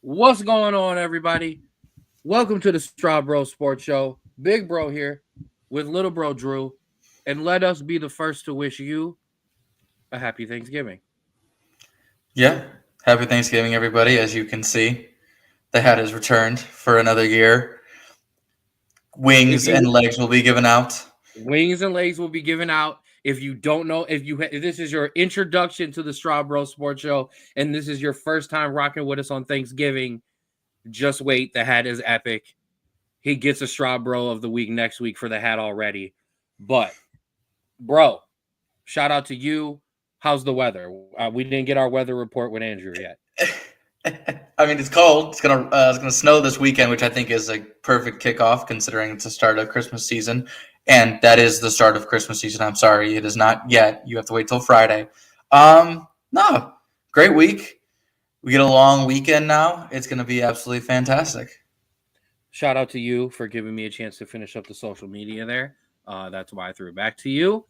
What's going on, everybody? Welcome to the Straub Sports Show. Big Bro here with Little Bro Drew, and let us be the first to wish you a happy Thanksgiving. Yeah, happy Thanksgiving, everybody. As you can see, the hat has returned for another year. Wings and legs will be given out. Wings and legs will be given out. If you don't know, if this is your introduction to the Straub Sports Show, and this is your first time rocking with us on Thanksgiving, just wait. The hat is epic. He gets a Straub Bro of the week next week for the hat already. But, bro, shout out to you. How's the weather? We didn't get our weather report with Andrew yet. I mean, it's cold. It's gonna snow this weekend, which I think is a perfect kickoff considering it's the start of Christmas season, and that is the start of Christmas season. I'm sorry, it is not yet. You have to wait till Friday. No, great week. We get a long weekend now. It's gonna be absolutely fantastic. Shout out to you for giving me a chance to finish up the social media there. That's why I threw it back to you.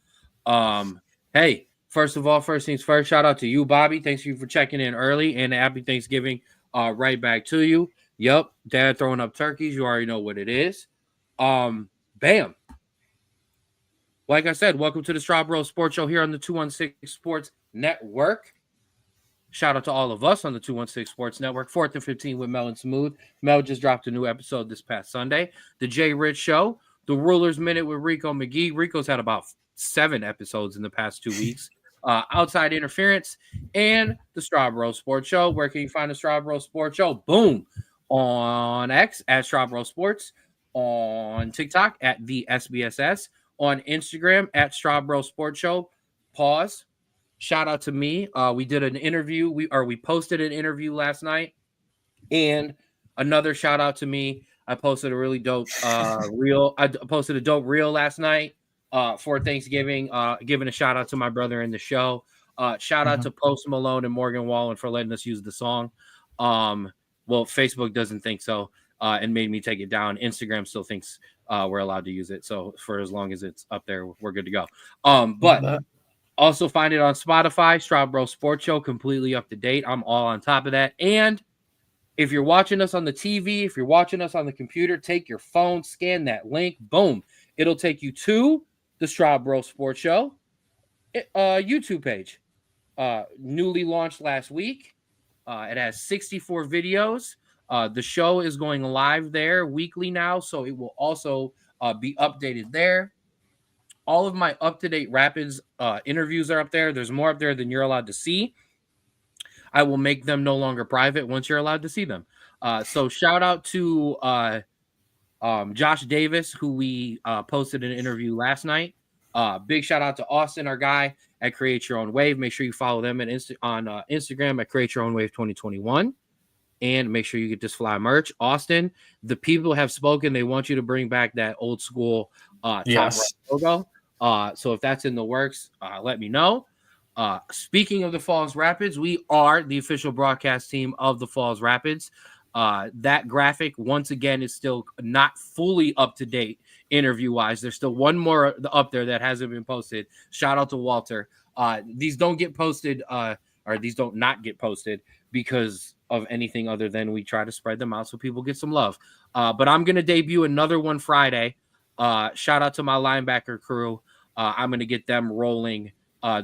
Hey. First of all, first things first, shout out to you, Bobby. Thanks you for checking in early, and happy Thanksgiving right back to you. Yep, Dad throwing up turkeys. You already know what it is. Bam. Like I said, welcome to the Straub Sports Show here on the 216 Sports Network. Shout out to all of us on the 216 Sports Network. 4th and 15 with Mel and Smooth. Mel just dropped a new episode this past Sunday. The Jay Rich Show. The Ruler's Minute with Rico McGee. Rico's had about 7 episodes in the past 2 weeks. Outside Interference, and the Straub Sports Show. Where can you find the Straub Sports Show? Boom. On X at Straub Sports. On TikTok at the SBSS. On Instagram at Straub Sports Show. Pause. Shout out to me. We did an interview. We posted an interview last night. And another shout out to me. I posted a really dope reel. I posted a dope reel last night. For Thanksgiving, giving a shout out to my brother in the show. Shout out to Post Malone and Morgan Wallen for letting us use the song. Well, Facebook doesn't think so and made me take it down. Instagram still thinks we're allowed to use it. So for as long as it's up there, we're good to go. But also find it on Spotify, Straub Sports Show, completely up to date. I'm all on top of that. And if you're watching us on the TV, if you're watching us on the computer, take your phone, scan that link, boom. It'll take you to the Straub Sports Show YouTube page. Newly launched last week. It has 64 videos. The show is going live there weekly now, so it will also be updated there. All of my up-to-date Rapids interviews are up there. There's more up there than you're allowed to see. I will make them no longer private once you're allowed to see them. So shout out to Josh Davis, who we posted an interview last night. Big shout out to Austin, our guy at Create Your Own Wave. Make sure you follow them on Instagram at Create Your Own Wave 2021. And make sure you get this fly merch. Austin, the people have spoken. They want you to bring back that old school top right logo. So if that's in the works, let me know. Speaking of the Falls Rapids, we are the official broadcast team of the Falls Rapids. That graphic, once again, is still not fully up to date interview-wise. There's still one more up there that hasn't been posted. Shout out to Walter. These don't get posted, or these don't not get posted because of anything other than we try to spread them out so people get some love. But I'm going to debut another one Friday. Shout out to my linebacker crew. I'm going to get them rolling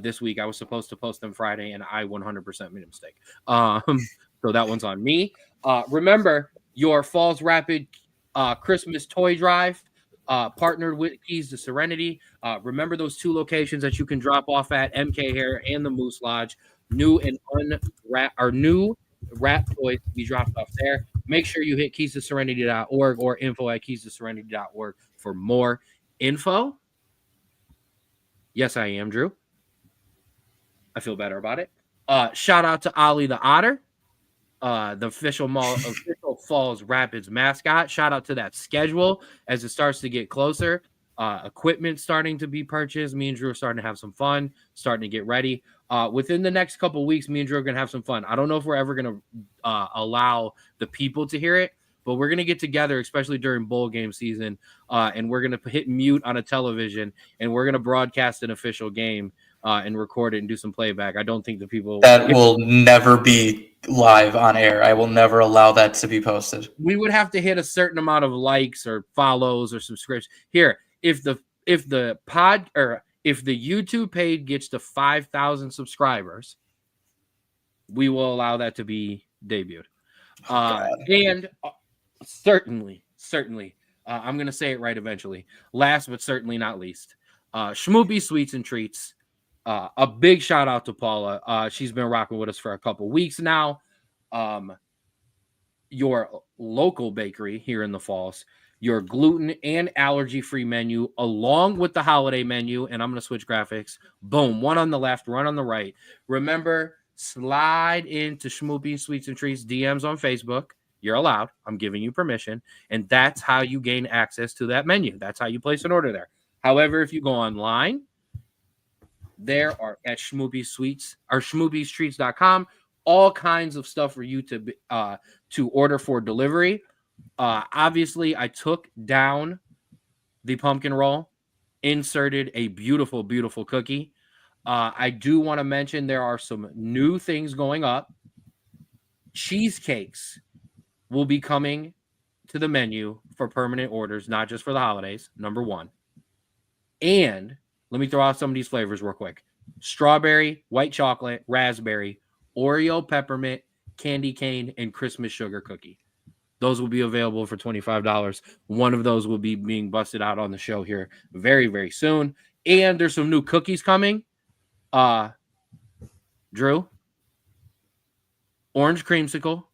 this week. I was supposed to post them Friday, and I 100% made a mistake. So that one's on me. Remember, your Falls Rapid Christmas toy drive partnered with Keys to Serenity. Remember those 2 locations that you can drop off at, MK Hair and the Moose Lodge. New and unwrap or new wrap toys to be dropped off there. Make sure you hit keystoserenity.org or info@keystoserenity.org for more info. Yes, I am, Drew. I feel better about it. Shout out to Ollie the Otter, the official Falls Rapids mascot. Shout out to that schedule as it starts to get closer. Equipment starting to be purchased. Me and Drew are starting to have some fun, starting to get ready. Within the next couple of weeks, me and Drew are going to have some fun. I don't know if we're ever going to allow the people to hear it, but we're going to get together, especially during bowl game season, and we're going to hit mute on a television, and we're going to broadcast an official game and record it and do some playback. I don't think the people... That will never be live on air. I will never allow that to be posted. We would have to hit a certain amount of likes or follows or subscriptions. Here, if the YouTube page gets to 5,000 subscribers, we will allow that to be debuted. And certainly, I'm going to say it right eventually. Last but certainly not least, Schmoopy Sweets and Treats. A big shout out to Paula. She's been rocking with us for a couple weeks now. Your local bakery here in the Falls, your gluten and allergy-free menu, along with the holiday menu. And I'm going to switch graphics. Boom. One on the left, one on the right. Remember, slide into Schmoopy Sweets and Treats DMs on Facebook. You're allowed. I'm giving you permission. And that's how you gain access to that menu. That's how you place an order there. However, if you go online, there are at Schmoopy Sweets or schmoopystreets.com, all kinds of stuff for you to order for delivery. Obviously, I took down the pumpkin roll, inserted a beautiful, beautiful cookie. I do want to mention there are some new things going up. Cheesecakes will be coming to the menu for permanent orders, not just for the holidays, number one. And let me throw out some of these flavors real quick. Strawberry, white chocolate, raspberry, Oreo peppermint, candy cane, and Christmas sugar cookie. Those will be available for $25. One of those will be being busted out on the show here very, very soon. And there's some new cookies coming. Drew, orange creamsicle,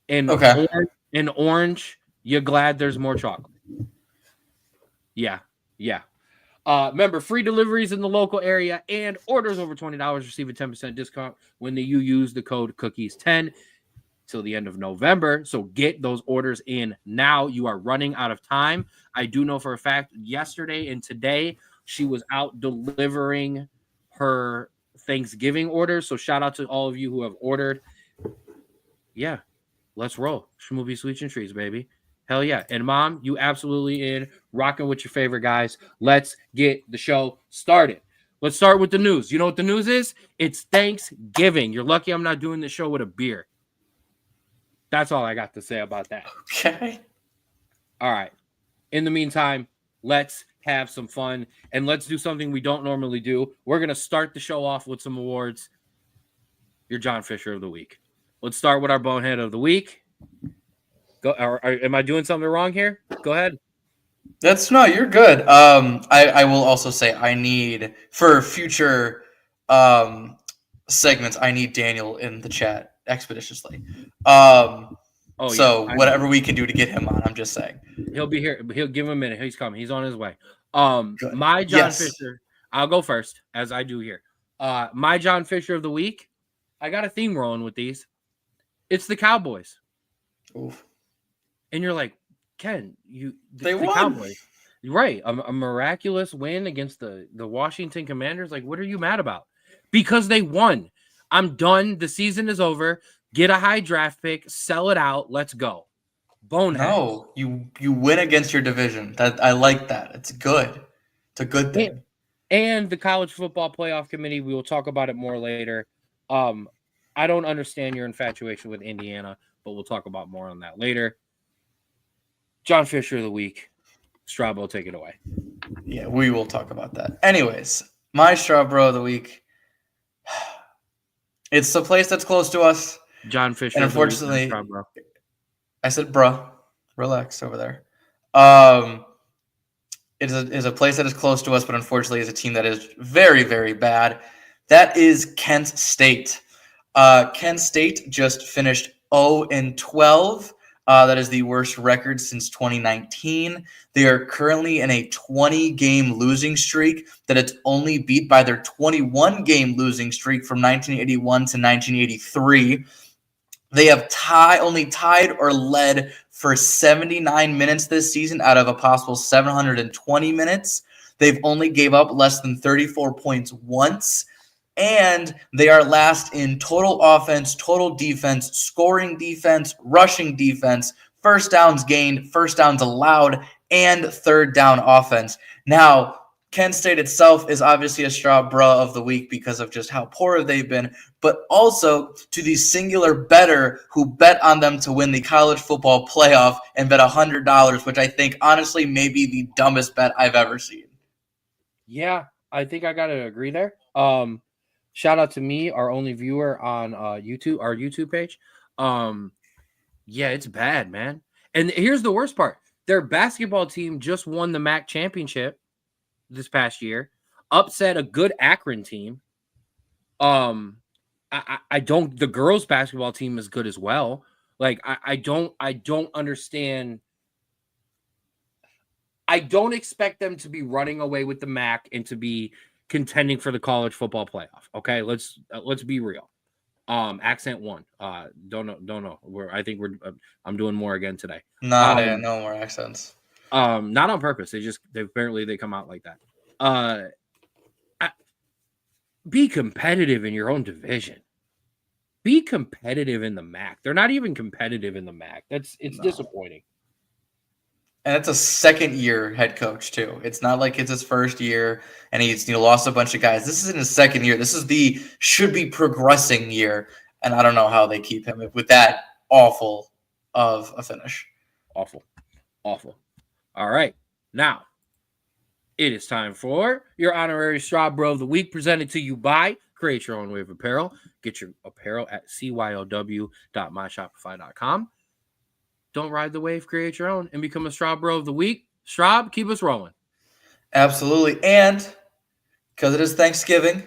and orange. You're glad there's more chocolate. Yeah. Remember, free deliveries in the local area and orders over $20 receive a 10% discount when you use the code cookies10 till the end of November. So get those orders in now. You are running out of time. I do know for a fact yesterday and today she was out delivering her Thanksgiving orders. So shout out to all of you who have ordered. Yeah, let's roll. Schmoopy Sweets and Treats, baby. Hell yeah. And Mom, you absolutely in, rocking with your favorite guys. Let's get the show started. Let's start with the news. You know what the news is? It's Thanksgiving. You're lucky I'm not doing the show with a beer. That's all I got to say about that. Okay. All right. In the meantime, let's have some fun and let's do something we don't normally do. We're going to start the show off with some awards. Your John Fisher of the week. Let's start with our bonehead of the week. Go. Am I doing something wrong here? Go ahead. You're good. I will also say I need for future segments. I need Daniel in the chat expeditiously. Whatever we can do to get him on, I'm just saying. He'll be here. He'll give him a minute. He's coming. He's on his way. My John Fisher. I'll go first, as I do here. My John Fisher of the week. I got a theme rolling with these. It's the Cowboys. Oof. And you're like, Ken, they won. Cowboys. You're right. A miraculous win against the Washington Commanders. Like, what are you mad about? Because they won. I'm done. The season is over. Get a high draft pick. Sell it out. Let's go. Bonehead. No, you win against your division. I like that. It's good. It's a good thing. And the College Football Playoff Committee, we will talk about it more later. I don't understand your infatuation with Indiana, but we'll talk about more on that later. John Fisher of the week. Straub will take it away. Yeah, we will talk about that. Anyways, my Straub Bro of the week. It's the place that's close to us, John Fisher and of the week, unfortunately, bro. I said, "Bruh, relax over there." Um, it is a place that is close to us, but unfortunately, is a team that is very, very bad. That is Kent State. Kent State just finished 0-12. That is the worst record since 2019. They are currently in a 20-game losing streak that it's only beat by their 21-game losing streak from 1981 to 1983. They have only tied or led for 79 minutes this season out of a possible 720 minutes. They've only gave up less than 34 points once. And they are last in total offense, total defense, scoring defense, rushing defense, first downs gained, first downs allowed, and third down offense. Now, Kent State itself is obviously a Straub Bruh of the week because of just how poor they've been, but also to the singular bettor who bet on them to win the college football playoff and bet $100, which I think honestly may be the dumbest bet I've ever seen. Yeah, I think I gotta agree there. Shout out to me, our only viewer on YouTube, our YouTube page. Yeah, it's bad, man. And here's the worst part: their basketball team just won the MAC championship this past year, upset a good Akron team. I don't. The girls' basketball team is good as well. Like I don't understand. I don't expect them to be running away with the MAC and to be contending for the college football playoff. Okay, let's be real. Accent one. Don't know. I'm doing more again today. No more accents. Not on purpose. They come out like that. Be competitive in your own division. Be competitive in the MAC. They're not even competitive in the MAC. It's disappointing. And it's a second-year head coach too. It's not like it's his first year and he's lost a bunch of guys. This isn't his second year. This is the should be progressing year, and I don't know how they keep him with that awful of a finish. Awful. All right, now it is time for your honorary Straub Bro of the week, presented to you by Create Your Own Wave Apparel. Get your apparel at cyow.myshopify.com. Don't ride the wave, create your own, and become a Straub Bro of the week. Straub, keep us rolling. Absolutely. And because it is Thanksgiving,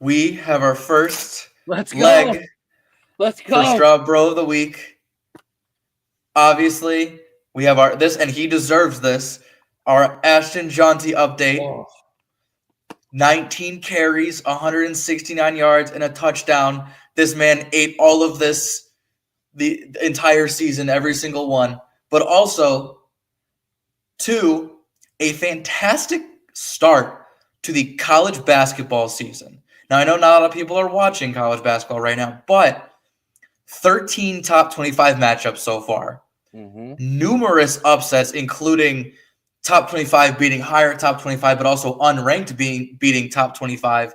we have our first leg for Straub Bro of the week. Obviously, we have and he deserves this, our Ashton Jaunty update. Oh. 19 carries, 169 yards, and a touchdown. This man ate all of this the entire season, every single one. But also, a fantastic start to the college basketball season. Now, I know not a lot of people are watching college basketball right now, but 13 top 25 matchups so far. Mm-hmm. Numerous upsets, including top 25 beating higher top 25, but also unranked beating top 25,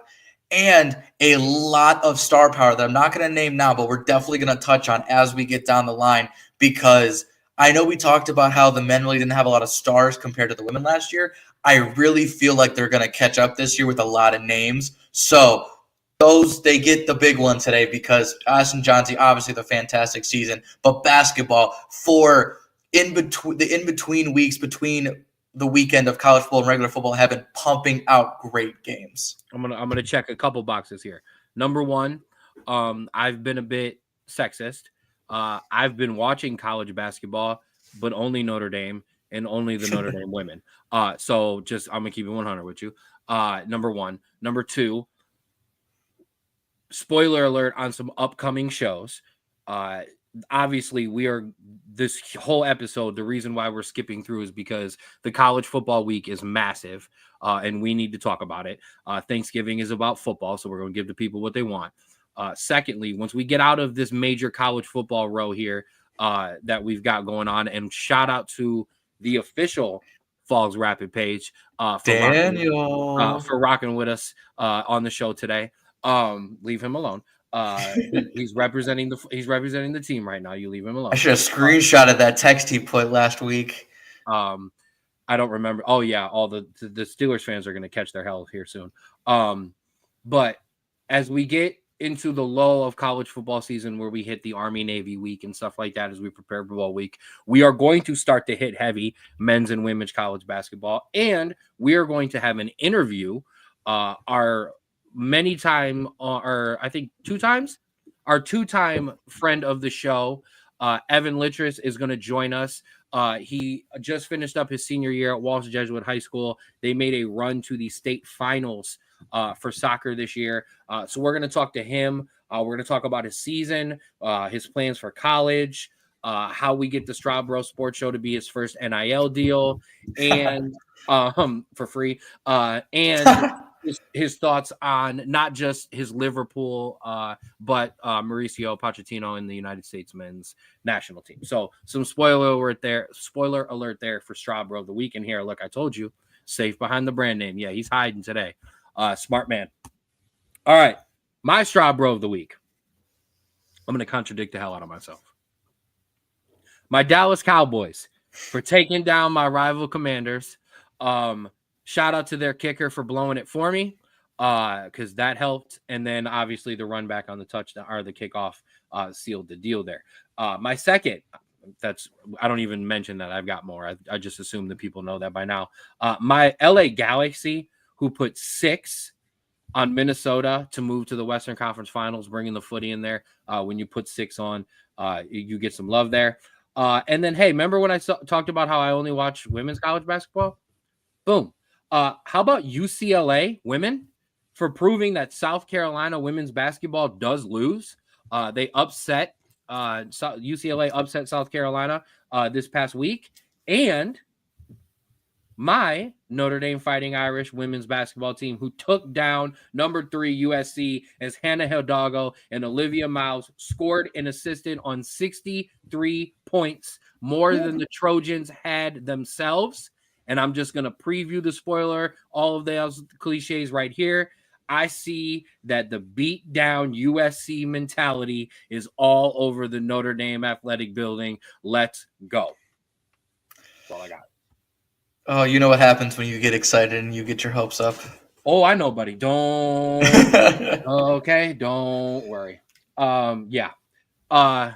and a lot of star power that I'm not going to name now, but we're definitely going to touch on as we get down the line, because I know we talked about how the men really didn't have a lot of stars compared to the women last year. I really feel like they're going to catch up this year with a lot of names. So they get the big one today, because Ashton Jaunty, obviously the fantastic season, but basketball for in between weeks between the weekend of college football and regular football have been pumping out great games. I'm gonna check a couple boxes here. Number one, I've been a bit sexist. I've been watching college basketball, but only Notre Dame and only the Notre Dame women. So just I'm gonna keep it 100 with you. Number one. Number two, spoiler alert on some upcoming shows. Obviously, this whole episode, the reason why we're skipping through is because the college football week is massive, and we need to talk about it. Thanksgiving is about football, so we're going to give the people what they want. Secondly, once we get out of this major college football row here that we've got going on, and shout out to the official Falls Rapid page for rocking with us on the show today. Leave him alone. He's representing the team right now. You leave him alone. I should have screenshotted that text he put last week. I don't remember. Oh yeah, all the Steelers fans are going to catch their hell here soon. But as we get into the lull of college football season, where we hit the Army Navy week and stuff like that, as we prepare for bowl week, we are going to start to hit heavy men's and women's college basketball, and we are going to have an interview. Our many time, or I think 2 times, our 2-time friend of the show, Evan Littress, is going to join us. He just finished up his senior year at Walsh Jesuit High School. They made a run to the state finals for soccer this year. So we're going to talk to him. We're going to talk about his season, his plans for college, how we get the Straub Sports Show to be his first NIL deal, and for free, and his thoughts on not just his Liverpool, but Mauricio Pochettino in the United States men's national team. So some spoiler alert there for Straub of the weekend here. Look, I told you, safe behind the brand name. Yeah, he's hiding today. Smart man. All right, my Straub of the week. I'm going to contradict the hell out of myself. My Dallas Cowboys for taking down my rival Commanders. Shout out to their kicker for blowing it for me, because that helped. And then obviously the run back on the touchdown or the kickoff sealed the deal there. My second, I don't even mention that. I've got more. I just assume that people know that by now. My LA Galaxy, who put 6 on Minnesota to move to the Western Conference Finals, bringing the footy in there. When you put 6 on, you get some love there. And then, hey, remember when I talked about how I only watch women's college basketball? Boom. How about UCLA women for proving that South Carolina women's basketball does lose? They upset UCLA upset South Carolina this past week, and my Notre Dame Fighting Irish women's basketball team, who took down number 3 USC as Hannah Hidalgo and Olivia Miles scored and assisted on 63 points, more than the Trojans had themselves. And I'm just going to preview the spoiler, all of those cliches right here. I see that the beat down USC mentality is all over the Notre Dame athletic building. Let's go. That's all I got. Oh, you know what happens when you get excited and you get your hopes up. Oh, I know, buddy. Don't okay, don't worry. Yeah. All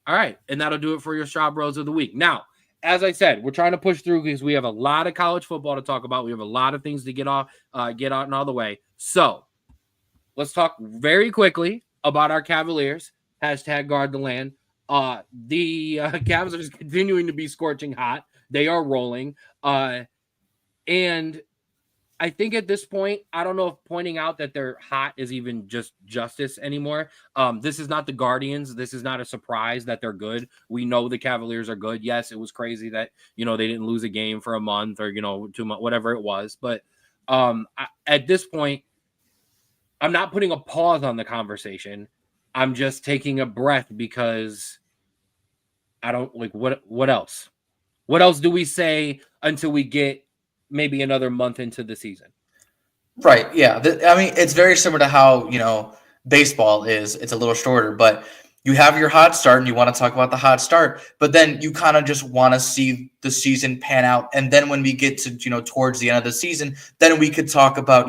right, and that'll do it for your Straub Bros of the week. Now, as I said, we're trying to push through because we have a lot of college football to talk about. We have a lot of things to get out and all the way. So let's talk very quickly about our Cavaliers. #guard the land. The Cavs are just continuing to be scorching hot. They are rolling. And I think at this point, I don't know if pointing out that they're hot is even just justice anymore. This is not the Guardians. This is not a surprise that they're good. We know the Cavaliers are good. Yes, it was crazy that, they didn't lose a game for a month or, 2 months, whatever it was. But at this point, I'm not putting a pause on the conversation. I'm just taking a breath because I don't what else? What else do we say until we get maybe another month into the season? Right. Yeah. It's very similar to how, baseball is. It's a little shorter, but you have your hot start and you want to talk about the hot start, but then you kind of just want to see the season pan out. And then when we get to, towards the end of the season, then we could talk about,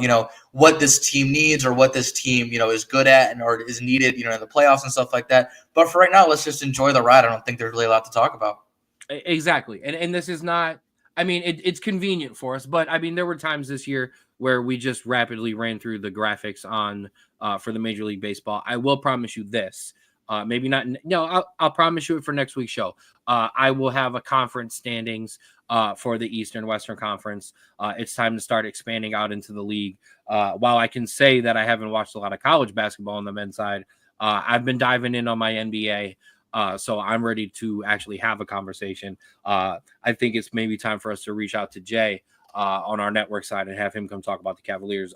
what this team needs or what this team, is good at and or is needed, in the playoffs and stuff like that. But for right now, let's just enjoy the ride. I don't think there's really a lot to talk about. Exactly. And this is not, it's convenient for us, but there were times this year where we just rapidly ran through the graphics on for the Major League Baseball. I will promise you this. Maybe not. No, I'll promise you it for next week's show. I will have a conference standings for the Eastern Western Conference. It's time to start expanding out into the league. While I can say that I haven't watched a lot of college basketball on the men's side, I've been diving in on my NBA. So I'm ready to actually have a conversation. I think it's maybe time for us to reach out to Jay on our network side and have him come talk about the Cavaliers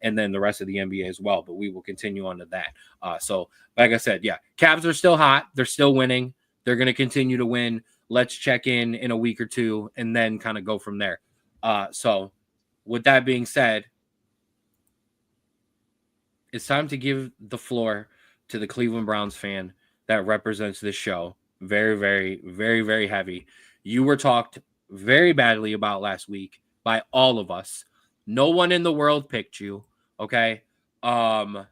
and then the rest of the NBA as well. But we will continue on to that. So like I said, yeah, Cavs are still hot. They're still winning. They're going to continue to win. Let's check in a week or two and then kind of go from there. So with that being said, it's time to give the floor to the Cleveland Browns fan that represents this show. Very, very, very, very heavy. You were talked very badly about last week by all of us. No one in the world picked you. Okay. I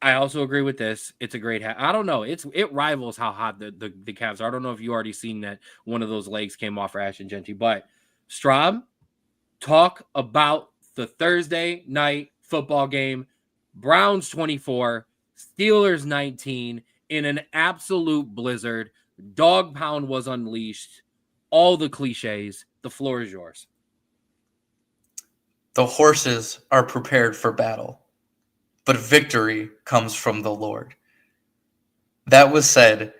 also agree with this. It's a great I don't know. It rivals how hot the Cavs are. I don't know if you already seen that one of those legs came off for Ashton Genty, but Straub, talk about the Thursday night football game. Browns 24, Steelers 19 in an absolute blizzard. Dog pound was unleashed. All the cliches. The floor is yours. The horses are prepared for battle, but victory comes from the Lord. That was said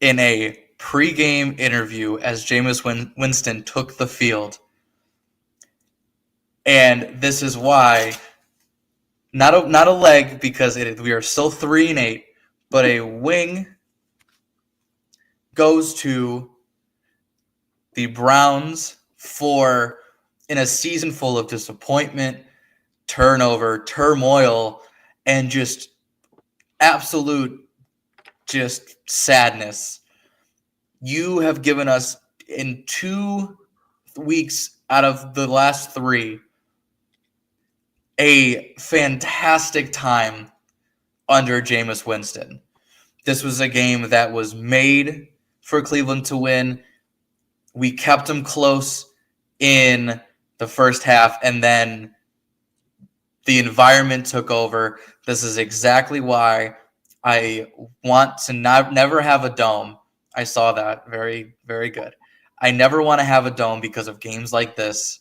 in a pregame interview as Jameis Winston took the field. And this is why, not a leg, because we are still 3-8, but a wing goes to the Browns for, in a season full of disappointment, turnover, turmoil, and just absolute just sadness. You have given us, in 2 weeks out of the last 3, a fantastic time under Jameis Winston. This was a game that was made for Cleveland to win. We kept them close in the first half, and then the environment took over. This is exactly why I want to never have a dome. I saw that. Very, very good. I never want to have a dome because of games like this.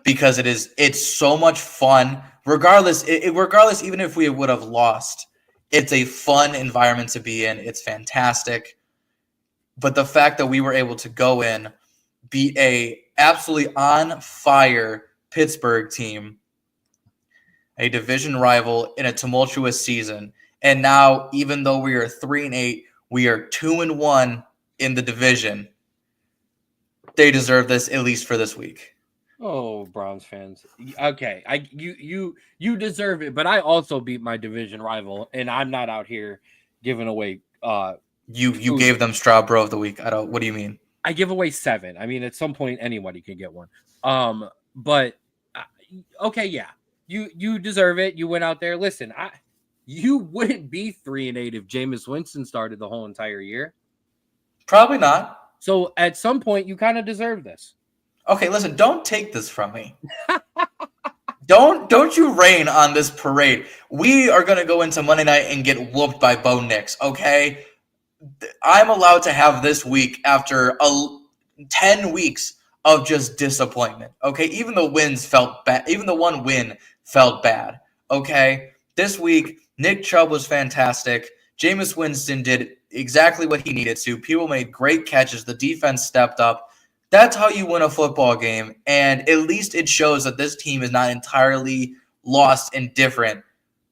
Because it's so much fun. Regardless, even if we would have lost, it's a fun environment to be in. It's fantastic. But the fact that we were able to go in, beat a absolutely on fire Pittsburgh team, a division rival in a tumultuous season, and now even though we are 3-8, we are 2-1 in the division. They deserve this, at least for this week. Oh, Browns fans. Okay, you deserve it, but I also beat my division rival, and I'm not out here giving away. You gave them Straub Bro of the week. What do you mean? I give away 7. I mean, at some point, anybody can get one. But okay, yeah, you deserve it. You went out there. Listen, you wouldn't be 3-8 if Jameis Winston started the whole entire year. Probably not. So at some point, you kind of deserve this. Okay, listen, don't take this from me. Don't you rain on this parade. We are going to go into Monday night and get whooped by Bo Nix, okay? I'm allowed to have this week after 10 weeks of just disappointment, okay? Even the wins felt bad. Even the one win felt bad, okay? This week, Nick Chubb was fantastic. Jameis Winston did exactly what he needed to. People made great catches. The defense stepped up. That's how you win a football game, and at least it shows that this team is not entirely lost and different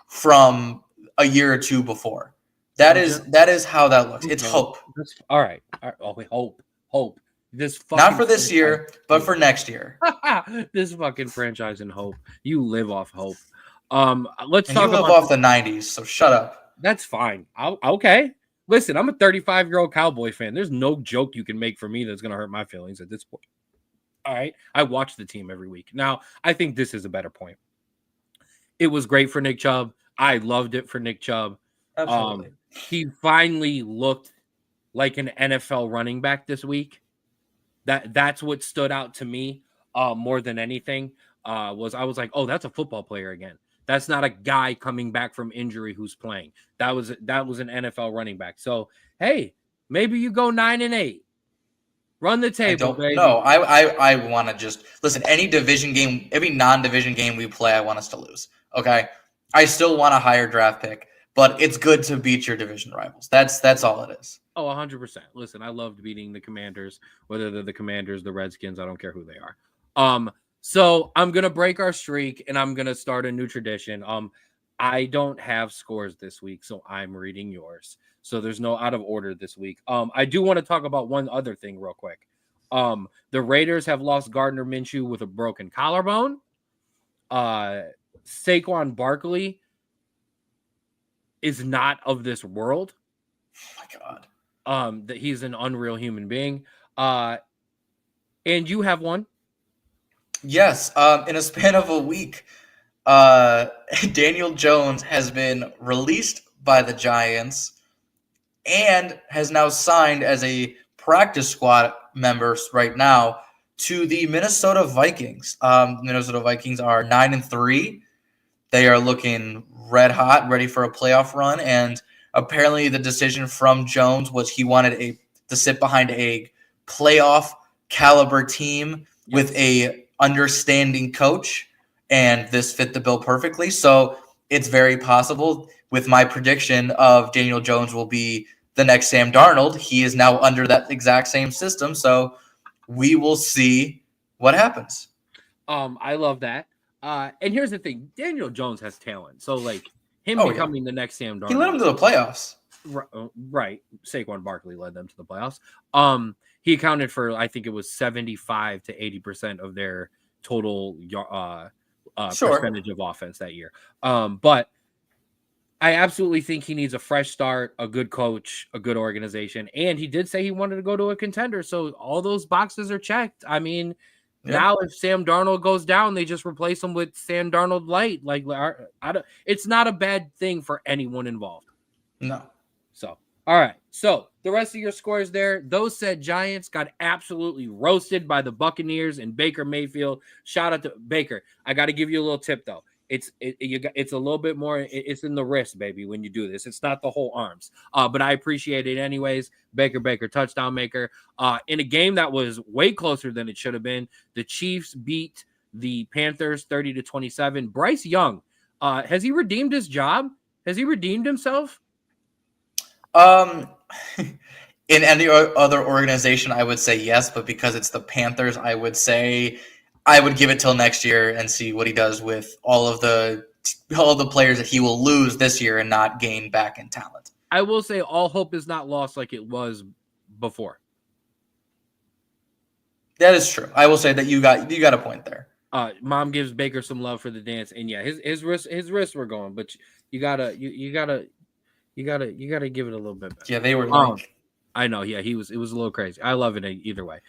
from a year or 2 before. That is how that looks. It's hope. All right. Oh, wait, hope. This not for this year, but for next year. This fucking franchise and hope. You live off hope. Let's and talk you live about off the 90s, so shut up. That's fine. Okay. Listen, I'm a 35-year-old Cowboy fan. There's no joke you can make for me that's going to hurt my feelings at this point. All right. I watch the team every week. Now, I think this is a better point. It was great for Nick Chubb. I loved it for Nick Chubb. Absolutely. He finally looked like an NFL running back this week. That's what stood out to me more than anything. I was like, oh, that's a football player again. That's not a guy coming back from injury who's playing. That was an NFL running back. So, hey, maybe you go 9-8. Run the table, baby. No, I want to just listen. Any division game, every non-division game we play, I want us to lose. Okay, I still want a higher draft pick, but it's good to beat your division rivals. That's all it is. Oh, 100%. Listen, I loved beating the Commanders, whether they're the Commanders, the Redskins. I don't care who they are. So I'm going to break our streak, and I'm going to start a new tradition. I don't have scores this week, so I'm reading yours. So there's no out of order this week. I do want to talk about one other thing real quick. The Raiders have lost Gardner Minshew with a broken collarbone. Saquon Barkley is not of this world. Oh, my God. That he's an unreal human being. And you have one. Yes. In a span of a week, Daniel Jones has been released by the Giants and has now signed as a practice squad member right now to the Minnesota Vikings. Minnesota Vikings are 9-3. They are looking red hot, ready for a playoff run. And apparently, the decision from Jones was he wanted to sit behind a playoff caliber team with a understanding coach, and this fit the bill perfectly. So it's very possible, with my prediction of Daniel Jones will be the next Sam Darnold. He is now under that exact same system. So we will see what happens. I love that. And here's the thing: Daniel Jones has talent, so like him Oh, becoming the next Sam Darnold. He led him to the playoffs. Right. Saquon Barkley led them to the playoffs. He accounted for, I think it was 75 to 80% of their total percentage of offense that year. But I absolutely think he needs a fresh start, a good coach, a good organization. And he did say he wanted to go to a contender. So all those boxes are checked. I mean, now if Sam Darnold goes down, they just replace him with Sam Darnold light. Like, it's not a bad thing for anyone involved. No. So, all right. So the rest of your scores there, those said Giants got absolutely roasted by the Buccaneers and Baker Mayfield. Shout out to Baker. I got to give you a little tip though. It's a little bit more. It's in the wrist, baby, when you do this. It's not the whole arms. But I appreciate it anyways. Baker, touchdown maker. In a game that was way closer than it should have been, the Chiefs beat the Panthers 30-27. Bryce Young, has he redeemed his job? Has he redeemed himself? In any other organization, I would say yes, but because it's the Panthers, I would say I would give it till next year and see what he does with all of the players that he will lose this year and not gain back in talent. I will say all hope is not lost like it was before. That is true. I will say that you got a point there. Mom gives Baker some love for the dance, and yeah, his wrists were going, but you gotta give it a little bit better. Yeah, they were like, I know. Yeah, it was a little crazy. I love it either way.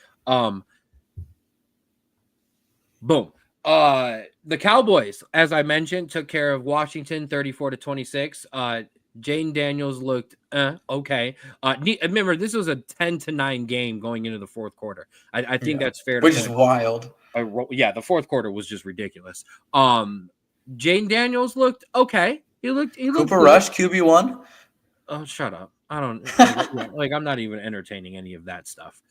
Boom. The Cowboys, as I mentioned, took care of Washington 34-26. Jaden Daniels looked okay. Remember, this was a 10-9 game going into the fourth quarter. I think that's fair. Which is wild. Yeah, the fourth quarter was just ridiculous. Jaden Daniels looked okay. He looked Cooper good. Rush, QB1. Oh, shut up. I don't like I'm not even entertaining any of that stuff.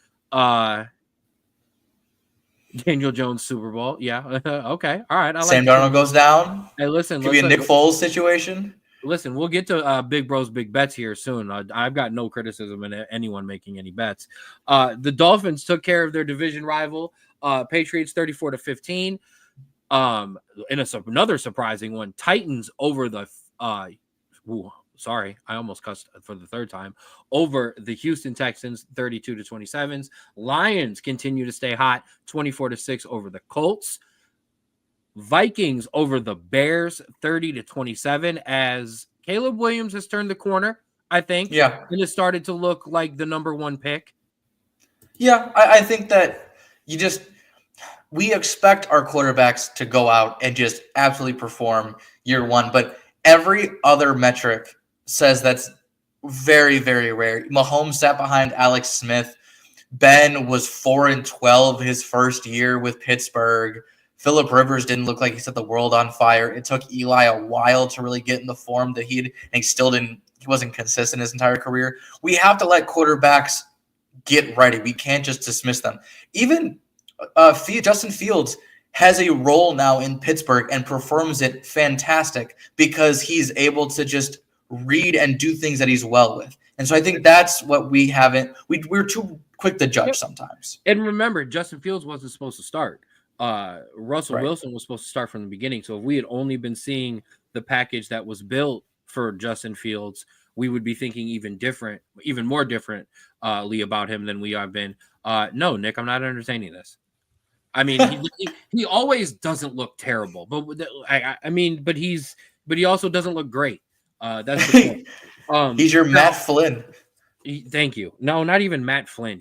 Daniel Jones Super Bowl. Yeah. Okay. All right. Sam Darnold goes down. Hey, listen. Could be a Nick Foles situation. Listen, we'll get to Big Bros Big Bets here soon. I've got no criticism in anyone making any bets. The Dolphins took care of their division rival, Patriots 34-15. Another surprising one, Titans over the sorry, I almost cussed for the third time, over the Houston Texans 32-27. Lions continue to stay hot 24-6 over the Colts. Vikings over the Bears 30-27 as Caleb Williams has turned the corner, I think. Yeah. And it started to look like the number one pick. Yeah, I think that we expect our quarterbacks to go out and just absolutely perform year one, but every other metric says that's very, very rare. Mahomes sat behind Alex Smith. Ben was 4-12 his first year with Pittsburgh. Phillip Rivers didn't look like he set the world on fire. It took Eli a while to really get in the form that he still didn't. He wasn't consistent his entire career. We have to let quarterbacks get ready. We can't just dismiss them. Even Justin Fields has a role now in Pittsburgh and performs it fantastic because he's able to just read and do things that he's well with. And so I think that's what we haven't. We're too quick to judge sometimes. And remember, Justin Fields wasn't supposed to start. Russell Wilson was supposed to start from the beginning. So if we had only been seeing the package that was built for Justin Fields, we would be thinking even more differently about him than we have been. No, Nick, I'm not entertaining this. I mean, he always doesn't look terrible, but but he also doesn't look great. That's the point. He's your Matt Flynn. Thank you. No, not even Matt Flynn.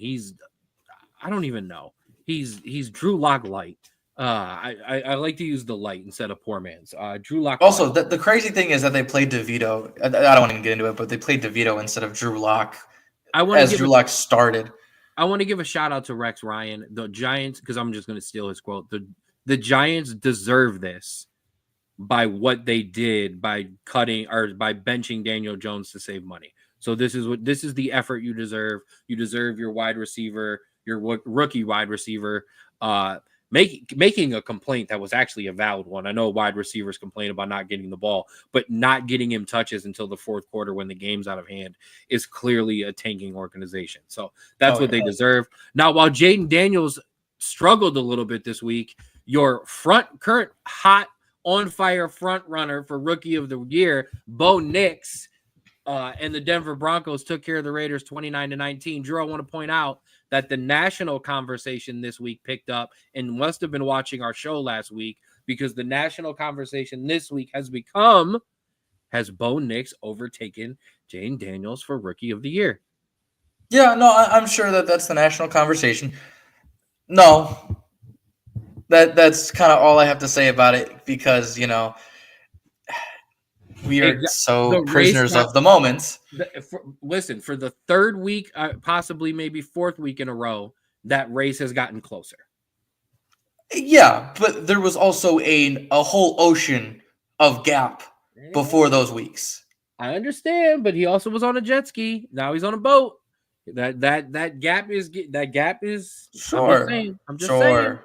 I don't even know. He's Drew Lock light. I like to use the light instead of poor man's. Drew Lock. Also, the crazy thing is that they played DeVito. I don't want to get into it, but they played DeVito instead of Drew Lock Drew Lock started. I want to give a shout out to Rex Ryan, the Giants, because I'm just going to steal his quote. The Giants deserve this by what they did by cutting or by benching Daniel Jones to save money. So this is the effort you deserve. You deserve your wide receiver, your rookie wide receiver, making a complaint that was actually a valid one. I know wide receivers complain about not getting the ball, but not getting him touches until the fourth quarter when the game's out of hand is clearly a tanking organization. So that's what they deserve. Now, while Jaden Daniels struggled a little bit this week, your current hot on fire front runner for rookie of the year, Bo Nix, and the Denver Broncos took care of the Raiders 29-19. Drew, I want to point out that the national conversation this week picked up and must have been watching our show last week, because the national conversation this week has Bo Nix overtaken Jaden Daniels for rookie of the year? Yeah, no, I'm sure that's the national conversation. No, that's kind of all I have to say about it, because, we are so prisoners of the moment. Listen, for the third week, possibly maybe fourth week in a row, that race has gotten closer. Yeah, but there was also a whole ocean of gap before those weeks. I understand, but he also was on a jet ski. Now he's on a boat. That gap is sure. I'm just saying.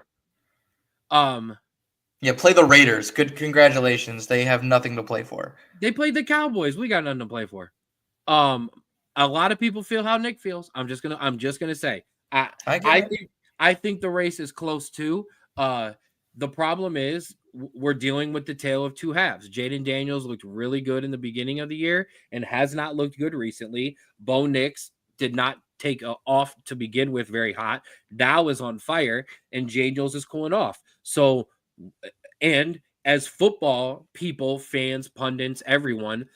Yeah, play the Raiders. Good, congratulations. They have nothing to play for. They played the Cowboys. We got nothing to play for. A lot of people feel how Nick feels. I'm just gonna say I think the race is close too. The problem is we're dealing with the tale of two halves. Jaden Daniels looked really good in the beginning of the year and has not looked good recently. Bo Nix did not take off to begin with very hot. Now is on fire, and Daniels is cooling off. So, and as football people, fans, pundits, everyone,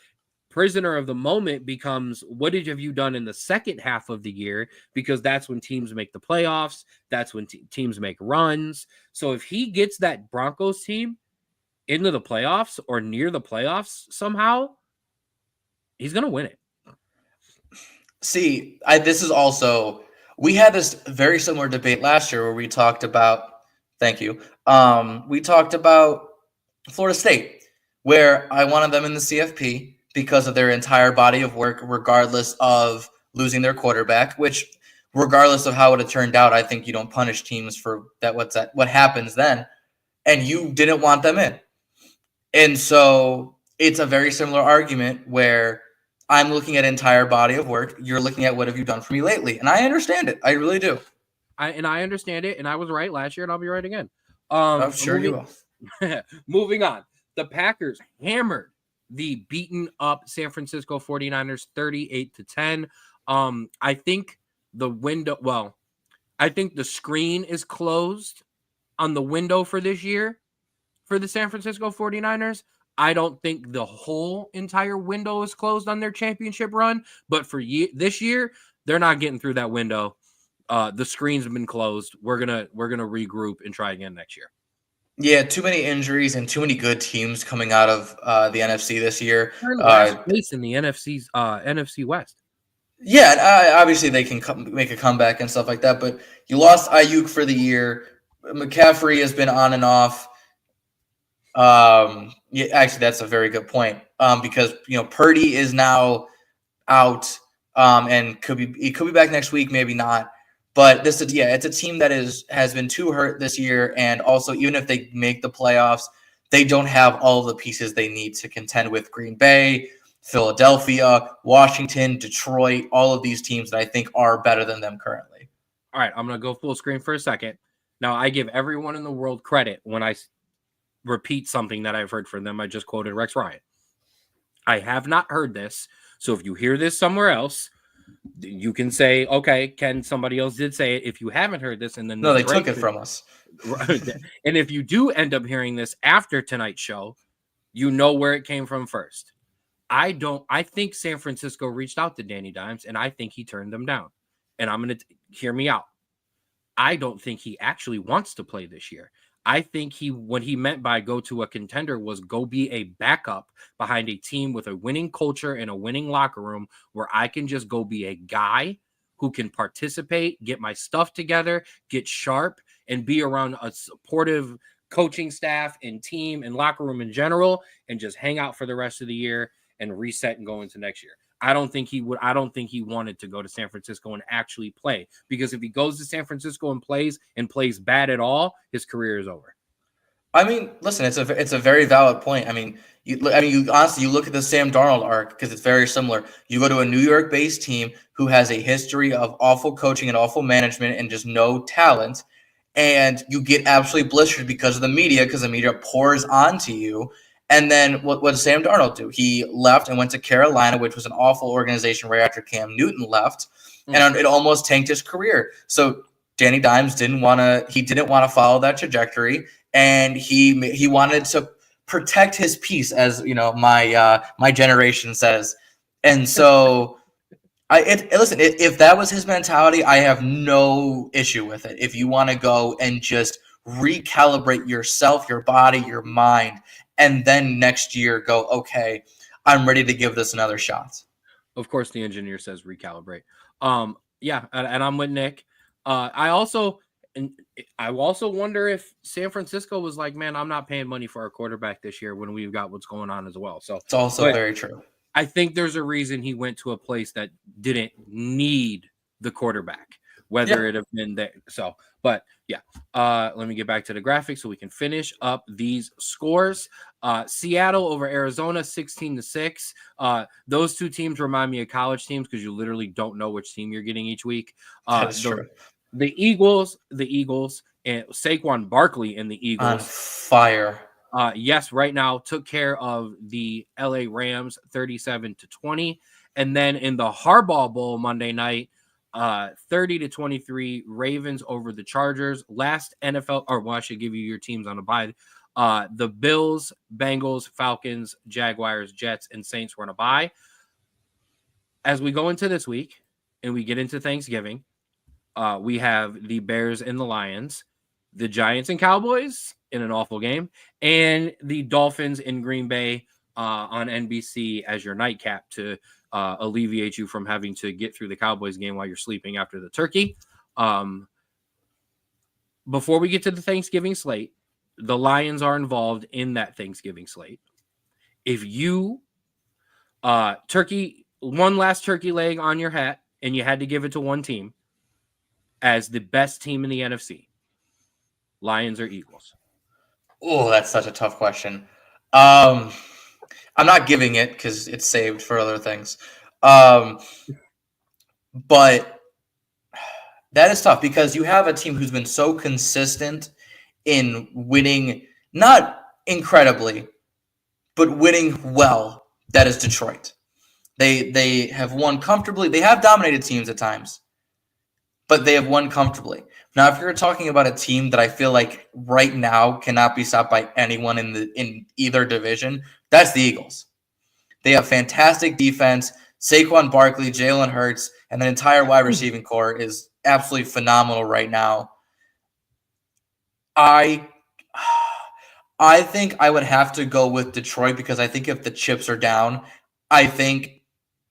prisoner of the moment becomes, what have you done in the second half of the year? Because that's when teams make the playoffs. That's when teams make runs. So if he gets that Broncos team into the playoffs or near the playoffs somehow, he's going to win it. See, this is also, we had this very similar debate last year where we talked about, thank you. We talked about Florida State, where I wanted them in the CFP because of their entire body of work, regardless of losing their quarterback, which regardless of how it had turned out, I think you don't punish teams for that. What happens then? And you didn't want them in. And so it's a very similar argument where I'm looking at entire body of work. You're looking at what have you done for me lately? And I understand it. I really do. I understand it. And I was right last year, and I'll be right again. I'm sure you will. Moving on. The Packers hammered the beaten up San Francisco 49ers 38-10. I think I think the screen is closed on the window for this year for the San Francisco 49ers. I don't think the whole entire window is closed on their championship run, but for this year, they're not getting through that window. The screens have been closed. We're gonna regroup and try again next year. Yeah, too many injuries and too many good teams coming out of the NFC this year. Last place in the NFC West. Yeah, obviously they can make a comeback and stuff like that, but you lost Ayuk for the year. McCaffrey has been on and off. Yeah, actually, that's a very good point. Because Purdy is now out, and he could be back next week, maybe not. But it's a team that has been too hurt this year, and also even if they make the playoffs, they don't have all the pieces they need to contend with Green Bay, Philadelphia, Washington, Detroit, all of these teams that I think are better than them currently. All right, I'm gonna go full screen for a second. Now, I give everyone in the world credit when I repeat something that I've heard from them. I just quoted Rex Ryan. I have not heard this, so if you hear this somewhere else, you can say, okay, Ken, somebody else did say it. If you haven't heard this, and then no, they took it from us. And if you do end up hearing this after tonight's show, you know where it came from first. I think San Francisco reached out to Danny Dimes, and I think he turned them down. And I'm going to hear me out. I don't think he actually wants to play this year. I think what he meant by go to a contender was go be a backup behind a team with a winning culture and a winning locker room where I can just go be a guy who can participate, get my stuff together, get sharp, and be around a supportive coaching staff and team and locker room in general, and just hang out for the rest of the year and reset and go into next year. I don't think he wanted to go to San Francisco and actually play, because if he goes to San Francisco and plays bad at all, his career is over. I mean, listen, it's a very valid point. I mean, you honestly, you look at the Sam Darnold arc because it's very similar. You go to a New York-based team who has a history of awful coaching and awful management and just no talent, and you get absolutely blistered because of the media, because the media pours onto you. And then what does Sam Darnold do? He left and went to Carolina, which was an awful organization right after Cam Newton left, and it almost tanked his career. So Danny Dimes didn't want to follow that trajectory, and he wanted to protect his peace, as you know, my generation says. And so listen, if that was his mentality, I have no issue with it. If you want to go and just recalibrate yourself, your body, your mind, and then next year go, okay, I'm ready to give this another shot. Of course, the engineer says recalibrate. Yeah, and I'm with Nick. I also wonder if San Francisco was like, man, I'm not paying money for our quarterback this year when we've got what's going on as well. So it's also very true. I think there's a reason he went to a place that didn't need the quarterback, whether it have been there. So, but yeah, let me get back to the graphics so we can finish up these scores. Seattle over Arizona, 16-6. Those two teams remind me of college teams because you literally don't know which team you're getting each week. That's true. The Eagles, and Saquon Barkley and the Eagles on fire. Yes, right now took care of the LA Rams 37-20. And then in the Harbaugh Bowl Monday night, 30-23 Ravens over the Chargers. Last NFL, or well, I should give you your teams on a bye. The Bills, Bengals, Falcons, Jaguars, Jets, and Saints were on a bye. As we go into this week and we get into Thanksgiving, we have the Bears and the Lions, the Giants and Cowboys in an awful game, and the Dolphins in Green Bay on NBC as your nightcap to alleviate you from having to get through the Cowboys game while you're sleeping after the turkey. Before we get to the Thanksgiving slate, the Lions are involved in that Thanksgiving slate. If you one last turkey leg on your hat and you had to give it to one team as the best team in the NFC, Lions or Eagles? Oh, that's such a tough question. I'm not giving it because it's saved for other things. But that is tough because you have a team who's been so consistent in winning, not incredibly, but winning well. That is Detroit. They have won comfortably. They have dominated teams at times, but they have won comfortably. Now, if you're talking about a team that I feel like right now cannot be stopped by anyone in either division, that's the Eagles. They have fantastic defense. Saquon Barkley, Jalen Hurts, and the entire wide receiving core is absolutely phenomenal right now. I think I would have to go with Detroit because I think if the chips are down, I think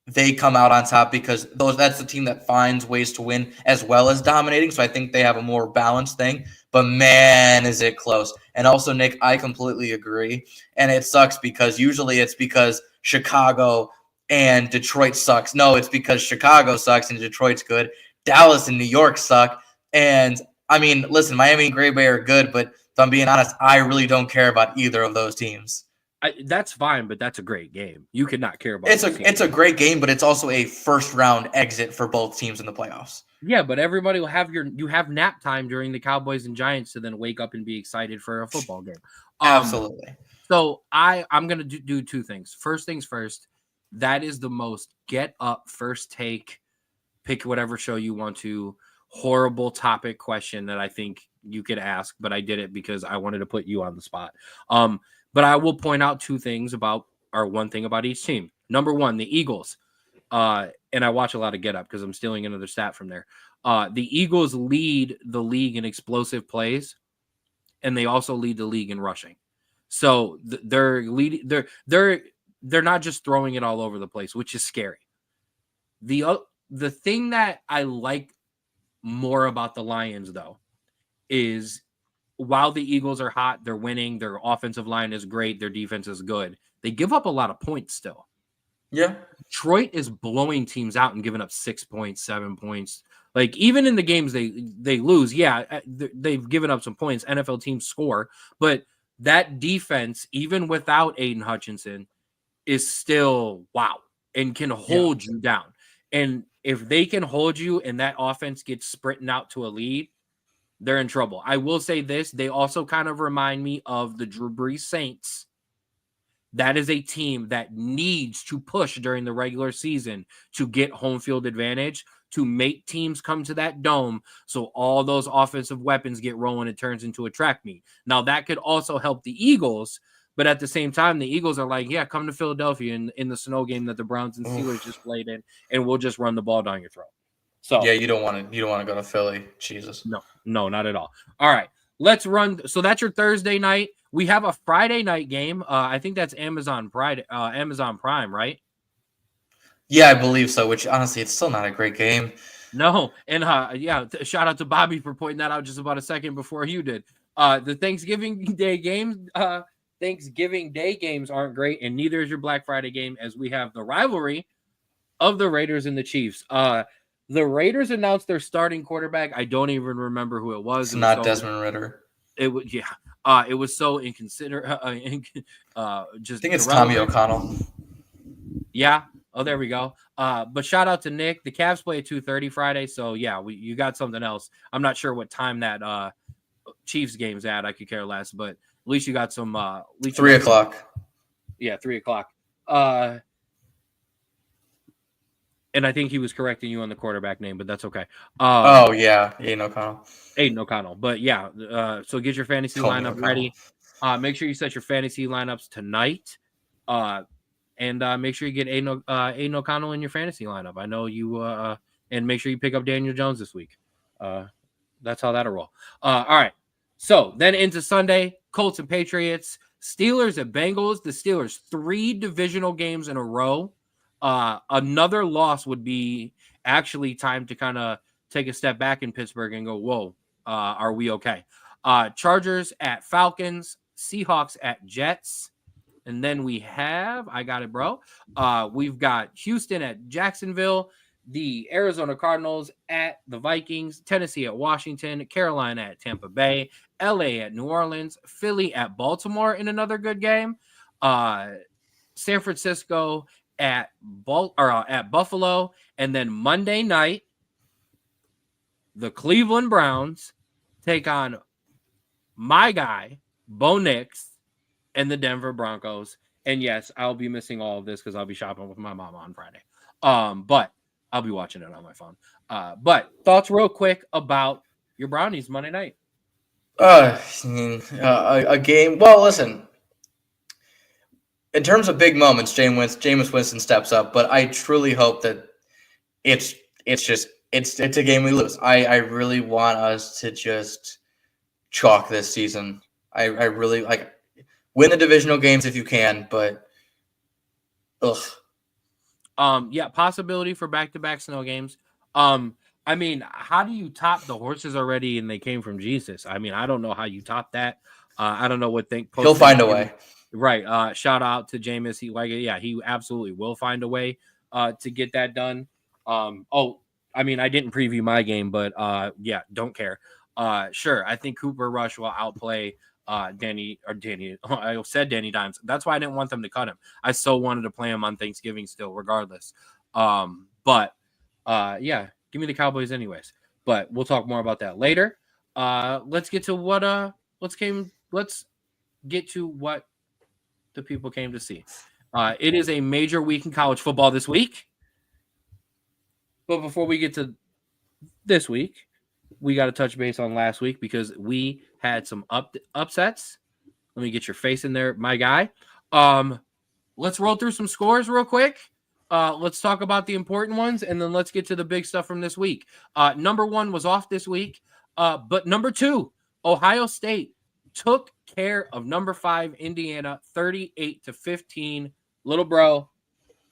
they come out on top because that's the team that finds ways to win as well as dominating. So I think they have a more balanced thing. But man, is it close. And also, Nick, I completely agree. And it sucks because usually it's because Chicago and Detroit sucks. No, it's because Chicago sucks and Detroit's good. Dallas and New York suck. And I mean, listen, Miami and Green Bay are good, but if I'm being honest, I really don't care about either of those teams. That's fine, but that's a great game. You could not care about it's a great game, but it's also a first round exit for both teams in the playoffs. Yeah, but everybody will have you have nap time during the Cowboys and Giants to then wake up and be excited for a football game. Absolutely. So I'm gonna do two things. First things first, that is the most get up first take, pick whatever show you want to, horrible topic question that I think you could ask, but I did it because I wanted to put you on the spot. But I will point out two things one thing about each team. Number one, the Eagles. And I watch a lot of Get Up because I'm stealing another stat from there. The Eagles lead the league in explosive plays, and they also lead the league in rushing. So they're leading. They're not just throwing it all over the place, which is scary. The thing that I like more about the Lions, though, is while the Eagles are hot, they're winning. Their offensive line is great. Their defense is good. They give up a lot of points still. Yeah. Detroit is blowing teams out and giving up 6 points, 7 points. Like, even in the games they lose, yeah, they've given up some points. NFL teams score, but that defense, even without Aiden Hutchinson, is still wow and can hold you down. And if they can hold you and that offense gets sprinting out to a lead, they're in trouble. I will say this. They also kind of remind me of the Drew Brees Saints. That is a team that needs to push during the regular season to get home field advantage, to make teams come to that dome so all those offensive weapons get rolling. It turns into a track meet. Now, that could also help the Eagles, but at the same time, the Eagles are like, yeah, come to Philadelphia in the snow game that the Browns and Steelers just played in, and we'll just run the ball down your throat. So yeah, you don't want to go to Philly. Jesus. No, not at all. All right, let's run. So that's your Thursday night. We have a Friday night game. I think that's Amazon Prime, right? Yeah, I believe so. Which honestly, it's still not a great game. No, and shout out to Bobby for pointing that out just about a second before you did. The Thanksgiving Day games aren't great, and neither is your Black Friday game, as we have the rivalry of the Raiders and the Chiefs. The Raiders announced their starting quarterback. I don't even remember who it was. It's not Desmond Ritter. It was it was so inconsiderate. Just I think it's Tommy O'Connell. Yeah. Oh, there we go. But shout out to Nick. The Cavs play at 2:30 Friday, so yeah, you got something else. I'm not sure what time that Chiefs game's at. I could care less, but at least you got some. 3 o'clock. Yeah, 3 o'clock. And I think he was correcting you on the quarterback name, but that's okay. Aiden O'Connell. Aiden O'Connell. But yeah, so get your fantasy lineup ready. Make sure you set your fantasy lineups tonight. And make sure you get Aiden O'Connell in your fantasy lineup. I know you and make sure you pick up Daniel Jones this week. That's how that'll roll. All right. So then into Sunday, Colts and Patriots, Steelers and Bengals. The Steelers 3 divisional games in a row. Another loss would be actually time to kind of take a step back in Pittsburgh and go, whoa, are we okay? Chargers at Falcons, Seahawks at Jets. And then we have, I got it, bro. We've got Houston at Jacksonville, the Arizona Cardinals at the Vikings, Tennessee at Washington, Carolina at Tampa Bay, LA at New Orleans, Philly at Baltimore in another good game, San Francisco at Buffalo, and then Monday night, the Cleveland Browns take on my guy, Bo Nix, and the Denver Broncos. And yes, I'll be missing all of this because I'll be shopping with my mom on Friday. But I'll be watching it on my phone. But thoughts real quick about your Brownies Monday night. A game. Well, listen. In terms of big moments, Jameis Winston steps up, but I truly hope that it's a game we lose. I really want us to just chalk this season. I really like win the divisional games if you can, but yeah, possibility for back-to-back snow games. I mean, how do you top the horses already and they came from Jesus? I mean, I don't know how you top that. I don't know what he'll find a way. Right. Shout out to Jameis. He absolutely will find a way to get that done. I mean, I didn't preview my game, but yeah, don't care. Sure. I think Cooper Rush will outplay Danny. I said Danny Dimes. That's why I didn't want them to cut him. I so wanted to play him on Thanksgiving still, regardless. But yeah, give me the Cowboys anyways. But we'll talk more about that later. Let's get to what the people came to see. It is a major week in college football this week. But before we get to this week, we got to touch base on last week because we had some upsets. Let me get your face in there, my guy. let's roll through some scores real quick. Let's talk about the important ones, and then let's get to the big stuff from this week. Number 1 was off this week, but number 2, Ohio State took care of number 5 Indiana 38-15. Little bro,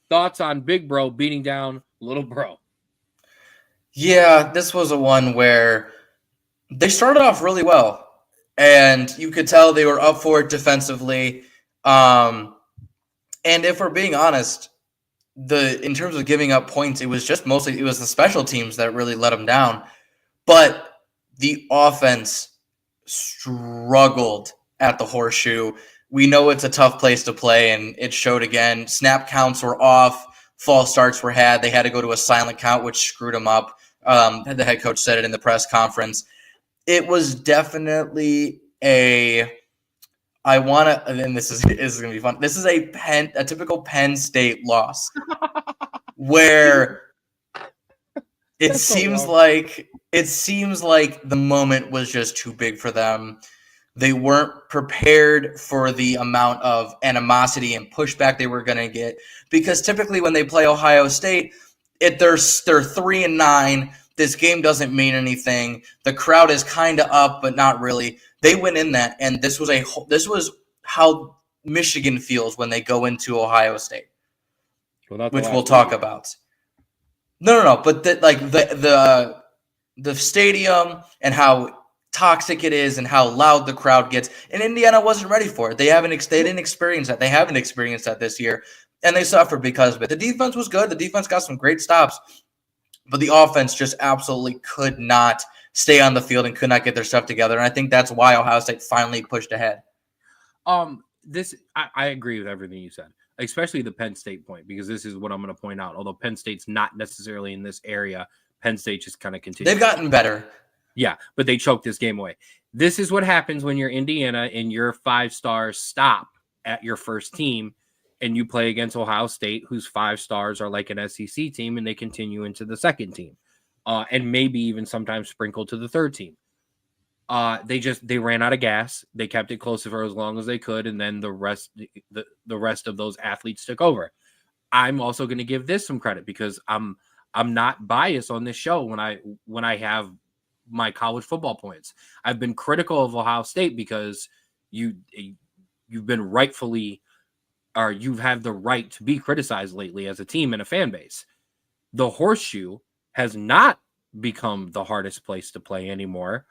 thoughts on big bro beating down little bro? Yeah, this was a one where they started off really well, and you could tell they were up for it defensively. And if we're being honest, in terms of giving up points, it was the special teams that really let them down. But the offense struggled at the Horseshoe. We know it's a tough place to play, and it showed again. Snap counts were off. False starts were had. They had to go to a silent count, which screwed them up. The head coach said it in the press conference. It was definitely and this is going to be fun. This is a typical Penn State loss where it seems like the moment was just too big for them. They weren't prepared for the amount of animosity and pushback they were going to get, because typically when they play Ohio State, they're 3-9. This game doesn't mean anything. The crowd is kind of up, but not really. They went in that, and this was how Michigan feels when they go into Ohio State, which we'll talk about. No. But the stadium and how toxic it is and how loud the crowd gets, and Indiana wasn't ready for it. They didn't experience that. They haven't experienced that this year, and they suffered because of it. The defense was good. The defense got some great stops, but the offense just absolutely could not stay on the field and could not get their stuff together. And I think that's why Ohio State finally pushed ahead. I agree with everything you said, especially the Penn State point, because this is what I'm going to point out. Although Penn State's not necessarily in this area, Penn State just kind of continues. They've gotten better. Yeah, but they choked this game away. This is what happens when you're Indiana and your 5 stars stop at your first team, and you play against Ohio State, whose 5 stars are like an SEC team, and they continue into the second team, and maybe even sometimes sprinkle to the third team. They ran out of gas. They kept it close for as long as they could, and then the rest of those athletes took over. I'm also going to give this some credit, because I'm not biased on this show when I have my college football points. I've been critical of Ohio State because you've been rightfully, or you've had the right to be criticized lately as a team and a fan base. The Horseshoe has not become the hardest place to play anymore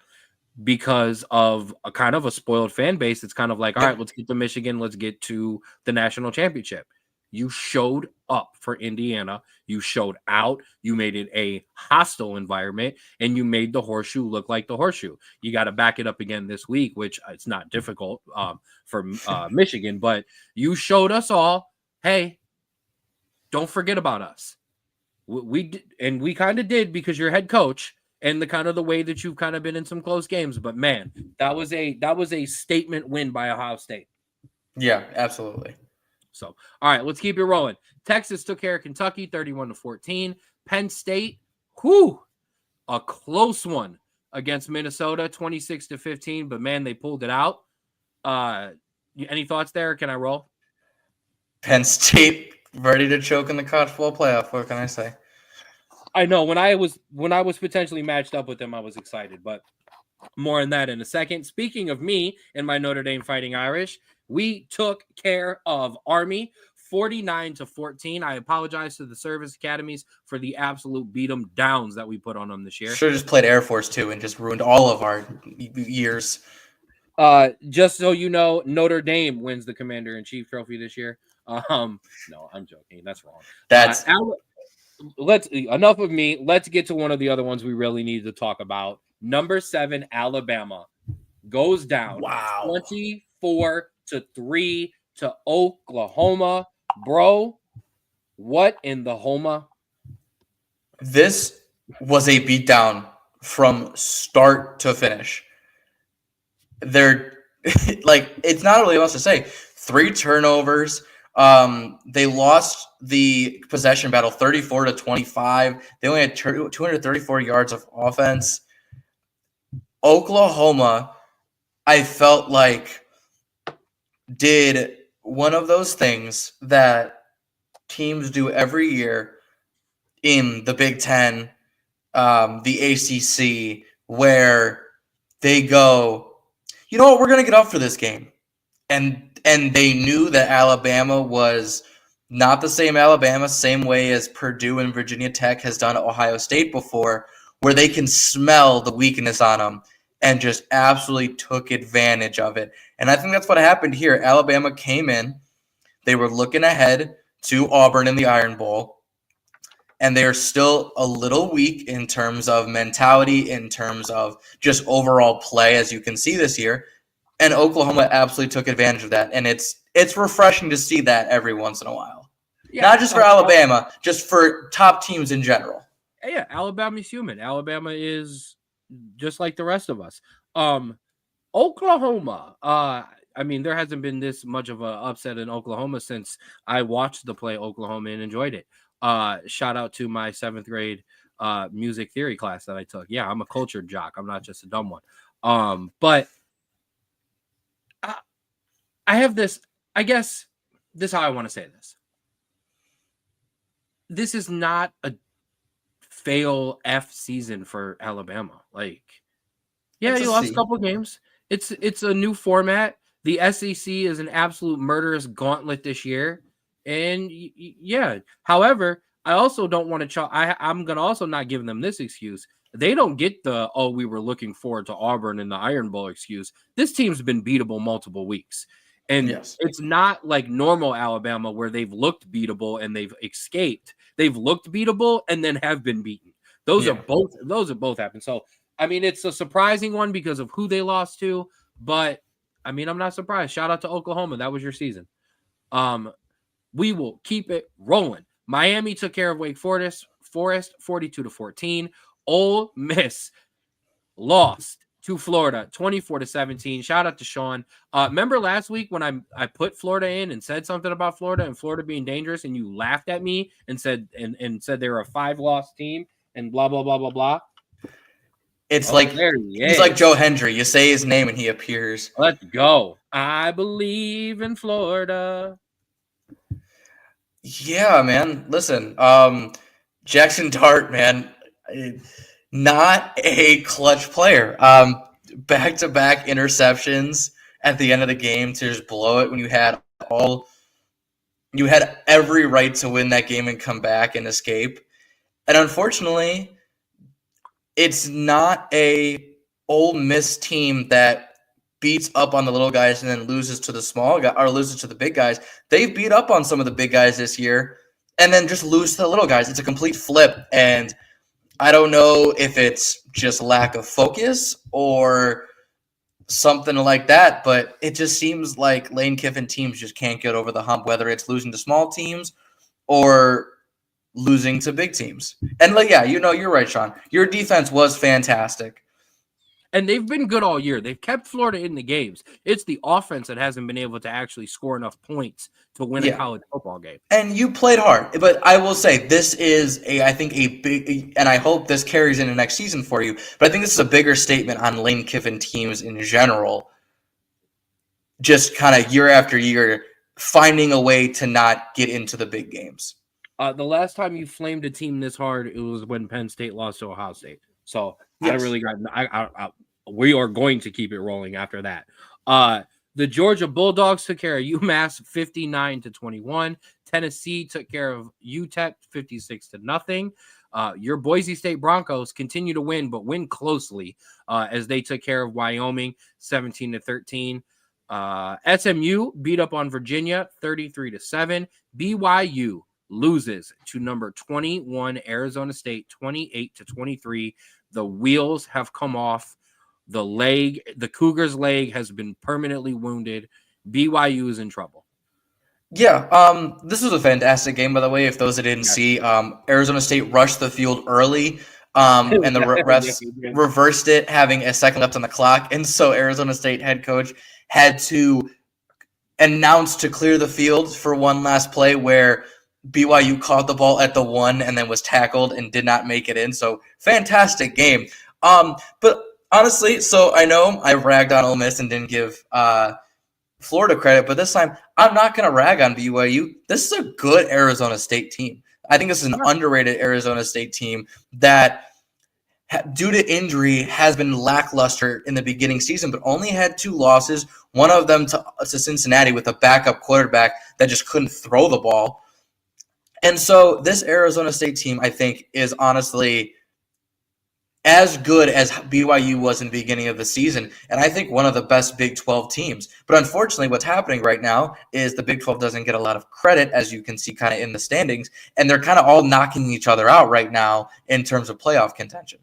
because of a kind of a spoiled fan base. It's kind of like, all right, let's get to Michigan. Let's get to the national championship. You showed up for Indiana. You showed out. You made it a hostile environment, and you made the Horseshoe look like the Horseshoe. You got to back it up again this week, which it's not difficult for Michigan, but you showed us all, hey, don't forget about us. We kind of did, because you're head coach and the way that you've kind of been in some close games. But man, that was a statement win by Ohio State. Yeah, absolutely. So, all right, let's keep it rolling. Texas took care of Kentucky 31-14. Penn State, a close one against Minnesota 26-15, but man, they pulled it out. Any thoughts there? Can I roll? Penn State ready to choke in the college football playoff. What can I say? I know when I was potentially matched up with them, I was excited, but more on that in a second. Speaking of me and my Notre Dame Fighting Irish, we took care of Army 49-14. I apologize to the service academies for the absolute beat 'em downs that we put on them this year. Should have just played Air Force 2 and just ruined all of our years. Just so you know, Notre Dame wins the Commander-in-Chief trophy this year. No, I'm joking. That's wrong. That's enough of me. Let's get to one of the other ones we really need to talk about. Number 7, Alabama goes down 24-3 to Oklahoma. Bro, what in the Homa? This was a beatdown from start to finish. They're like, it's not really much to say. 3 turnovers. They lost the possession battle 34-25. They only had 234 yards of offense. Oklahoma, I felt like, did one of those things that teams do every year in the Big Ten, the ACC, where they go, you know what, we're going to get up for this game. And they knew that Alabama was not the same Alabama, same way as Purdue and Virginia Tech has done at Ohio State before, where they can smell the weakness on them and just absolutely took advantage of it. And I think that's what happened here. Alabama came in, they were looking ahead to Auburn in the Iron Bowl, and they're still a little weak in terms of mentality, in terms of just overall play, as you can see this year. And Oklahoma absolutely took advantage of that. And it's refreshing to see that every once in a while. Yeah, not just for Alabama, just for top teams in general. Yeah, Alabama's human. Alabama is just like the rest of us. Oklahoma, I mean, there hasn't been this much of an upset in Oklahoma since I watched the play Oklahoma and enjoyed it. Shout out to my 7th grade music theory class that I took. Yeah, I'm a cultured jock. I'm not just a dumb one. But I have this, I guess this is how I want to say this. This is not a fail F season for Alabama. Like, yeah, you lost a couple of games. It's a new format. The SEC is an absolute murderous gauntlet this year. And yeah, however, I also don't want to I'm going to also not give them this excuse. They don't get the, oh, we were looking forward to Auburn in the Iron Bowl excuse. This team's been beatable multiple weeks. And It's not like normal Alabama where they've looked beatable and they've escaped. They've looked beatable and then have been beaten. Those have both happened. So, I mean, it's a surprising one because of who they lost to, but I mean, I'm not surprised. Shout out to Oklahoma. That was your season. We will keep it rolling. Miami took care of Wake Forest 42-14. Ole Miss lost to Florida 24-17. Shout out to Sean. Remember last week when I put Florida in and said something about Florida and Florida being dangerous, and you laughed at me and said they were a 5-loss team and blah blah blah blah blah. It's he's like Joe Hendry. You say his name and he appears. Let's go. I believe in Florida. Yeah, man. Listen, Jackson Dart, man, not a clutch player. Back-to-back interceptions at the end of the game to just blow it when you had every right to win that game and come back and escape. And unfortunately, it's not a Ole Miss team that beats up on the little guys and then loses to the small guy or loses to the big guys. They've beat up on some of the big guys this year and then just lose to the little guys. It's a complete flip. And I don't know if it's just lack of focus or something like that, but it just seems like Lane Kiffin teams just can't get over the hump, whether it's losing to small teams or losing to big teams. And you're right, Sean. Your defense was fantastic. And they've been good all year. They've kept Florida in the games. It's the offense that hasn't been able to actually score enough points to win a college football game. And you played hard. But I will say this is I think a big, and I hope this carries into next season for you, but I think this is a bigger statement on Lane Kiffin teams in general. Just kind of year after year, finding a way to not get into the big games. The last time you flamed a team this hard, it was when Penn State lost to Ohio State. So yes. We are going to keep it rolling after that. The Georgia Bulldogs took care of UMass 59-21. Tennessee took care of UTEP 56-0. Your Boise State Broncos continue to win, but win closely as they took care of Wyoming 17-13. SMU beat up on Virginia 33-7. BYU loses to number 21 Arizona State 28-23. The wheels have come off. The Cougars' leg has been permanently wounded. BYU is in trouble. Yeah, this was a fantastic game, by the way. If those that didn't see, Arizona State rushed the field early, and the refs reversed it, having a second left on the clock. And so Arizona State head coach had to announce to clear the field for one last play where BYU caught the ball at the 1 and then was tackled and did not make it in. So fantastic game. But honestly, so I know I ragged on Ole Miss and didn't give Florida credit, but this time I'm not going to rag on BYU. This is a good Arizona State team. I think this is an underrated Arizona State team that, due to injury, has been lackluster in the beginning season, but only had 2 losses, one of them to Cincinnati with a backup quarterback that just couldn't throw the ball. And so this Arizona State team, I think, is honestly as good as BYU was in the beginning of the season, and I think one of the best Big 12 teams. But unfortunately, what's happening right now is the Big 12 doesn't get a lot of credit, as you can see kind of in the standings, and they're kind of all knocking each other out right now in terms of playoff contention.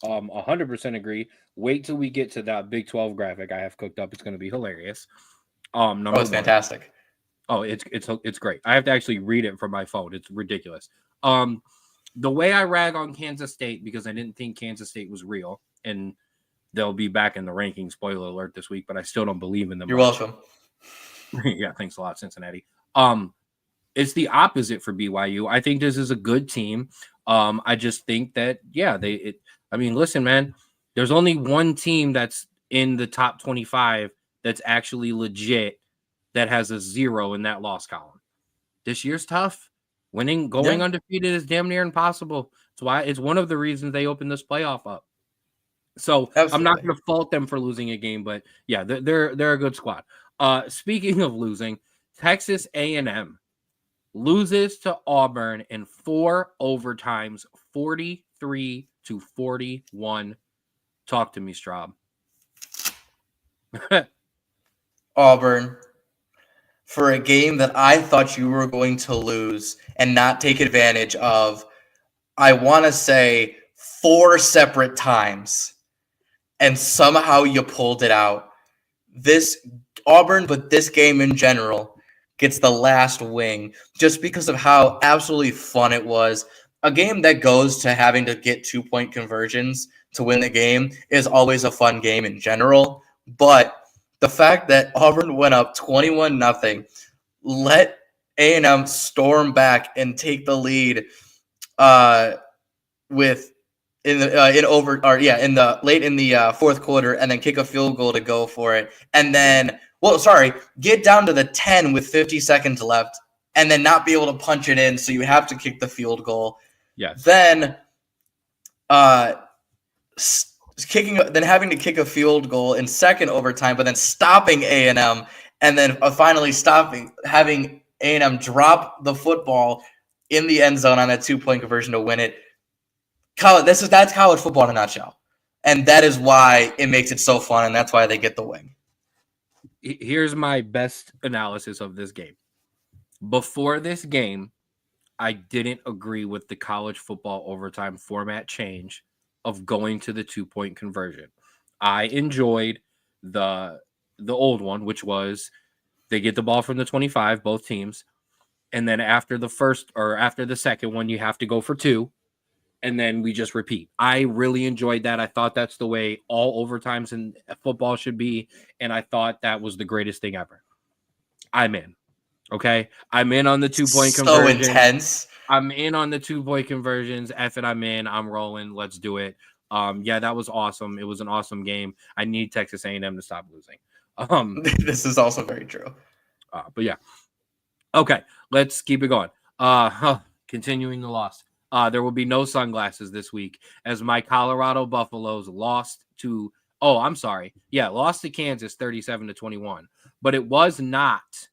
100% agree. Wait till we get to that Big 12 graphic I have cooked up. It's going to be hilarious. It's fantastic. Oh, it's great. I have to actually read it from my phone. It's ridiculous. The way I rag on Kansas State, because I didn't think Kansas State was real, and they'll be back in the rankings, spoiler alert, this week, but I still don't believe in them. You're welcome. Yeah, thanks a lot, Cincinnati. It's the opposite for BYU. I think this is a good team. I just think that, listen, man, there's only one team that's in the top 25 that's actually legit that has a 0 in that loss column. This year's tough. Going undefeated is damn near impossible. That's why it's one of the reasons they opened this playoff up. So absolutely. I'm not going to fault them for losing a game, but yeah, they're a good squad. Speaking of losing, Texas A&M loses to Auburn in 4 overtimes, 43-41. Talk to me, Straub. Auburn, for a game that I thought you were going to lose and not take advantage of, I want to say 4 separate times, and somehow you pulled it out. This Auburn, but this game in general, gets the last wing just because of how absolutely fun it was. A game that goes to having to get 2-point conversions to win the game is always a fun game in general, but the fact that Auburn went up 21-0, let A&M storm back and take the lead in the late in the fourth quarter, and then kick a field goal to go for it, and then get down to the 10 with 50 seconds left, and then not be able to punch it in, so you have to kick the field goal. Yes. Then having to kick a field goal in second overtime, but then stopping A&M, and then finally having A&M drop the football in the end zone on that 2-point conversion to win it. That's college football in a nutshell, and that is why it makes it so fun, and that's why they get the win. Here's my best analysis of this game. Before this game, I didn't agree with the college football overtime format change of going to the 2-point conversion. I enjoyed the old one, which was they get the ball from the 25, both teams, and then after the second one, you have to go for 2, and then we just repeat. I really enjoyed that. I thought that's the way all overtimes in football should be, and I thought that was the greatest thing ever. I'm in. Okay? I'm in on the 2-point conversion. So intense. I'm in on the 2-point conversions. F it, I'm in. I'm rolling. Let's do it. That was awesome. It was an awesome game. I need Texas A&M to stop losing. This is also very true. But yeah. Okay, let's keep it going. Continuing the loss. There will be no sunglasses this week as my Colorado Buffaloes lost to Kansas 37-21. But it was not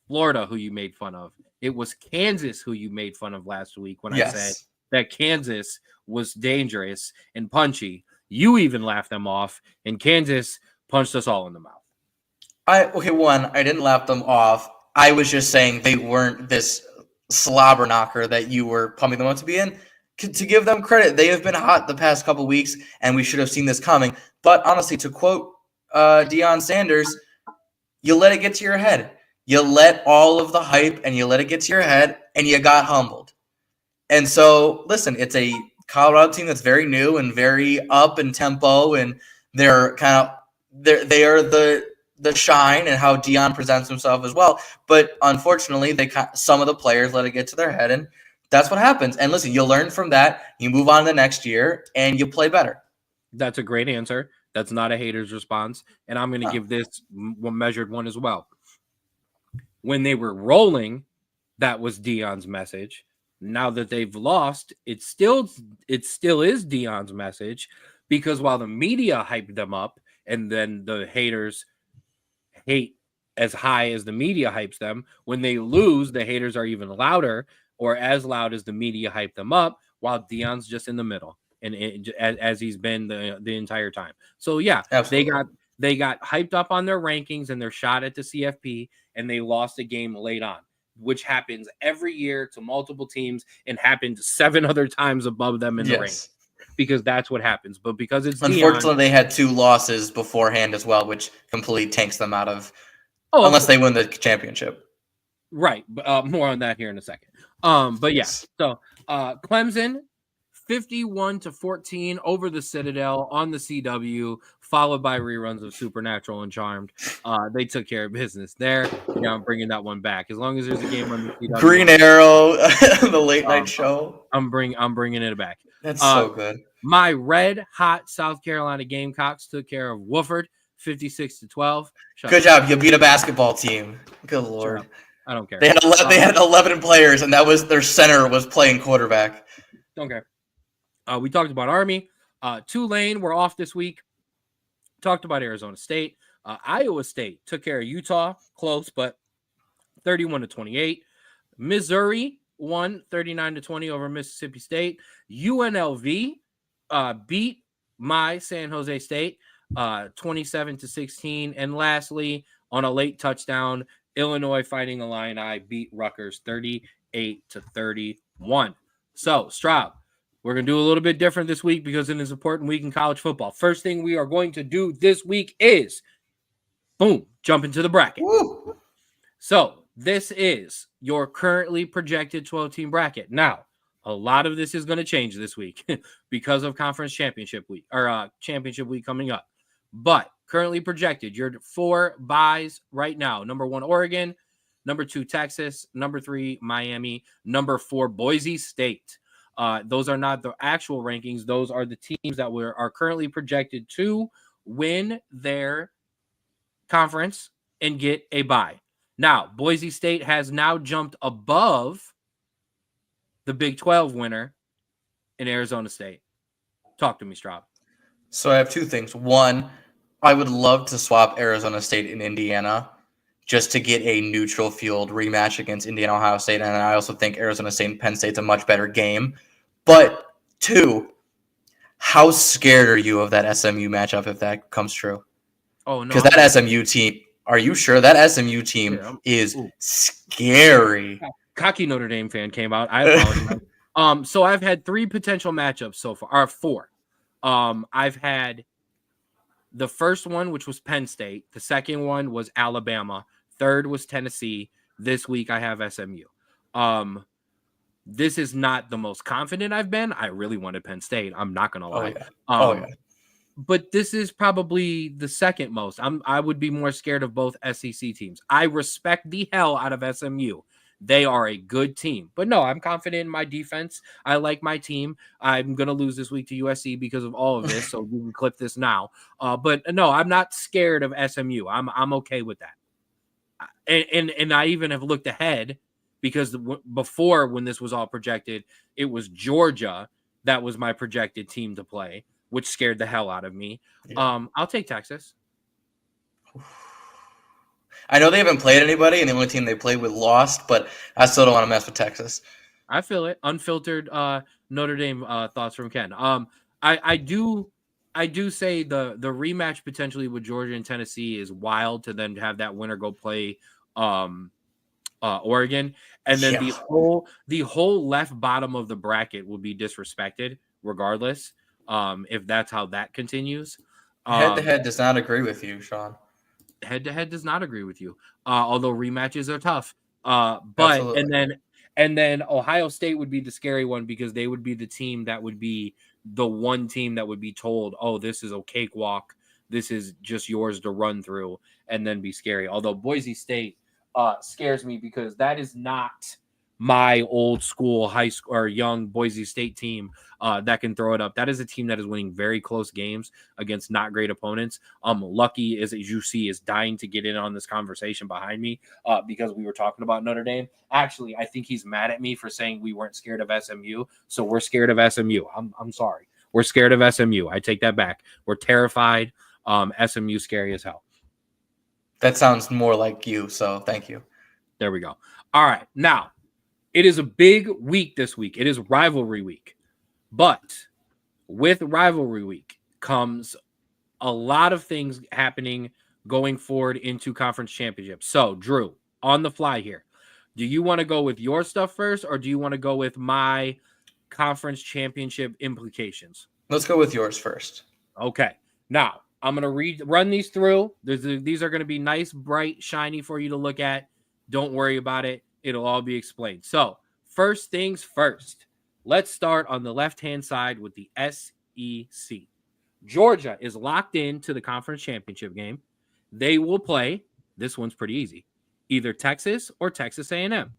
Florida who you made fun of. It was Kansas who you made fun of last week when I said that Kansas was dangerous and punchy. You even laughed them off, and Kansas punched us all in the mouth. I didn't laugh them off. I was just saying they weren't this slobber knocker that you were pumping them up to be in. To give them credit, they have been hot the past couple weeks, and we should have seen this coming. But honestly, to quote Deion Sanders, you let it get to your head. You let all of the hype and you let it get to your head, and you got humbled. And so, listen, it's a Colorado team that's very new and very up in tempo, and they are the shine and how Deion presents himself as well. But unfortunately, some of the players let it get to their head, and that's what happens. And listen, you learn from that, you move on to the next year, and you play better. That's a great answer. That's not a hater's response. And I'm going to give this measured one as well. When they were rolling, that was Deion's message. Now that they've lost, it still is Deion's message, because while the media hyped them up and then the haters hate as high as the media hypes them, when they lose, the haters are even louder or as loud as the media hype them up, while Deion's just in the middle, and as he's been the entire time. So yeah, Absolutely. they got hyped up on their rankings and their shot at the CFP, and they lost a game late on, which happens every year to multiple teams and happened 7 other times above them in the rank, because that's what happens. But because it's unfortunately Deion, they had 2 losses beforehand as well, which completely tanks them out of unless they win the championship. Right. More on that here in a second. But yeah, so Clemson 51-14 over the Citadel on the CW, followed by reruns of Supernatural and Charmed. They took care of business there. Yeah, I'm bringing that one back. As long as there's a game on the CW. Green Arrow, the late night show. I'm bringing it back. That's so good. My red hot South Carolina Gamecocks took care of Wofford 56-12. Good job. You beat a basketball team. Good Lord. I don't care. They had 11 players, and that was their center was playing quarterback. Don't care. We talked about Army. Tulane were off this week. Talked about Arizona State. Iowa State took care of Utah, close, but 31-28. Missouri won 39-20 over Mississippi State. UNLV beat my San Jose State 27-16. And lastly, on a late touchdown, Illinois Fighting Illini beat Rutgers 38-31. So, Straub, we're going to do a little bit different this week because it is an important week in college football. First thing we are going to do this week is, boom, jump into the bracket. Woo. So, this is your currently projected 12-team bracket. Now, a lot of this is going to change this week because of conference championship week or championship week coming up. But currently projected, your 4 buys right now. Number 1, Oregon. Number 2, Texas. Number 3, Miami. Number 4, Boise State. Those are not the actual rankings. Those are the teams that are currently projected to win their conference and get a bye. Now, Boise State has now jumped above the Big 12 winner in Arizona State. Talk to me, Straub. So I have 2 things. One, I would love to swap Arizona State and Indiana just to get a neutral field rematch against Indiana, Ohio State. And I also think Arizona State and Penn State's a much better game. But 2, how scared are you of that SMU matchup if that comes true? Oh, no. Because that SMU team, are you sure? That SMU team is scary. Cocky Notre Dame fan came out. I apologize. So I've had 3 potential matchups so far, or 4. I've had the first one, which was Penn State. The second one was Alabama. Third was Tennessee. This week I have SMU. This is not the most confident I've been. I really wanted Penn State. I'm not going to lie. Yeah. But this is probably the second most. I would be more scared of both SEC teams. I respect the hell out of SMU. They are a good team. But no, I'm confident in my defense. I like my team. I'm going to lose this week to USC because of all of this, so we can clip this now. But no, I'm not scared of SMU. I'm okay with that. And I even have looked ahead because before, when this was all projected, it was Georgia that was my projected team to play, which scared the hell out of me. Yeah. I'll take Texas. I know they haven't played anybody, and the only team they played with lost, but I still don't want to mess with Texas. I feel it. Unfiltered Notre Dame thoughts from Ken. I do say the rematch potentially with Georgia and Tennessee is wild to then have that winner go play Oregon, and then the whole left bottom of the bracket will be disrespected regardless. If that's how that continues. Head-to-head does not agree with you, Sean. Head-to-head does not agree with you. Although rematches are tough. But Absolutely. and then Ohio State would be the scary one because they would be the team that would be the one team that would be told, oh, this is a cakewalk. This is just yours to run through and then be scary. Although Boise State scares me because that is not my old school high school or young Boise State team that can throw it up. That is a team that is winning very close games against not great opponents. Lucky, as you see, is dying to get in on this conversation behind me because we were talking about Notre Dame. Actually, I think he's mad at me for saying we weren't scared of SMU. So we're scared of SMU. I'm sorry. We're scared of SMU. I take that back. We're terrified. SMU scary as hell. That sounds more like you, so thank you. There we go. All right. Now, it is a big week this week. It is rivalry week. But with rivalry week comes a lot of things happening going forward into conference championships. So, Drew, on the fly here, do you want to go with your stuff first, or do you want to go with my conference championship implications? Let's go with yours first. Okay. Now, I'm going to run these through. These are going to be nice, bright, shiny for you to look at. Don't worry about it. It'll all be explained. So, first things first. Let's start on the left-hand side with the SEC. Georgia is locked into the conference championship game. They will play, this one's pretty easy, either Texas or Texas A&M.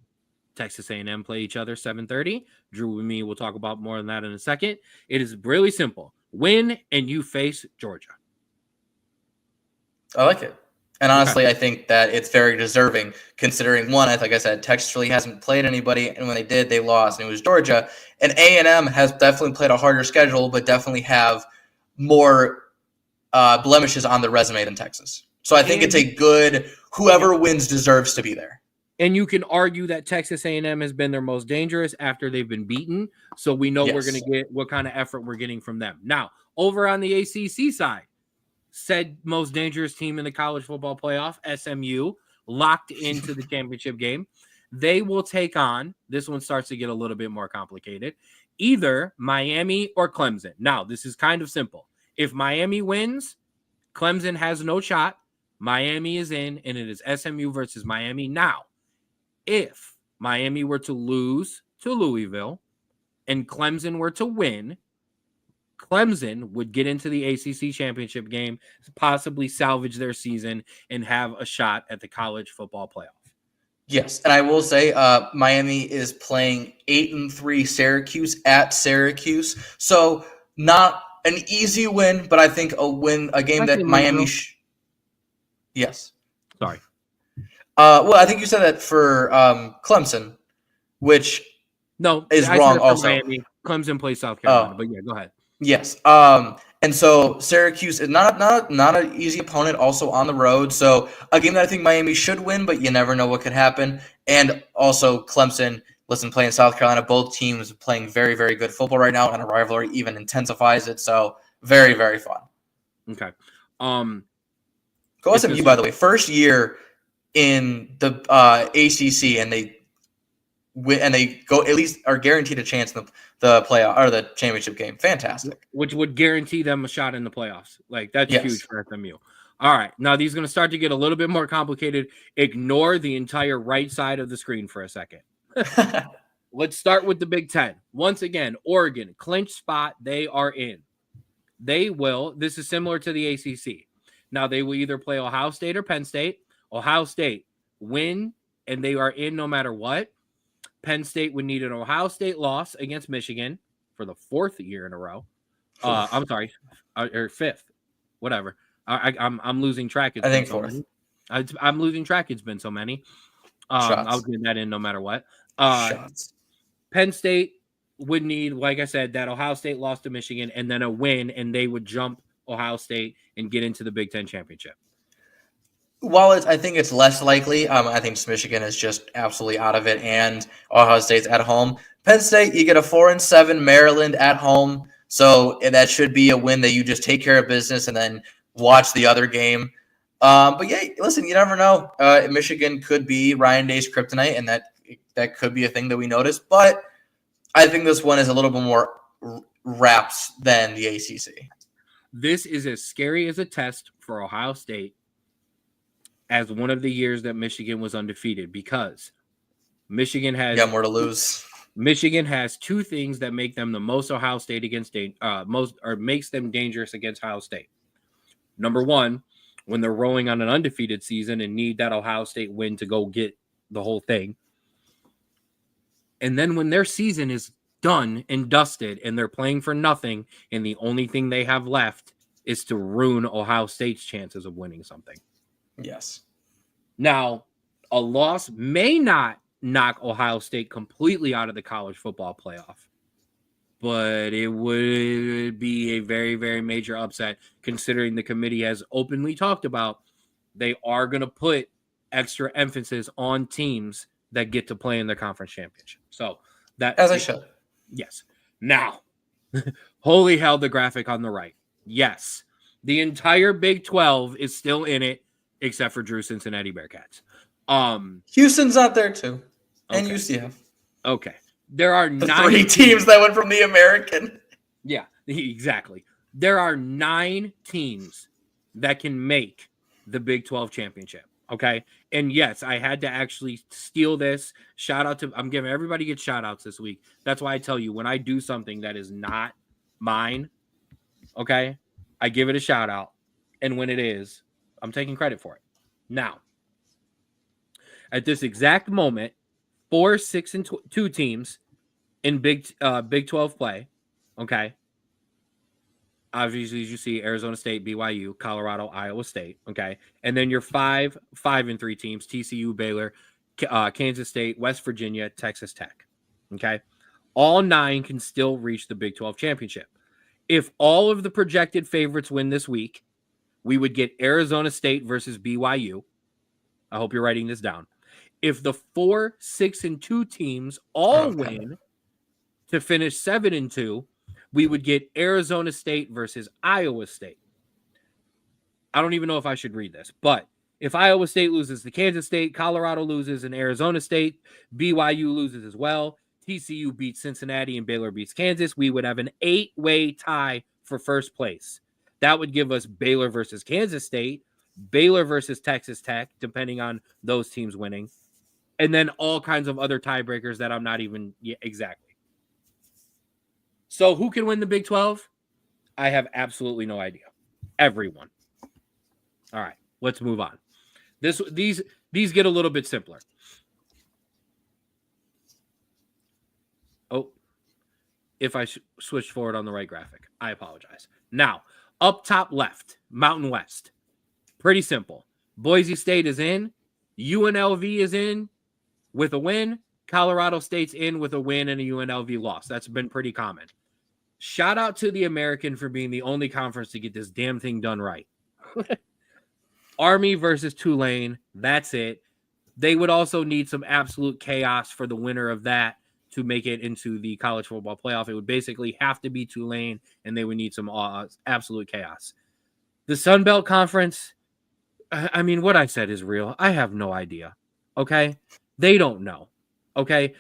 Texas A&M play each other 7:30. Drew and me will talk about more than that in a second. It is really simple. Win and you face Georgia. I like it. And honestly, okay. I think that it's very deserving considering, one, like I said, Texas really hasn't played anybody, and when they did, they lost, and it was Georgia. And A&M has definitely played a harder schedule, but definitely have more blemishes on the resume than Texas. So I think it's a good – whoever wins deserves to be there. And you can argue that Texas A&M has been their most dangerous after they've been beaten, so we know we're going to get what kind of effort we're getting from them. Now, over on the ACC side, said most dangerous team in the college football playoff, SMU, locked into the championship game. They will take on, this one starts to get a little bit more complicated, either Miami or Clemson. Now, this is kind of simple. If Miami wins, Clemson has no shot. Miami is in, and it is SMU versus Miami. Now, if Miami were to lose to Louisville and Clemson were to win, Clemson would get into the ACC championship game, possibly salvage their season, and have a shot at the college football playoff. Yes, and I will say Miami is playing 8-3 Syracuse at Syracuse, so not an easy win, but I think a game that Miami. Yes. Sorry. Well, I think you said that for Clemson, which is wrong. Also, Miami. Clemson plays South Carolina, but yeah, go ahead. Yes. And so Syracuse is not an easy opponent, also on the road. So a game that I think Miami should win, but you never know what could happen. And also Clemson, playing South Carolina, both teams playing very, very good football right now, and a rivalry even intensifies it. So very, very fun. Okay. Go SMU, by the way, first year in the ACC, and they go at least are guaranteed a chance in the playoff or the championship game. Fantastic. Which would guarantee them a shot in the playoffs. That's huge for SMU. All right. Now these are going to start to get a little bit more complicated. Ignore the entire right side of the screen for a second. Let's start with the Big Ten. Once again, Oregon, clinch spot. They are in. They will. This is similar to the ACC. Now they will either play Ohio State or Penn State. Ohio State win, and they are in no matter what. Penn State would need an Ohio State loss against Michigan for the fourth year in a row. I'm sorry, or fifth, whatever. I'm losing track. I think fourth. I'm losing track. It's been so many. I'll get that in no matter what. Shots. Penn State would need, like I said, that Ohio State loss to Michigan and then a win, and they would jump Ohio State and get into the Big Ten championship. While I think it's less likely, I think Michigan is just absolutely out of it, and Ohio State's at home. Penn State, you get a 4-7 Maryland at home, so that should be a win that you just take care of business and then watch the other game. But yeah, listen, you never know. Michigan could be Ryan Day's kryptonite, and that could be a thing that we notice. But I think this one is a little bit more wraps than the ACC. This is as scary as a test for Ohio State as one of the years that Michigan was undefeated, because Michigan has more to lose. Michigan has two things that make them the most Ohio State makes them dangerous against Ohio State. Number one, when they're rolling on an undefeated season and need that Ohio State win to go get the whole thing. And then when their season is done and dusted and they're playing for nothing, and the only thing they have left is to ruin Ohio State's chances of winning something. Yes. Now, a loss may not knock Ohio State completely out of the college football playoff, but it would be a very, very major upset considering the committee has openly talked about they are going to put extra emphasis on teams that get to play in the conference championship. So that, as I should. Yes. Now, holy hell, the graphic on the right. Yes. The entire Big 12 is still in it, except for Drew Cincinnati Bearcats. Houston's not there too. And Okay. UCF. Okay. There are The 9 3 teams that went from the American. Yeah, exactly. There are 9 teams that can make the Big 12 championship. Okay. And yes, I had to actually steal this. Shout out to, I'm giving everybody get shout outs this week. That's why I tell you when I do something that is not mine, okay, I give it a shout out. And when it is, I'm taking credit for it. Now, at this exact moment, 4, 6, and 2 teams in Big 12 play, okay. Obviously, as you see, Arizona State, BYU, Colorado, Iowa State. Okay. And then your 5, 5, and 3 teams, TCU, Baylor, Kansas State, West Virginia, Texas Tech. Okay. All 9 can still reach the Big 12 championship. If all of the projected favorites win this week, we would get Arizona State versus BYU. I hope you're writing this down. If the 4, 6, and 2 teams all win to finish 7 and 2, we would get Arizona State versus Iowa State. I don't even know if I should read this, but if Iowa State loses to Kansas State, Colorado loses, and Arizona State, BYU loses as well, TCU beats Cincinnati, and Baylor beats Kansas, we would have an 8-way tie for first place. That would give us Baylor versus Kansas State, Baylor versus Texas Tech, depending on those teams winning, and then all kinds of other tiebreakers that I'm not even exactly. So who can win the Big 12? I have absolutely no idea. Everyone. All right, let's move on. These get a little bit simpler. Oh, if I switched forward on the right graphic, I apologize. Now, up top left, Mountain West. Pretty simple. Boise State is in. UNLV is in with a win. Colorado State's in with a win and a UNLV loss. That's been pretty common. Shout out to the American for being the only conference to get this damn thing done right. Army versus Tulane. That's it. They would also need some absolute chaos for the winner of that to make it into the college football playoff. It would basically have to be Tulane, and they would need some absolute chaos. The Sun Belt Conference, I mean, what I said is real. I have no idea. Okay? They don't know. Okay?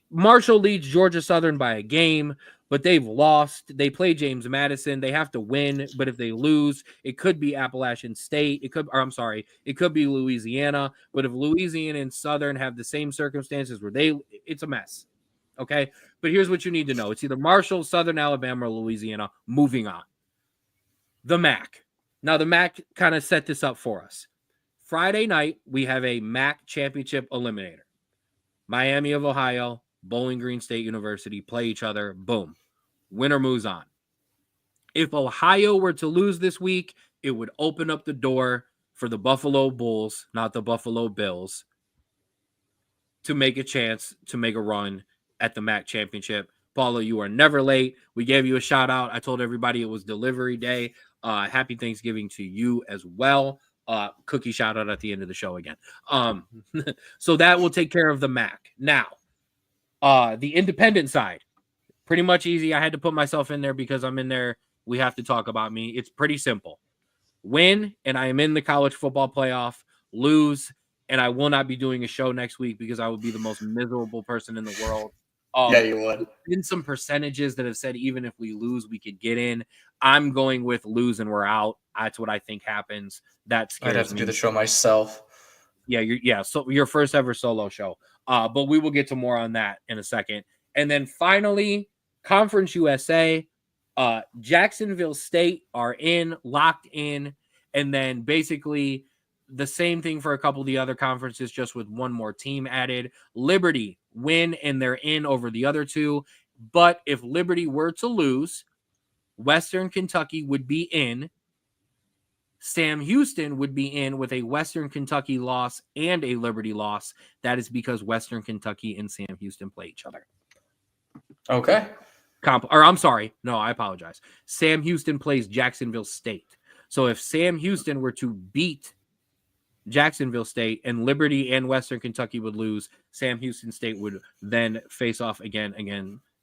Marshall leads Georgia Southern by a game, but they've lost. They play James Madison. They have to win, but if they lose, it could be Appalachian State. It could be Louisiana. But if Louisiana and Southern have the same circumstances where it's a mess. Okay? But here's what you need to know. It's either Marshall, Southern Alabama, or Louisiana. Moving on. The MAC. Now, the MAC kind of set this up for us. Friday night, we have a MAC championship eliminator. Miami of Ohio, Bowling Green State University play each other. Boom. Winner moves on. If Ohio were to lose this week, it would open up the door for the Buffalo Bulls, not the Buffalo Bills, to make a chance to make a run at the MAC championship. Paulo, you are never late. We gave you a shout out. I told everybody it was delivery day. Happy Thanksgiving to you as well. Cookie shout out at the end of the show again. So that will take care of the MAC. Now, the independent side, pretty much easy. I had to put myself in there because I'm in there. We have to talk about me. It's pretty simple. Win, and I am in the college football playoff. Lose, and I will not be doing a show next week because I would be the most miserable person in the world. Yeah, you would. There's been some percentages that have said even if we lose, we could get in. I'm going with lose and we're out. That's what I think happens. That scares me. I'd have to do the show myself. Yeah, so your first ever solo show. But we will get to more on that in a second. And then finally, Conference USA, Jacksonville State are locked in. And then basically The same thing for a couple of the other conferences, just with one more team added. Liberty win, and they're in over the other two. But if Liberty were to lose, Western Kentucky would be in. Sam Houston would be in with a Western Kentucky loss and a Liberty loss. That is because Western Kentucky and Sam Houston play each other. Okay. I'm sorry. No, I apologize. Sam Houston plays Jacksonville State. So if Sam Houston were to beat Jacksonville State and Liberty and Western Kentucky would lose, Sam Houston State would then face off against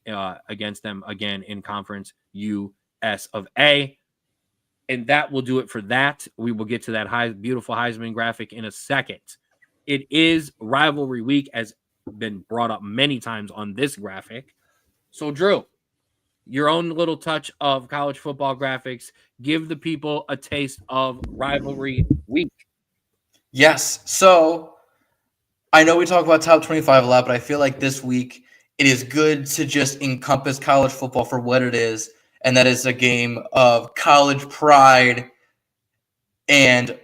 them again in Conference US of A. And that will do it for that. We will get to that beautiful Heisman graphic in a second. It is rivalry week, as been brought up many times on this graphic. So, Drew, your own little touch of college football graphics. Give the people a taste of rivalry week. Yes. So I know we talk about top 25 a lot, but I feel like this week it is good to just encompass college football for what it is. And that is a game of college pride and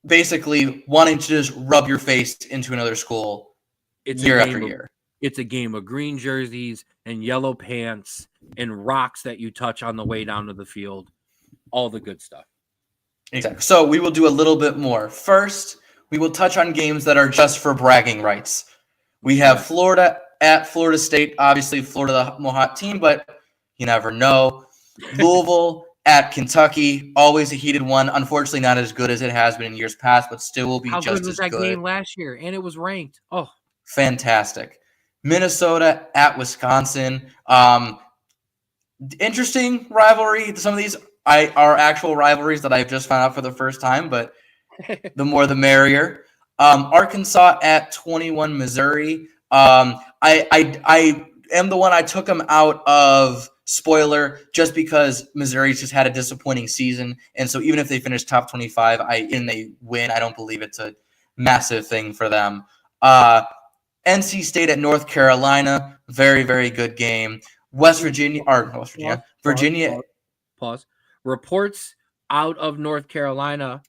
basically wanting to just rub your face into another school year after year. It's a game of green jerseys and yellow pants and rocks that you touch on the way down to the field. All the good stuff. Exactly. So we will do a little bit more. First, we will touch on games that are just for bragging rights. We have Florida at Florida State. Obviously, Florida, the more hot team, but you never know. Louisville at Kentucky, always a heated one. Unfortunately, not as good as it has been in years past, but still will be just as good. How good was that game last year? And it was ranked. Oh, fantastic. Minnesota at Wisconsin. Interesting rivalry. Some of these are actual rivalries that I've just found out for the first time, but the more the merrier. Arkansas at 21 Missouri. I am the one I took them out of spoiler just because Missouri's just had a disappointing season. And so even if they finish top 25 and they win, I don't believe it's a massive thing for them. NC State at North Carolina, very, very good game. Virginia. Pause. Reports out of North Carolina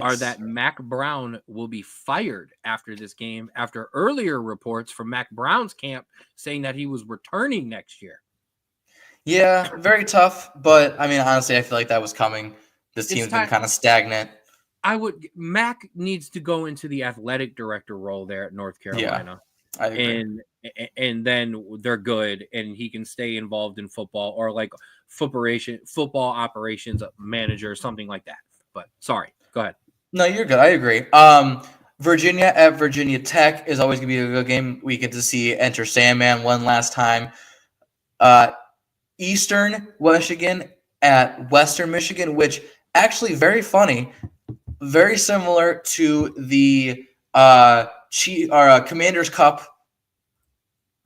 are that Mac Brown will be fired after this game, after earlier reports from Mac Brown's camp saying that he was returning next year. Yeah, very tough. But, I mean, honestly, I feel like that was coming. This team's been kind of stagnant. Mac needs to go into the athletic director role there at North Carolina. Yeah, I agree. And then they're good, and he can stay involved in football or like football operations manager, something like that. But sorry, go ahead. No, you're good. I agree. Virginia at Virginia Tech is always going to be a good game. We get to see Enter Sandman one last time. Eastern Michigan at Western Michigan, which actually very funny, very similar to the Commander's Cup,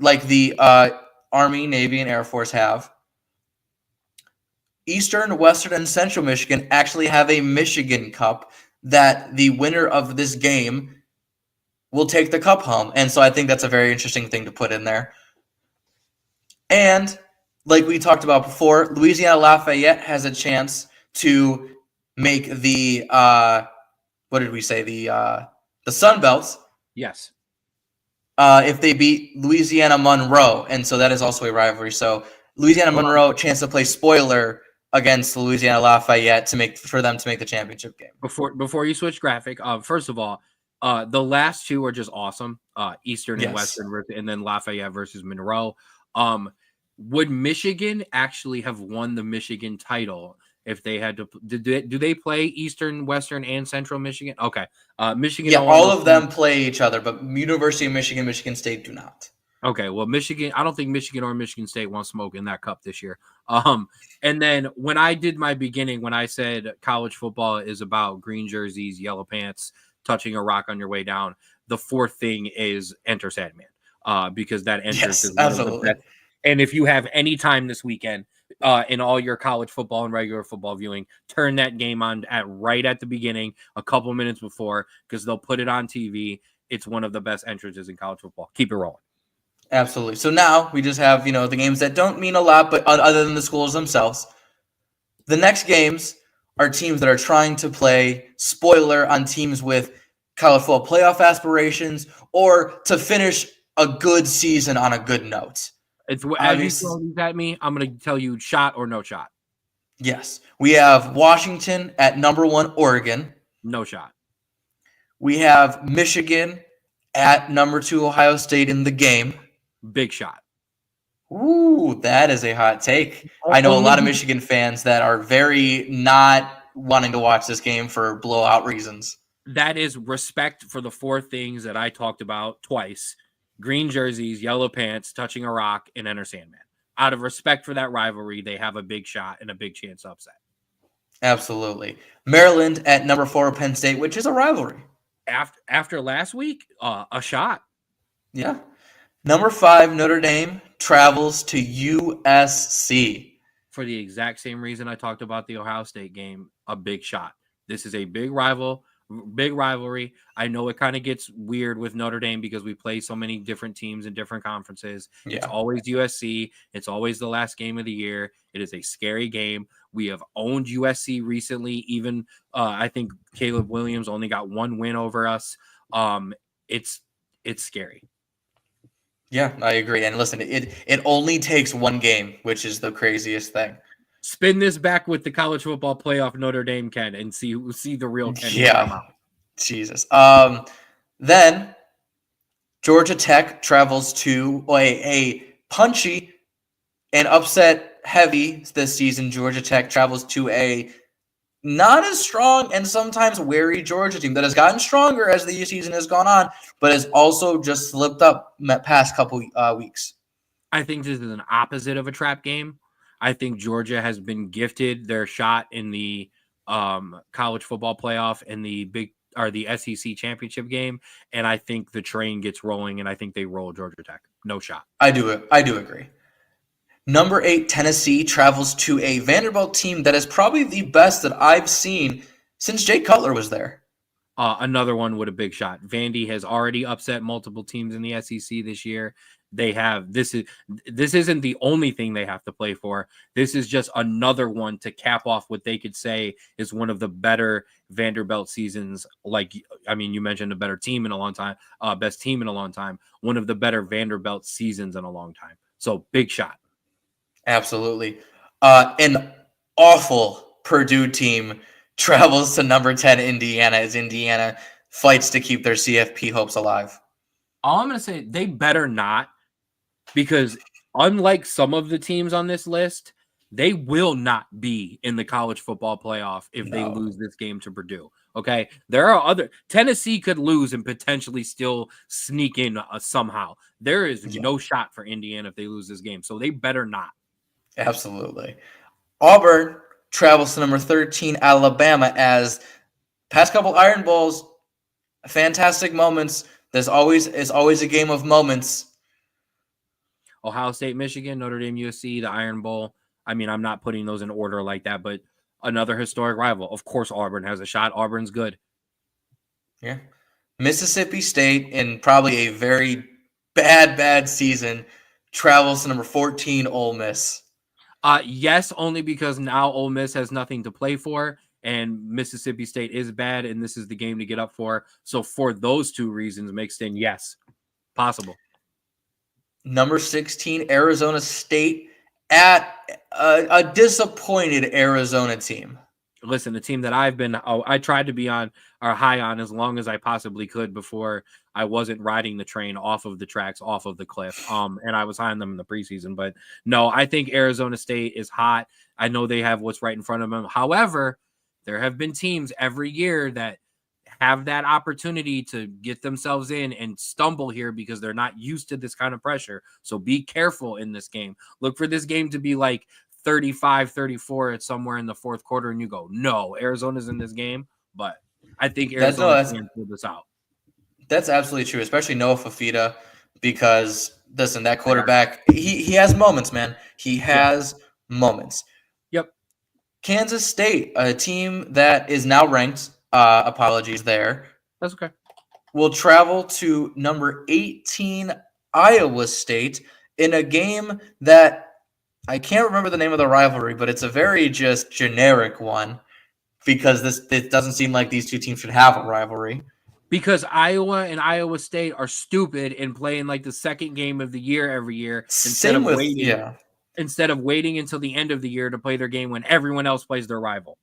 like the Army, Navy, and Air Force have. Eastern, Western, and Central Michigan actually have a Michigan Cup that the winner of this game will take the cup home. And so I think that's a very interesting thing to put in there. And like we talked about before, Louisiana Lafayette has a chance to make the what did we say? The Sun Belts. Yes. If they beat Louisiana Monroe. And so that is also a rivalry. So Louisiana Monroe, chance to play spoiler against Louisiana Lafayette for them to make the championship game. Before you switch graphic, first of all, the last two are just awesome. Eastern and Western, and then Lafayette versus Monroe. Would Michigan actually have won the Michigan title if they had to? Do they play Eastern, Western, and Central Michigan? Okay, Michigan. Yeah, all of them play each other, but University of Michigan, Michigan State do not. Okay, well, Michigan, I don't think Michigan or Michigan State want smoke in that cup this year. And then when I did my beginning, when I said college football is about green jerseys, yellow pants, touching a rock on your way down, the fourth thing is Enter Sandman, because that enters is absolutely. And if you have any time this weekend in all your college football and regular football viewing, turn that game on right at the beginning, a couple minutes before, because they'll put it on TV. It's one of the best entrances in college football. Keep it rolling. Absolutely. So now we just have, the games that don't mean a lot, but other than the schools themselves. The next games are teams that are trying to play spoiler on teams with college football playoff aspirations or to finish a good season on a good note. It's as you Obviously, throw these at me, I'm going to tell you shot or no shot. yes. We have Washington at number 1, Oregon. No shot. We have Michigan at number 2, Ohio State in the game. Big shot. Ooh, that is a hot take. I know a lot of Michigan fans that are very not wanting to watch this game for blowout reasons. That is respect for the 4 things that I talked about twice: green jerseys, yellow pants, touching a rock, and Enter Sandman. Out of respect for that rivalry, they have a big shot and a big chance to upset. Absolutely. Maryland at number 4, Penn State, which is a rivalry. After last week, a shot. Yeah. Number 5, Notre Dame travels to USC. For the exact same reason I talked about the Ohio State game, a big shot. This is a big rivalry. I know it kind of gets weird with Notre Dame because we play so many different teams in different conferences. Yeah. It's always USC. It's always the last game of the year. It is a scary game. We have owned USC recently. Even I think Caleb Williams only got 1 win over us. It's scary. Yeah, I agree. And listen, it only takes 1 game, which is the craziest thing. Spin this back with the college football playoff Notre Dame Ken and see the real Ken. Yeah. Jesus. Then Georgia Tech travels to a punchy and upset heavy this season. Georgia Tech travels to a not as strong and sometimes wary Georgia team that has gotten stronger as the season has gone on, but has also just slipped up past couple weeks. I think this is an opposite of a trap game. I think Georgia has been gifted their shot in the college football playoff and the SEC championship game, and I think the train gets rolling, and I think they roll Georgia Tech. No shot. I do agree. Number 8, Tennessee travels to a Vanderbilt team that is probably the best that I've seen since Jay Cutler was there. Another one with a big shot. Vandy has already upset multiple teams in the SEC this year. They have this isn't the only thing they have to play for. This is just another one to cap off what they could say is one of the better Vanderbilt seasons. You mentioned a better team in a long time, best team in a long time, one of the better Vanderbilt seasons in a long time. So big shot. Absolutely. An awful Purdue team travels to number 10 Indiana as Indiana fights to keep their CFP hopes alive. All I'm going to say, they better not, because unlike some of the teams on this list, they will not be in the college football playoff if they lose this game to Purdue. Okay, there are Tennessee could lose and potentially still sneak in somehow. There is no shot for Indiana if they lose this game, so they better not. Absolutely. Auburn travels to number 13 Alabama as past couple Iron Bowls, fantastic moments. There's always a game of moments. Ohio State, Michigan, Notre Dame, USC, the Iron Bowl. I mean, I'm not putting those in order like that, but another historic rival. Of course, Auburn has a shot. Auburn's good. Yeah. Mississippi State, in probably a very bad season, travels to number 14 Ole Miss. Yes, only because now Ole Miss has nothing to play for, and Mississippi State is bad, and this is the game to get up for. So for those 2 reasons, mixed in, yes, possible. Number 16, Arizona State at a disappointed Arizona team. Listen, the team that I tried to be on or high on as long as I possibly could before I wasn't riding the train off of the tracks, off of the cliff. And I was high on them in the preseason. But no, I think Arizona State is hot. I know they have what's right in front of them. However, there have been teams every year that have that opportunity to get themselves in and stumble here because they're not used to this kind of pressure. So be careful in this game. Look for this game to be like 35-34 at somewhere in the fourth quarter, and you go, no, Arizona's in this game. But I think Arizona can pull this out. That's absolutely true, especially Noah Fafita, because listen, that quarterback, he has moments, man. He has moments. Yep. Kansas State, a team that is now ranked, apologies there. That's okay. Will travel to number 18 Iowa State in a game that I can't remember the name of the rivalry, but it's a very just generic one. because it doesn't seem like these two teams should have a rivalry. Because Iowa and Iowa State are stupid and playing like the second game of the year every year instead of waiting until the end of the year to play their game when everyone else plays their rival.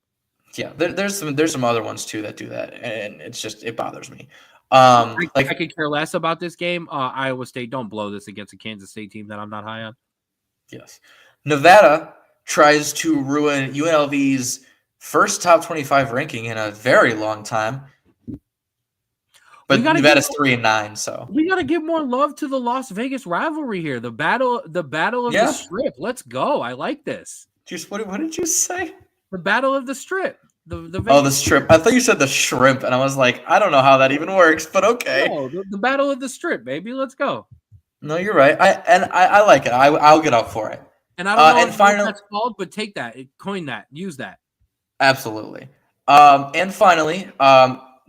Yeah, there's some other ones too that do that, and it bothers me. I could care less about this game. Iowa State, don't blow this against a Kansas State team that I'm not high on. Yes, Nevada tries to ruin UNLV's first top 25 ranking in a very long time. But Nevada's 3-9, so we gotta give more love to the Las Vegas rivalry here. The battle of the Strip. Let's go. I like this. What did you say? The battle of the Strip. The Strip. I thought you said the shrimp, and I was like, I don't know how that even works, but okay. No, the battle of the Strip, baby. Let's go. No, you're right. I like it. I'll get up for it. And I don't know what that's called, but take that, coin that, use that. Absolutely. And finally,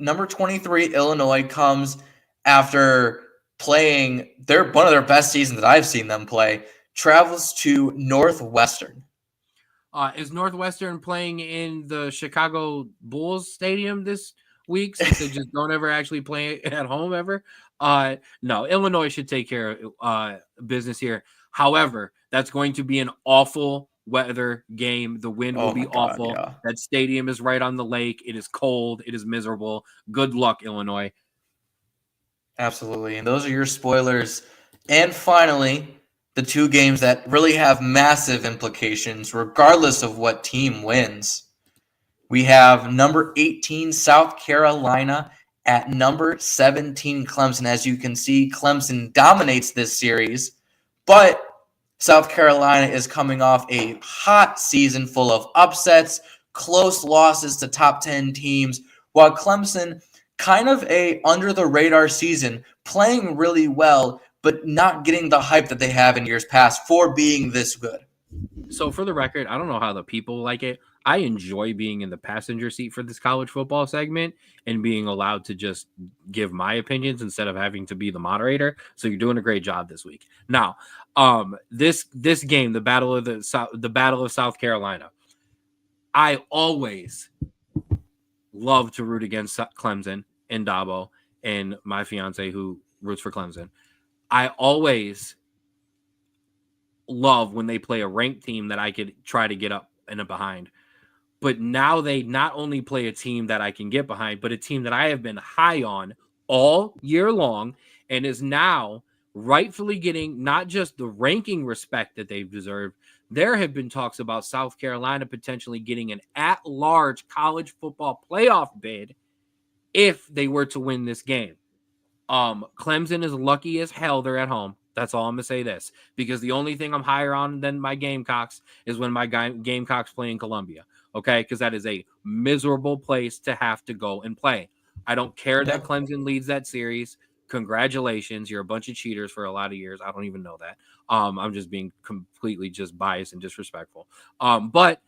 number 23 Illinois comes after playing one of their best seasons that I've seen them play. Travels to Northwestern. Is Northwestern playing in the Chicago Bulls stadium this week since they just don't ever actually play at home ever? No, Illinois should take care of business here. However, that's going to be an awful weather game. The wind will be awful. Yeah. That stadium is right on the lake. It is cold. It is miserable. Good luck, Illinois. Absolutely. And those are your spoilers. And finally, the two games that really have massive implications, regardless of what team wins. We have number 18, South Carolina, at number 17, Clemson. As you can see, Clemson dominates this series, but South Carolina is coming off a hot season full of upsets, close losses to top 10 teams, while Clemson, kind of a under-the-radar season, playing really well, but not getting the hype that they have in years past for being this good. So for the record, I don't know how the people like it. I enjoy being in the passenger seat for this college football segment and being allowed to just give my opinions instead of having to be the moderator. So you're doing a great job this week. Now, this game, the Battle of South Carolina, I always love to root against Clemson and Dabo and my fiance who roots for Clemson. I always love when they play a ranked team that I could try to get up and behind. But now they not only play a team that I can get behind, but a team that I have been high on all year long and is now rightfully getting not just the ranking respect that they've deserved. There have been talks about South Carolina potentially getting an at-large college football playoff bid if they were to win this game. Clemson is lucky as hell they're at home. That's all I'm going to say this. Because the only thing I'm higher on than my Gamecocks is when my Gamecocks play in Columbia. Okay? Because that is a miserable place to have to go and play. I don't care that Clemson leads that series. Congratulations. You're a bunch of cheaters for a lot of years. I don't even know that. I'm just being completely just biased and disrespectful. But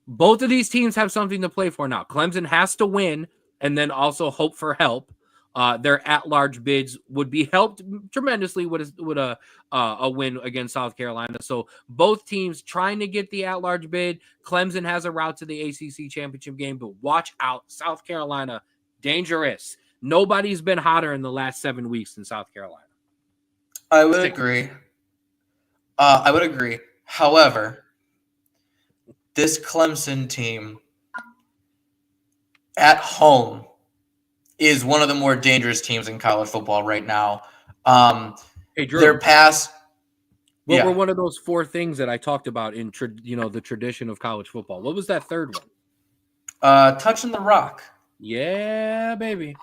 both of these teams have something to play for now. Clemson has to win and then also hope for help. Their at-large bids would be helped tremendously with a win against South Carolina. So both teams trying to get the at-large bid. Clemson has a route to the ACC championship game, but watch out. South Carolina, dangerous. Nobody's been hotter in the last 7 weeks than South Carolina. I would agree. However, this Clemson team at home is one of the more dangerous teams in college football right now. Hey, Drew, their pass. What were one of those four things that I talked about in the tradition of college football? What was that third one? Touching the rock. Yeah, baby.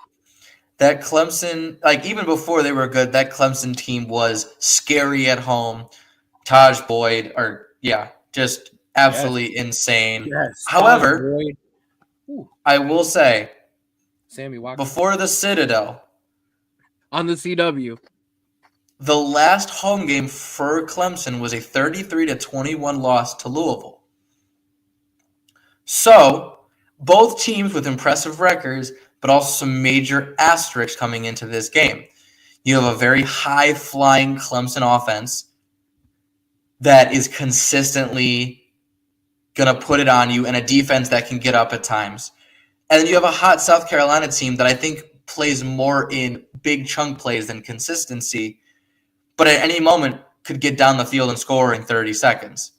That Clemson, like even before they were good, that Clemson team was scary at home. Taj Boyd, just absolutely insane. Yes. However, I will say, Sammy Watkins. Before the Citadel, on the CW, the last home game for Clemson was a 33-21 loss to Louisville. So, both teams with impressive records, but also some major asterisks coming into this game. You have a very high-flying Clemson offense that is consistently going to put it on you and a defense that can get up at times. And then you have a hot South Carolina team that I think plays more in big chunk plays than consistency, but at any moment could get down the field and score in 30 seconds.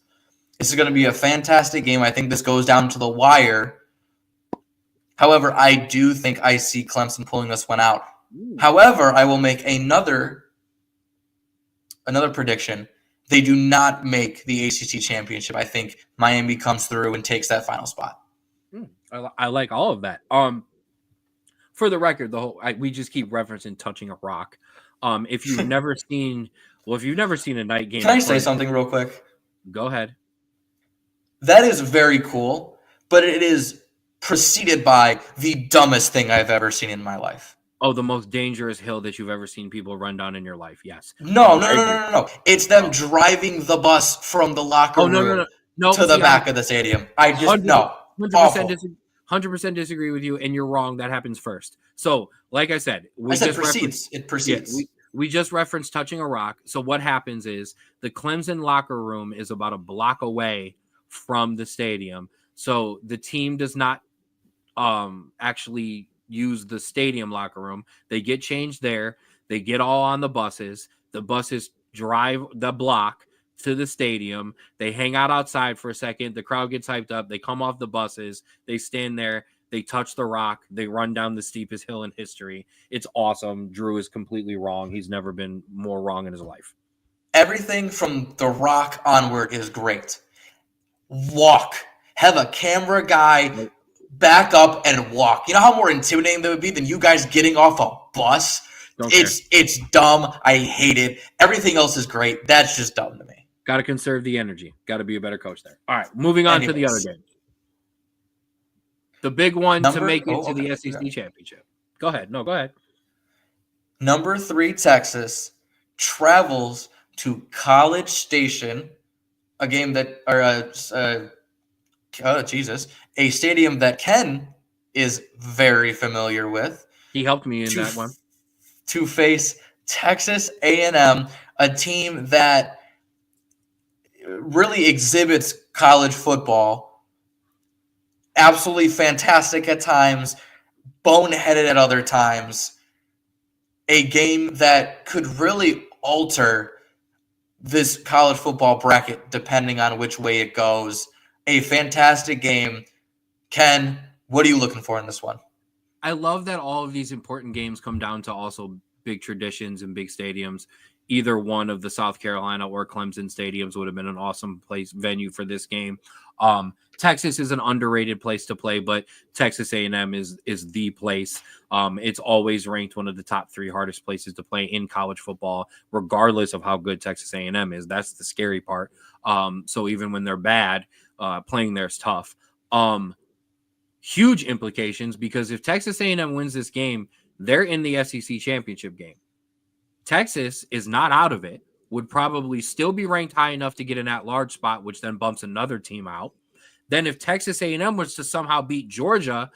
This is going to be a fantastic game. I think this goes down to the wire. However, I do think I see Clemson pulling this one out. However, I will make another prediction. They do not make the ACC championship. I think Miami comes through and takes that final spot. I like all of that. For the record, we just keep referencing touching a rock. If you've never seen a night game, can I say something real quick? Go ahead. That is very cool, but it is preceded by the dumbest thing I've ever seen in my life. Oh, the most dangerous hill that you've ever seen people run down in your life. Yes. No. It's them driving the bus from the locker room to the back of the stadium. I just 100% disagree with you, and you're wrong. That happens first. So, like I said, it precedes. We just referenced touching a rock. So what happens is the Clemson locker room is about a block away from the stadium. So the team does not actually use the stadium locker room. They get changed there. They get all on the buses. The buses drive the block to the stadium. They hang out outside for a second. The crowd gets hyped up. They come off the buses. They stand there. They touch the rock. They run down the steepest hill in history. It's awesome. Drew is completely wrong. He's never been more wrong in his life. Everything from the rock onward is great. Walk. Have a camera guy back up and walk. You know how more intimidating that would be than you guys getting off a bus? It's dumb. I hate it. Everything else is great. That's just dumb to me. Got to conserve the energy. Got to be a better coach there. All right, moving on to the other game. The big one to make it to the SEC championship. Go ahead. No, go ahead. Number 3, Texas travels to College Station, a game that, a stadium that Ken is very familiar with. He helped me in that one. To face Texas A&M, a team that really exhibits college football. Absolutely fantastic at times, boneheaded at other times. A game that could really alter this college football bracket depending on which way it goes. A fantastic game. Ken, what are you looking for in this one? I love that all of these important games come down to also big traditions and big stadiums. Either one of the South Carolina or Clemson stadiums would have been an awesome venue for this game. Texas is an underrated place to play, but Texas A&M is the place. It's always ranked one of the top 3 hardest places to play in college football, regardless of how good Texas A&M is. That's the scary part. So even when they're bad, playing there is tough. Huge implications, because if Texas A&M wins this game, they're in the SEC championship game. Texas is not out of it, would probably still be ranked high enough to get an at-large spot, which then bumps another team out. Then if Texas A&M was to somehow beat Georgia,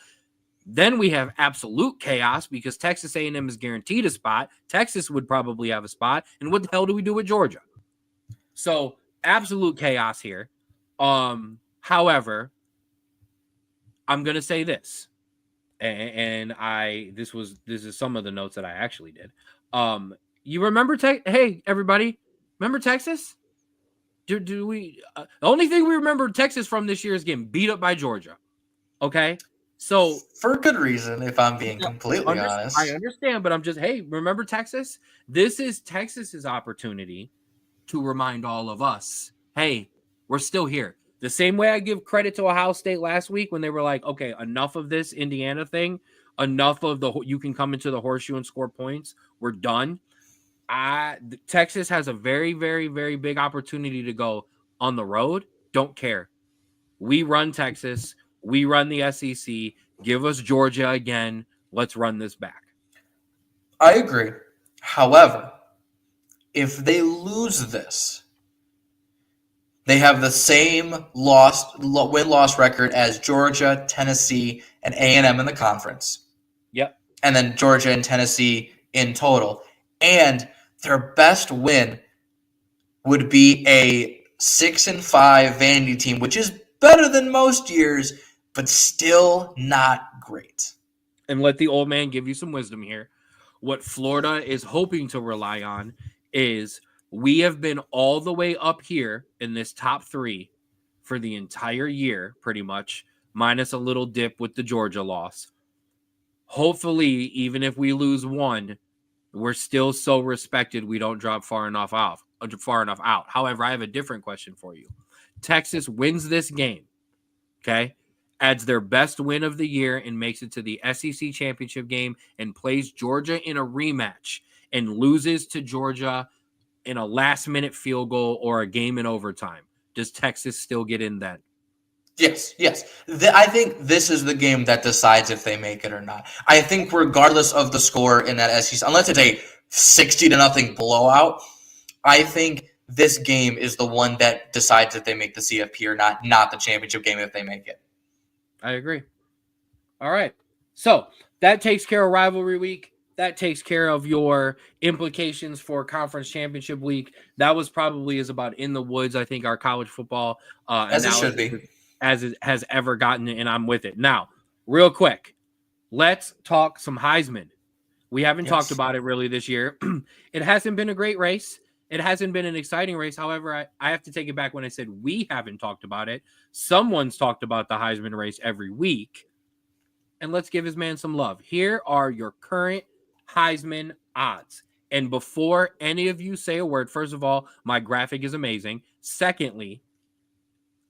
then we have absolute chaos, because Texas A&M is guaranteed a spot. Texas would probably have a spot. And what the hell do we do with Georgia? So absolute chaos here. However, I'm going to say this, and this is some of the notes that I actually did. You remember, hey, everybody, remember Texas? Do we? The only thing we remember Texas from this year is getting beat up by Georgia. Okay, so for good reason, if I'm being completely honest. I understand, but I'm just, hey, remember Texas? This is Texas's opportunity to remind all of us, hey, we're still here. The same way I give credit to Ohio State last week when they were like, okay, enough of this Indiana thing, enough of you can come into the horseshoe and score points. We're done. Texas has a very, very, very big opportunity to go on the road. Don't care. We run Texas. We run the SEC. Give us Georgia again. Let's run this back. I agree. However, if they lose this, they have the same win-loss record as Georgia, Tennessee, and A&M in the conference. Yep. And then Georgia and Tennessee in total. And their best win would be a 6-5 Vandy team, which is better than most years, but still not great. And let the old man give you some wisdom here. What Florida is hoping to rely on is we have been all the way up here in this top 3 for the entire year, pretty much, minus a little dip with the Georgia loss. Hopefully, even if we lose one, we're still so respected we don't drop far enough out. However, I have a different question for you. Texas wins this game, okay? Adds their best win of the year and makes it to the SEC championship game and plays Georgia in a rematch and loses to Georgia in a last-minute field goal or a game in overtime. Does Texas still get in then? Yes. I think this is the game that decides if they make it or not. I think regardless of the score in that SEC, unless it's a 60-0 blowout, I think this game is the one that decides if they make the CFP or not the championship game if they make it. I agree. All right. So that takes care of rivalry week. That takes care of your implications for conference championship week. That was probably as about in the woods, I think, our college football as it should be, as it has ever gotten, and I'm with it. Now, real quick, let's talk some Heisman. We haven't talked about it really this year. It hasn't been a great race. It hasn't been an exciting race. However, I have to take it back when I said we haven't talked about it. Someone's talked about the Heisman race every week. And let's give his man some love. Here are your current Heisman odds. And before any of you say a word, first of all, my graphic is amazing. Secondly,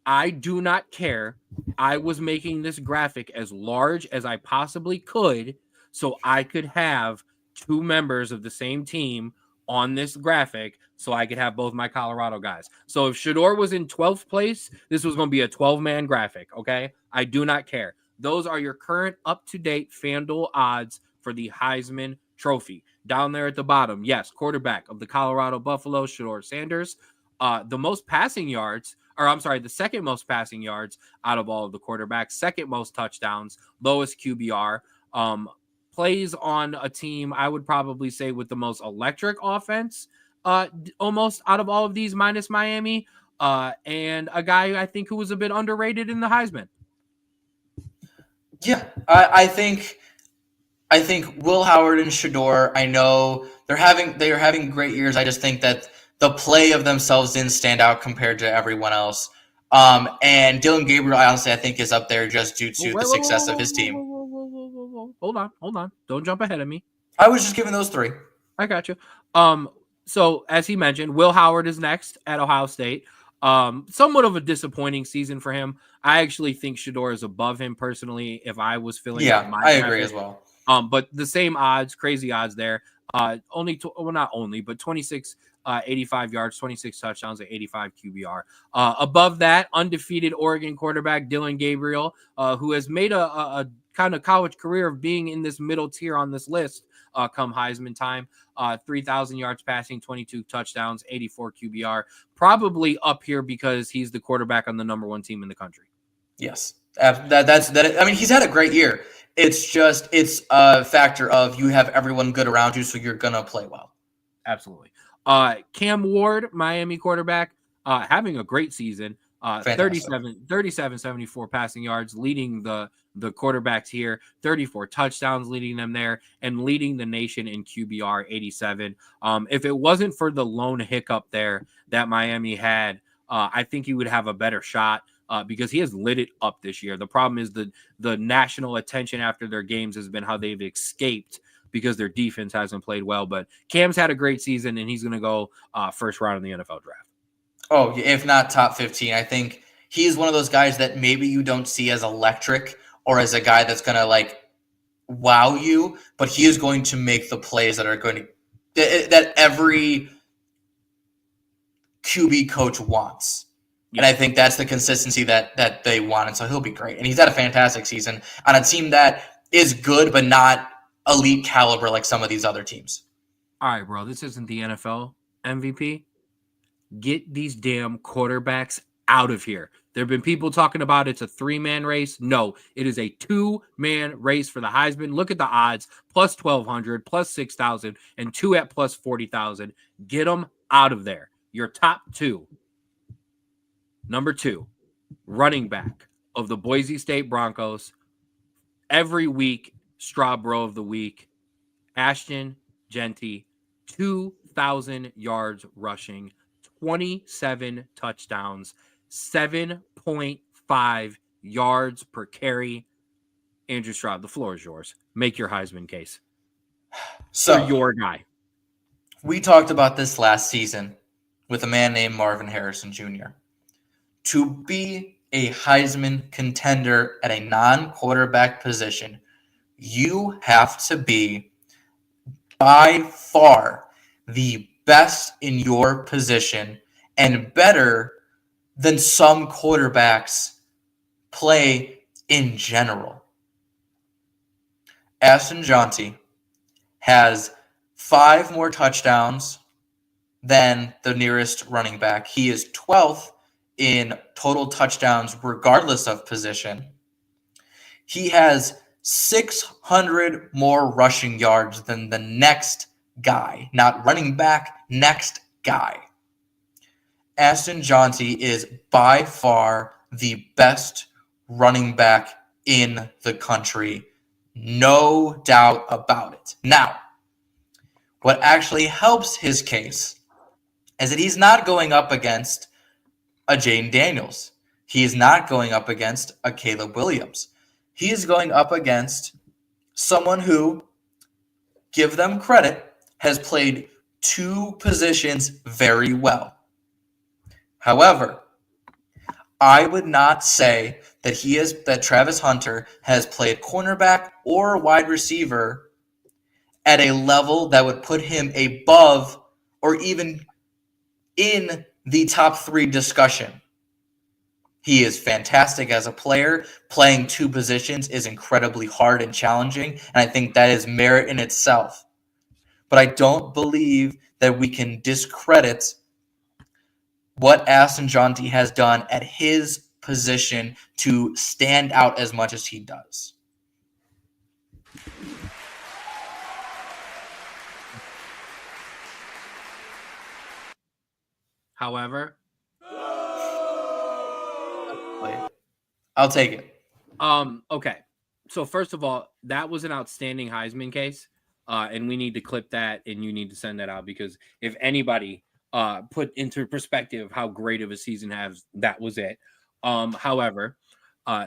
I do not care. I was making this graphic as large as I possibly could so I could have 2 members of the same team on this graphic so I could have both my Colorado guys. So if Shedeur was in 12th place, this was going to be a 12-man graphic, okay? I do not care. Those are your current up-to-date FanDuel odds for the Heisman Trophy. Down there at the bottom, yes, quarterback of the Colorado Buffaloes, Shedeur Sanders. The second most passing yards out of all of the quarterbacks, second most touchdowns, lowest QBR. Plays on a team, I would probably say, with the most electric offense, almost out of all of these, minus Miami, and a guy I think who was a bit underrated in the Heisman. Yeah, I think Will Howard and Shedeur, I know they are having great years. I just think that the play of themselves didn't stand out compared to everyone else. And Dylan Gabriel, honestly, I think is up there just due to the success of his team. Hold on. Don't jump ahead of me. I was just giving those 3. I got you. So as he mentioned, Will Howard is next at Ohio State. Somewhat of a disappointing season for him. I actually think Shedeur is above him personally. If I was filling out my I agree as well. But the same odds, crazy odds there. Not only, but 26, 85 yards, 26 touchdowns at 85 QBR. Above that, undefeated Oregon quarterback Dylan Gabriel, who has made a kind of college career of being in this middle tier on this list come Heisman time. 3,000 yards passing, 22 touchdowns, 84 QBR. Probably up here because he's the quarterback on the number 1 team in the country. Yes. I mean, he's had a great year. It's a factor of you have everyone good around you, so you're going to play well. Absolutely. Cam Ward, Miami quarterback, having a great season. 37, 74 passing yards, leading the quarterbacks here, 34 touchdowns leading them there, and leading the nation in QBR 87. If it wasn't for the lone hiccup there that Miami had, I think he would have a better shot because he has lit it up this year. The problem is the national attention after their games has been how they've escaped because their defense hasn't played well. But Cam's had a great season, and he's going to go first round in the NFL draft. Oh, if not top 15, I think he's one of those guys that maybe you don't see as electric or as a guy that's going to like wow you, but he is going to make the plays that are going to that every QB coach wants. Yeah. And I think that's the consistency that they want. And so he'll be great. And he's had a fantastic season on a team that is good, but not elite caliber like some of these other teams. All right, bro, this isn't the NFL MVP. Get these damn quarterbacks out of here. There have been people talking about it's a 3-man race. No, it is a 2-man race for the Heisman. Look at the odds, plus 1,200, plus 6,000, and 2 at plus 40,000. Get them out of there. Your top 2. Number 2, running back of the Boise State Broncos. Every week, Straub Bro of the Week, Ashton Jeanty, 2,000 yards rushing, 27 touchdowns, 7.5 yards per carry. Andrew Straub, the floor is yours. Make your Heisman case for So your guy. we talked about this last season with a man named Marvin Harrison Jr. To be a Heisman contender at a non-quarterback position, you have to be by far the best in your position and better than some quarterbacks play in general. Ashton Jeanty has 5 more touchdowns than the nearest running back. He is 12th in total touchdowns regardless of position. He has 600 more rushing yards than the next guy, not running back, next guy. Ashton Jeanty is by far the best running back in the country. No doubt about it. Now, what actually helps his case is that he's not going up against a Jaden Daniels. He is not going up against a Caleb Williams. He is going up against someone who, give them credit, has played 2 positions very well. However, I would not say that Travis Hunter has played cornerback or wide receiver at a level that would put him above or even in the top 3 discussion. He is fantastic as a player. Playing 2 positions is incredibly hard and challenging, and I think that is merit in itself. But I don't believe that we can discredit what Ashton Jeanty has done at his position to stand out as much as he does. However, I'll take it. Okay. So first of all, that was an outstanding Heisman case. And we need to clip that and you need to send that out because if anybody put into perspective how great of a season has, that was it. However,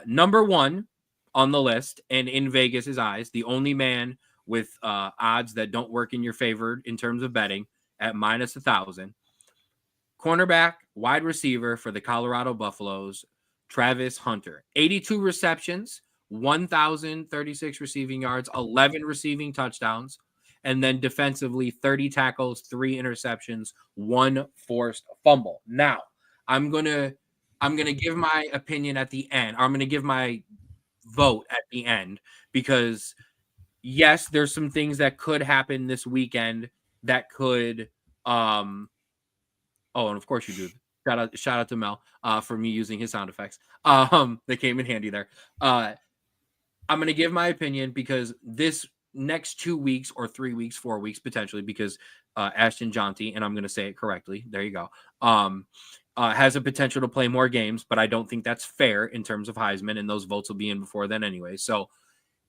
number 1 on the list and in Vegas's eyes, the only man with odds that don't work in your favor in terms of betting at minus 1,000. Cornerback, wide receiver for the Colorado Buffaloes, Travis Hunter. 82 receptions, 1,036 receiving yards, 11 receiving touchdowns, and then defensively 30 tackles, 3 interceptions, 1 forced fumble. Now, I'm gonna give my opinion at the end. I'm gonna give my vote at the end because yes, there's some things that could happen this weekend that could oh, and of course you do. Shout out to Mel for me using his sound effects. They came in handy there. I'm going to give my opinion because this next 2 weeks or 3 weeks, 4 weeks potentially, because Ashton Jeanty, and I'm going to say it correctly. There you go. Has a potential to play more games, but I don't think that's fair in terms of Heisman, and those votes will be in before then anyway. So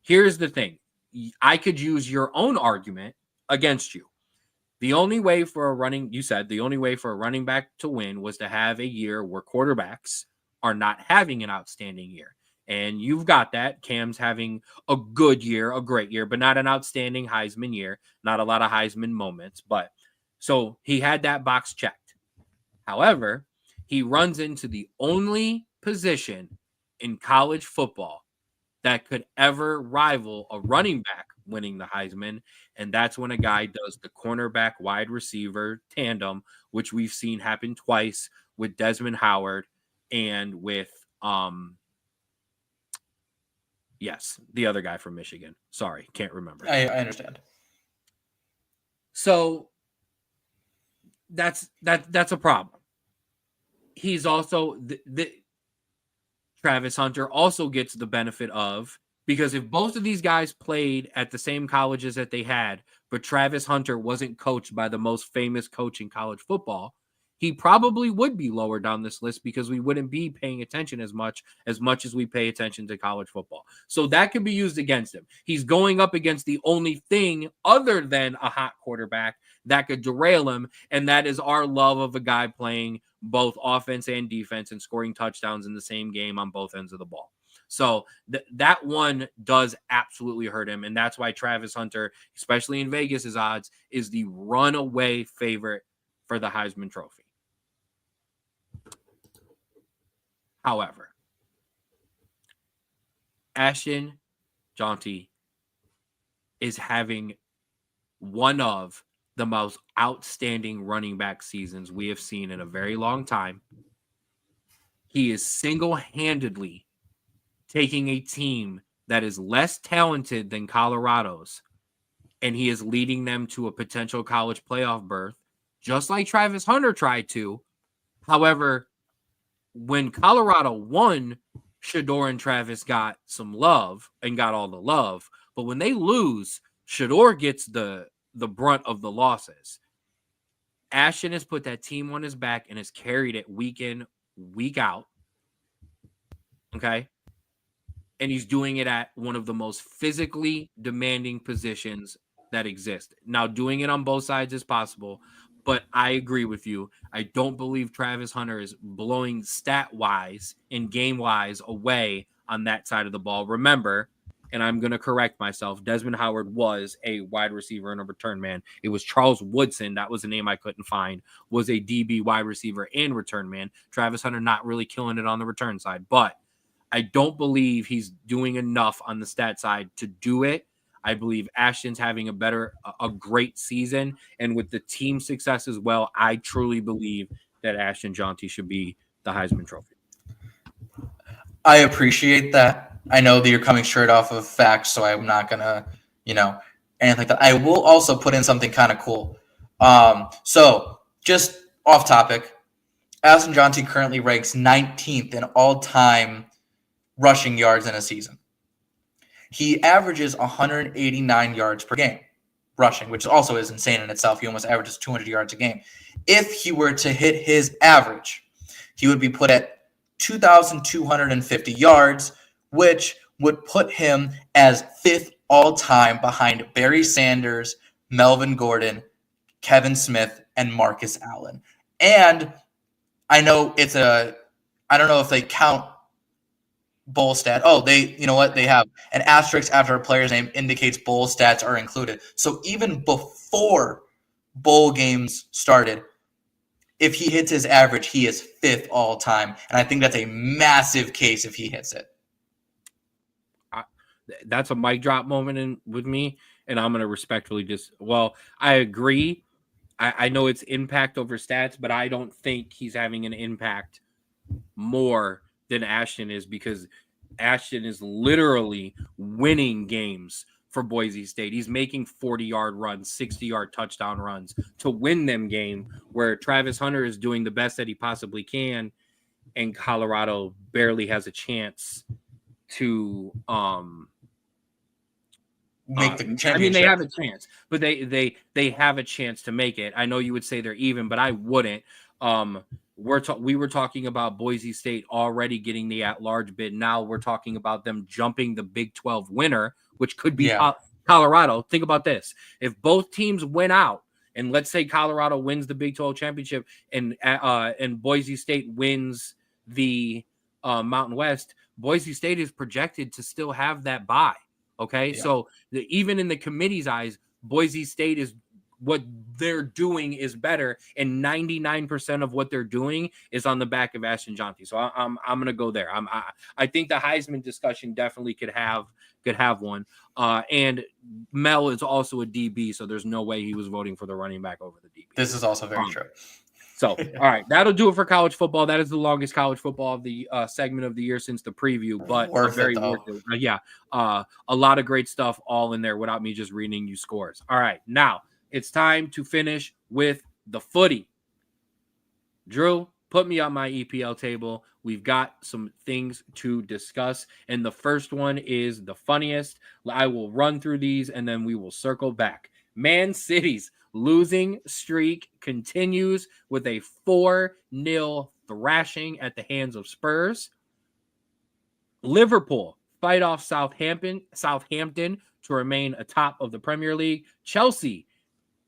here's the thing. I could use your own argument against you. The only way for a running back to win was to have a year where quarterbacks are not having an outstanding year. And you've got that. Cam's having a good year, a great year, but not an outstanding Heisman year. Not a lot of Heisman moments. But so he had that box checked. However, he runs into the only position in college football that could ever rival a running back winning the Heisman. And that's when a guy does the cornerback wide receiver tandem, which we've seen happen twice with Desmond Howard and with, the other guy from Michigan. Sorry, can't remember. I understand. So that's a problem. He's also Travis Hunter also gets the benefit of, because if both of these guys played at the same colleges that they had, but Travis Hunter wasn't coached by the most famous coach in college football, he probably would be lower down this list because we wouldn't be paying attention as much as we pay attention to college football. So that can be used against him. He's going up against the only thing other than a hot quarterback that could derail him, and that is our love of a guy playing both offense and defense and scoring touchdowns in the same game on both ends of the ball. So that one does absolutely hurt him, and that's why Travis Hunter, especially in Vegas's odds, is the runaway favorite for the Heisman Trophy. However, Ashton Jeanty is having one of the most outstanding running back seasons we have seen in a very long time. He is single-handedly taking a team that is less talented than Colorado's, and he is leading them to a potential college playoff berth, just like Travis Hunter tried to. However, when Colorado won, Shedeur and Travis got some love and got all the love. But when they lose, Shedeur gets the brunt of the losses. Ashton has put that team on his back and has carried it week in, week out. Okay? And he's doing it at one of the most physically demanding positions that exist. Now, doing it on both sides is possible, but I agree with you. I don't believe Travis Hunter is blowing stat-wise and game-wise away on that side of the ball. Remember, and I'm going to correct myself, Desmond Howard was a wide receiver and a return man. It was Charles Woodson, that was a name I couldn't find, was a DB wide receiver and return man. Travis Hunter not really killing it on the return side, but I don't believe he's doing enough on the stat side to do it. I believe Ashton's having a great season. And with the team success as well, I truly believe that Ashton Jeanty should be the Heisman Trophy. I appreciate that. I know that you're coming straight off of facts, so I'm not going to, anything like that. I will also put in something kind of cool. So just off topic, Ashton Jeanty currently ranks 19th in all-time rushing yards in a season. He averages 189 yards per game rushing, which also is insane in itself. He almost averages 200 yards a game. If he were to hit his average, he would be put at 2,250 yards, which would put him as 5th all-time behind Barry Sanders, Melvin Gordon, Kevin Smith, and Marcus Allen. And I know I don't know if they count bowl stat. Oh, you know what? They have an asterisk after a player's name indicates bowl stats are included. So even before bowl games started, if he hits his average, he is 5th all time. And I think that's a massive case if he hits it. That's a mic drop moment with me. And I'm going to respectfully I agree. I know it's impact over stats, but I don't think he's having an impact more than Ashton is, because Ashton is literally winning games for Boise State. He's making 40-yard runs, 60-yard touchdown runs to win them game, where Travis Hunter is doing the best that he possibly can, and Colorado barely has a chance to make the championship. I mean, they have a chance, but they have a chance to make it. I know you would say they're even, but I wouldn't. We were talking about Boise State already getting the at-large bid. Now we're talking about them jumping the Big 12 winner, which could be Colorado. Think about this. If both teams win out, and let's say Colorado wins the Big 12 championship and Boise State wins the Mountain West, Boise State is projected to still have that bye. Okay, so even in the committee's eyes, Boise State is what they're doing is better, and 99% of what they're doing is on the back of Ashton Jeanty. So I'm going to go there. I think the Heisman discussion definitely could have one. And Mel is also a DB, so there's no way he was voting for the running back over the DB. This is also very true. So, all right, that'll do it for college football. That is the longest college football of the segment of the year since the preview, but worth it. A lot of great stuff all in there without me just reading you scores. All right, now it's time to finish with the footy. Drew, put me on my EPL table. We've got some things to discuss, and the first one is the funniest. I will run through these, and then we will circle back. Man City's losing streak continues with a 4-0 thrashing at the hands of Spurs. Liverpool fight off Southampton to remain atop of the Premier League. Chelsea,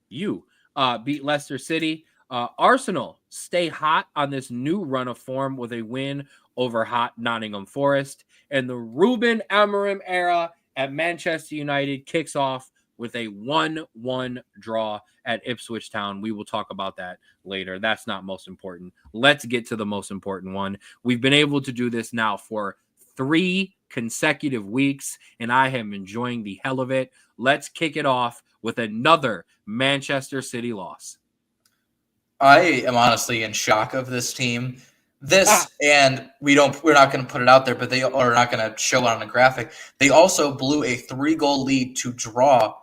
beat Leicester City. Arsenal stay hot on this new run of form with a win over hot Nottingham Forest. And the Ruben Amorim era at Manchester United kicks off with a 1-1 draw at Ipswich Town. We will talk about that later. That's not most important. Let's get to the most important one. We've been able to do this now for 3 consecutive weeks, and I am enjoying the hell of it. Let's kick it off with another Manchester City loss. I am honestly in shock of this team. And we're not going to put it out there, but they are not going to show it on a graphic. They also blew a 3-goal lead to draw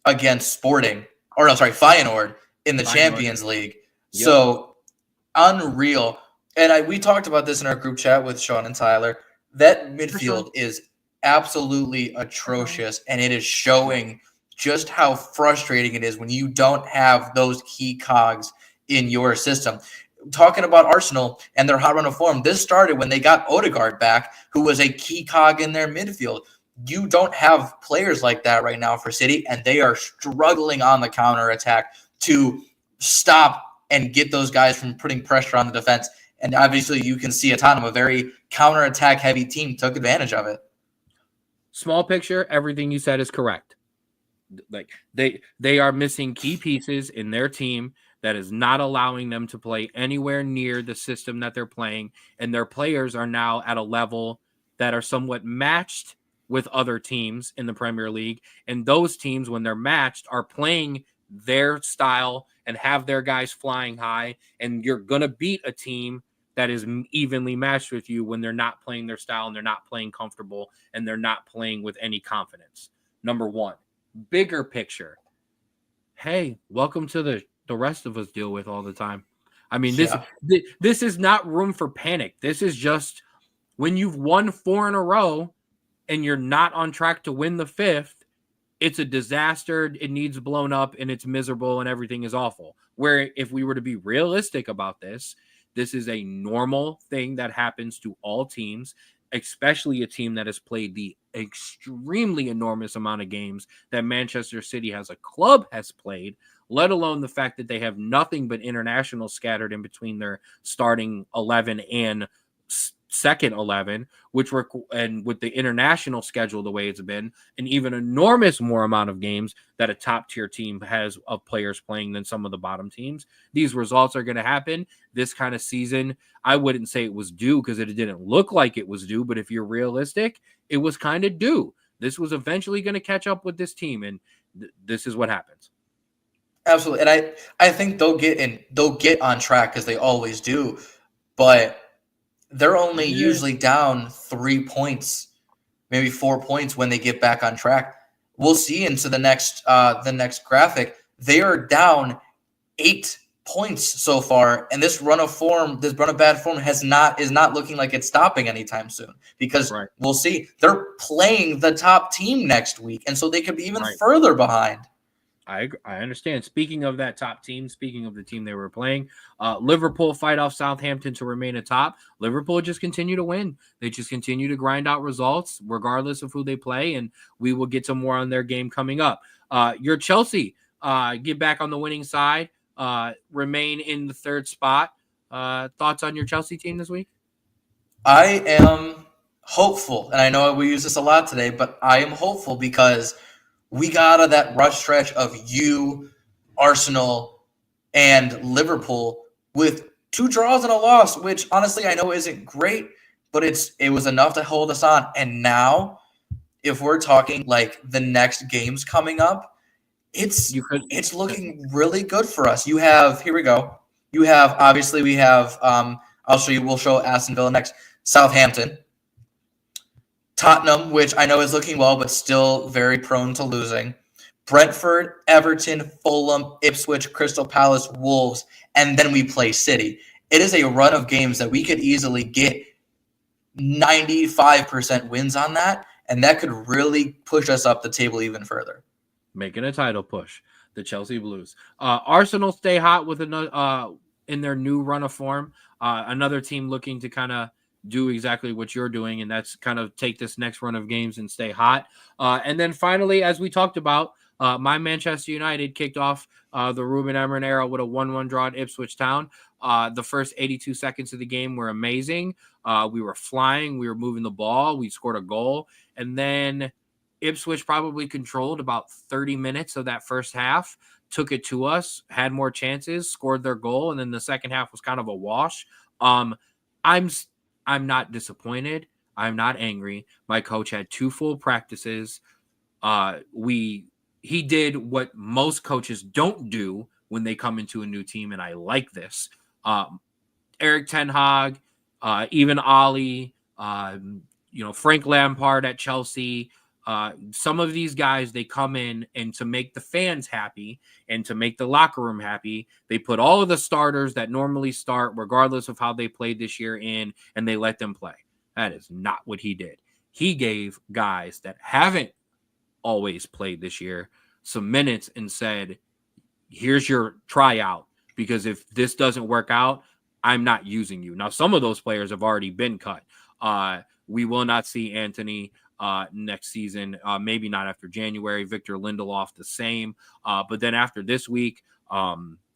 against Feyenoord in the Champions League. Yep. So unreal. And we talked about this in our group chat with Sean and Tyler. That midfield is absolutely atrocious, and it is showing just how frustrating it is when you don't have those key cogs in your system. Talking about Arsenal and their hot run of form, this started when they got Odegaard back, who was a key cog in their midfield. You don't have players like that right now for City, and they are struggling on the counterattack to stop and get those guys from putting pressure on the defense. And obviously you can see Tottenham, a very counterattack heavy team, took advantage of it. Small picture, everything you said is correct. Like they are missing key pieces in their team that is not allowing them to play anywhere near the system that they're playing. And their players are now at a level that are somewhat matched with other teams in the Premier League. And those teams, when they're matched, are playing their style and have their guys flying high. And you're going to beat a team that is evenly matched with you when they're not playing their style and they're not playing comfortable and they're not playing with any confidence. Number one. Bigger picture. Hey, welcome to the rest of us deal with all the time. I mean, this is not room for panic. This is just when you've won 4 in a row and you're not on track to win the 5th, it's a disaster. It needs blown up and it's miserable and everything is awful. Where if we were to be realistic about this is a normal thing that happens to all teams, especially a team that has played the extremely enormous amount of games that Manchester City as a club has played, let alone the fact that they have nothing but international scattered in between their starting 11 and second 11, and with the international schedule the way it's been, an even enormous more amount of games that a top tier team has of players playing than some of the bottom teams. These results are going to happen this kind of season. I wouldn't say it was due because it didn't look like it was due, but if you're realistic, it was kind of due. This was eventually going to catch up with this team, and this is what happens. Absolutely. And I think they'll get on track because they always do, but they're only usually down 3 points, maybe 4 points when they get back on track. We'll see into the next graphic. They are down 8 points so far, and this run of bad form is not looking like it's stopping anytime soon. Because We'll see, they're playing the top team next week, and so they could be even further behind. I understand. Speaking of that top team, speaking of the team they were playing, Liverpool fight off Southampton to remain atop. Liverpool just continue to win. They just continue to grind out results regardless of who they play, and we will get to more on their game coming up. Your Chelsea get back on the winning side, remain in the 3rd spot. Thoughts on your Chelsea team this week? I am hopeful, and I know we use this a lot today, but I am hopeful because we got out of that rush stretch of Arsenal, and Liverpool with 2 draws and a loss, which honestly I know isn't great, but it was enough to hold us on. And now, if we're talking like the next games coming up, it's looking really good for us. We'll show Aston Villa next. Southampton. Tottenham, which I know is looking well, but still very prone to losing. Brentford, Everton, Fulham, Ipswich, Crystal Palace, Wolves, and then we play City. It is a run of games that we could easily get 95% wins on that, and that could really push us up the table even further. Making a title push. The Chelsea Blues. Arsenal stay hot with another in their new run of form. Another team looking to kind of do exactly what you're doing, and that's kind of take this next run of games and stay hot. And then finally, as we talked about, my Manchester United kicked off the Ruben Amorim era with a 1-1 draw at Ipswich Town. The first 82 seconds of the game were amazing. We were flying. We were moving the ball. We scored a goal. And then Ipswich probably controlled about 30 minutes of that first half, took it to us, had more chances, scored their goal, and then the second half was kind of a wash. I'm not disappointed. I'm not angry. My coach had 2 full practices. He did what most coaches don't do when they come into a new team, and I like this. Eric Ten Hag, even Ollie, Frank Lampard at Chelsea. Some of these guys, they come in and to make the fans happy and to make the locker room happy, they put all of the starters that normally start, regardless of how they played this year, in, and they let them play. That is not what he did. He gave guys that haven't always played this year some minutes and said, here's your tryout, because if this doesn't work out, I'm not using you. Now, some of those players have already been cut. We will not see Anthony next season, maybe not after January. Victor Lindelof, the same. But then after this week, I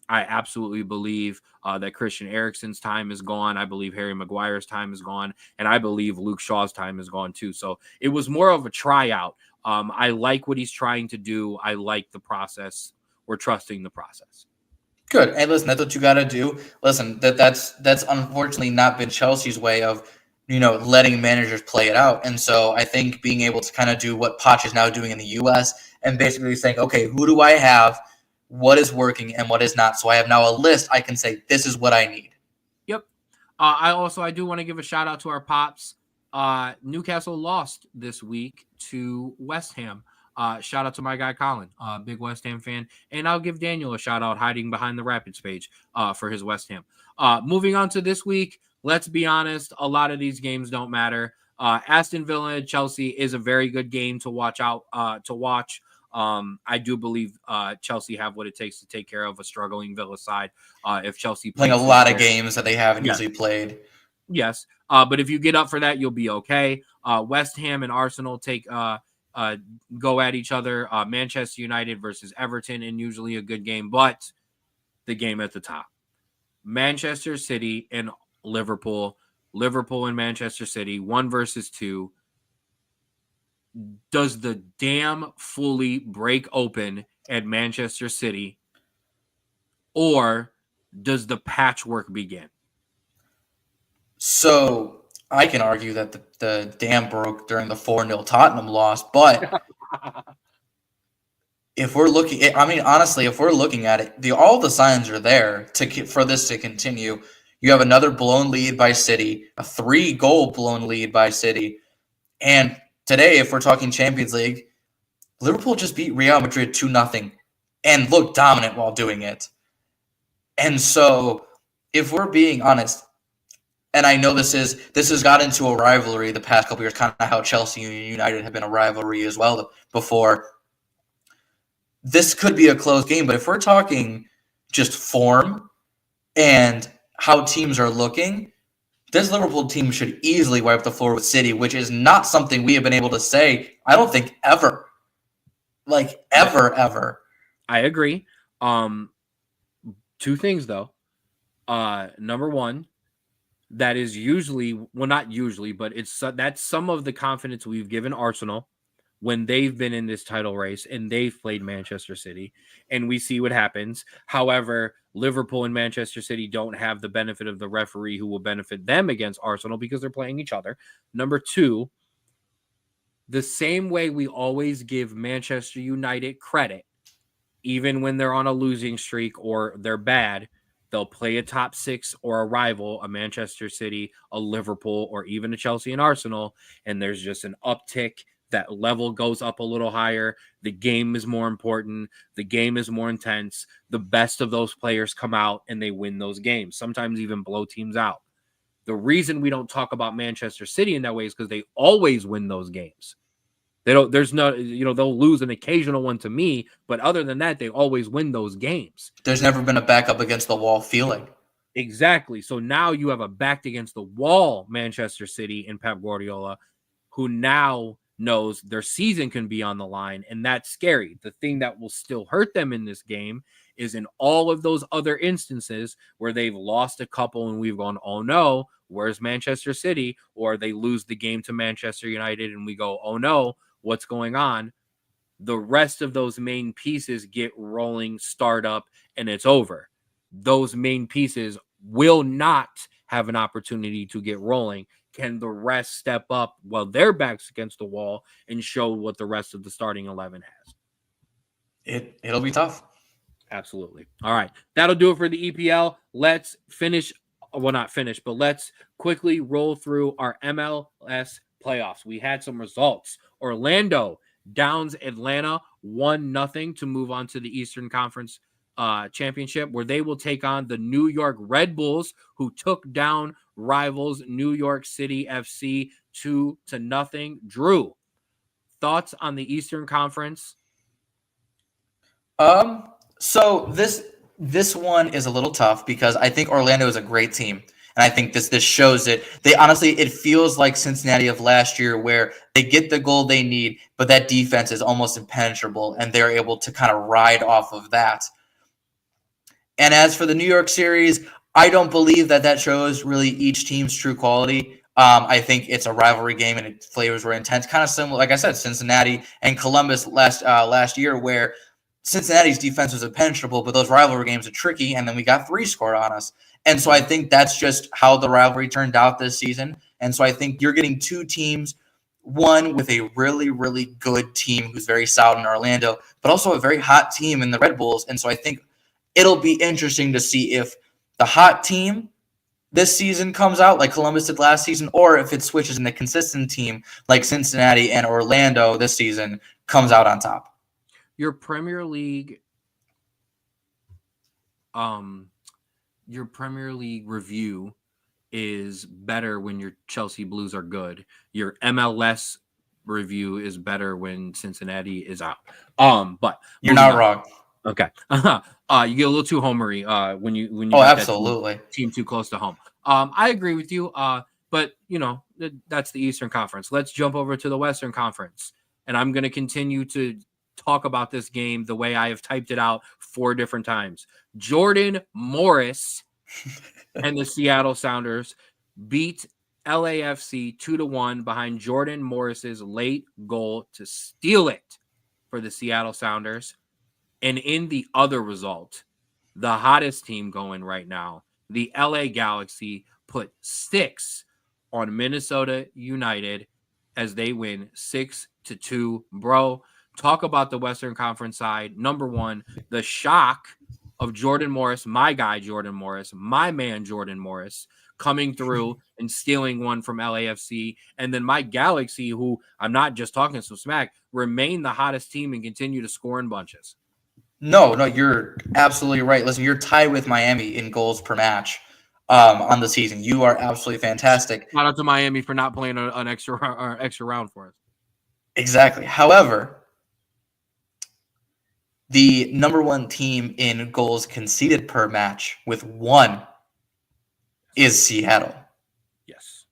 absolutely believe that Christian Eriksen's time is gone. I believe Harry Maguire's time is gone. And I believe Luke Shaw's time is gone too. So it was more of a tryout. I like what he's trying to do. I like the process. We're trusting the process. Good. Hey, listen, that's what you got to do. Listen, that's unfortunately not been Chelsea's way of, letting managers play it out. And so I think being able to kind of do what Poch is now doing in the U.S. and basically saying, okay, who do I have? What is working and what is not? So I have now a list. I can say, this is what I need. Yep. I do want to give a shout out to our Pops. Newcastle lost this week to West Ham. Shout out to my guy Colin, big West Ham fan. And I'll give Daniel a shout out hiding behind the Rapids page for his West Ham. Moving on to this week, let's be honest, a lot of these games don't matter. Aston Villa Chelsea is a very good game to watch. I do believe Chelsea have what it takes to take care of a struggling Villa side. If Chelsea playing a lot of games that they haven't usually played. Yes. But if you get up for that, you'll be okay. West Ham and Arsenal go at each other. Manchester United versus Everton, and usually a good game, but the game at the top. Manchester City and Liverpool and Manchester City, 1 versus 2. Does the dam fully break open at Manchester City, or does the patchwork begin? So I can argue that the dam broke during the 4-0 Tottenham loss, but if we're looking at it, all the signs are there for this to continue. You have another blown lead by City, a 3-goal blown lead by City. And today, if we're talking Champions League, Liverpool just beat Real Madrid 2-0 and looked dominant while doing it. And so, if we're being honest, and I know this has got into a rivalry the past couple years, kind of how Chelsea and United have been a rivalry as well before. This could be a close game, but if we're talking just form and how teams are looking, this Liverpool team should easily wipe the floor with City, which is not something we have been able to say, I don't think, ever. Like, ever. I agree. 2 things, though. Number one, that is usually, well, not usually, but that's some of the confidence we've given Arsenal when they've been in this title race and they've played Manchester City, and we see what happens. However, Liverpool and Manchester City don't have the benefit of the referee who will benefit them against Arsenal because they're playing each other. Number 2, the same way we always give Manchester United credit, even when they're on a losing streak or they're bad, they'll play a top 6 or a rival, a Manchester City, a Liverpool, or even a Chelsea and Arsenal, and there's just an uptick. That level goes up a little higher. The game is more important. The game is more intense. The best of those players come out and they win those games, sometimes even blow teams out. The reason we don't talk about Manchester City in that way is because they always win those games. They don't. There's no. They'll lose an occasional one to me, but other than that, they always win those games. There's never been a back up against the wall feeling. Exactly. So now you have a backed against the wall Manchester City and Pep Guardiola, who now knows their season can be on the line, and that's scary. The thing that will still hurt them in this game is in all of those other instances where they've lost a couple and we've gone, oh no, where's Manchester City? Or they lose the game to Manchester United and we go, oh no, what's going on? The rest of those main pieces get rolling, start up, and it's over. Those main pieces will not have an opportunity to get rolling. Can the rest step up while their backs against the wall and show what the rest of the starting 11 has? It'll be tough. Absolutely. All right. That'll do it for the EPL. Let's finish. Well, not finish, but let's quickly roll through our MLS playoffs. We had some results. Orlando downs Atlanta 1-0 to move on to the Eastern Conference Championship, where they will take on the New York Red Bulls, who took down rivals New York City FC 2-0. Drew, thoughts on the Eastern Conference? So this one is a little tough because I think Orlando is a great team. And I think this shows it. It feels like Cincinnati of last year where they get the goal they need, but that defense is almost impenetrable, and they're able to kind of ride off of that. And as for the New York series, I don't believe that shows really each team's true quality. I think it's a rivalry game, and its flavors were intense, kind of similar, like I said, Cincinnati and Columbus last year, where Cincinnati's defense was impenetrable, but those rivalry games are tricky, and then we got 3 scored on us. And so I think that's just how the rivalry turned out this season. And so I think you're getting 2 teams, one with a really, really good team who's very solid in Orlando, but also a very hot team in the Red Bulls. And so I think it'll be interesting to see if the hot team this season comes out like Columbus did last season, or if it switches and the consistent team like Cincinnati and Orlando this season comes out on top. Your Premier League review is better when your Chelsea Blues are good. Your MLS review is better when Cincinnati is out. But you're not wrong. Okay. You get a little too homery when you absolutely that team too close to home. I agree with you. But that's the Eastern Conference. Let's jump over to the Western Conference, and I'm going to continue to talk about this game the way I have typed it out 4 different times. Jordan Morris and the Seattle Sounders beat LAFC 2-1 behind Jordan Morris's late goal to steal it for the Seattle Sounders. And in the other result, the hottest team going right now, the LA Galaxy, put 6 on Minnesota United as they win 6-2. Bro, talk about the Western Conference side. Number one, the shock of Jordan Morris, my guy Jordan Morris, my man Jordan Morris, coming through and stealing one from LAFC. And then my Galaxy, who I'm not just talking some smack, remain the hottest team and continue to score in bunches. No, you're absolutely right. Listen, you're tied with Miami in goals per match on the season. You are absolutely fantastic. Shout out to Miami for not playing an extra round for us. Exactly. However, the number 1 team in goals conceded per match with 1 is Seattle. Yes.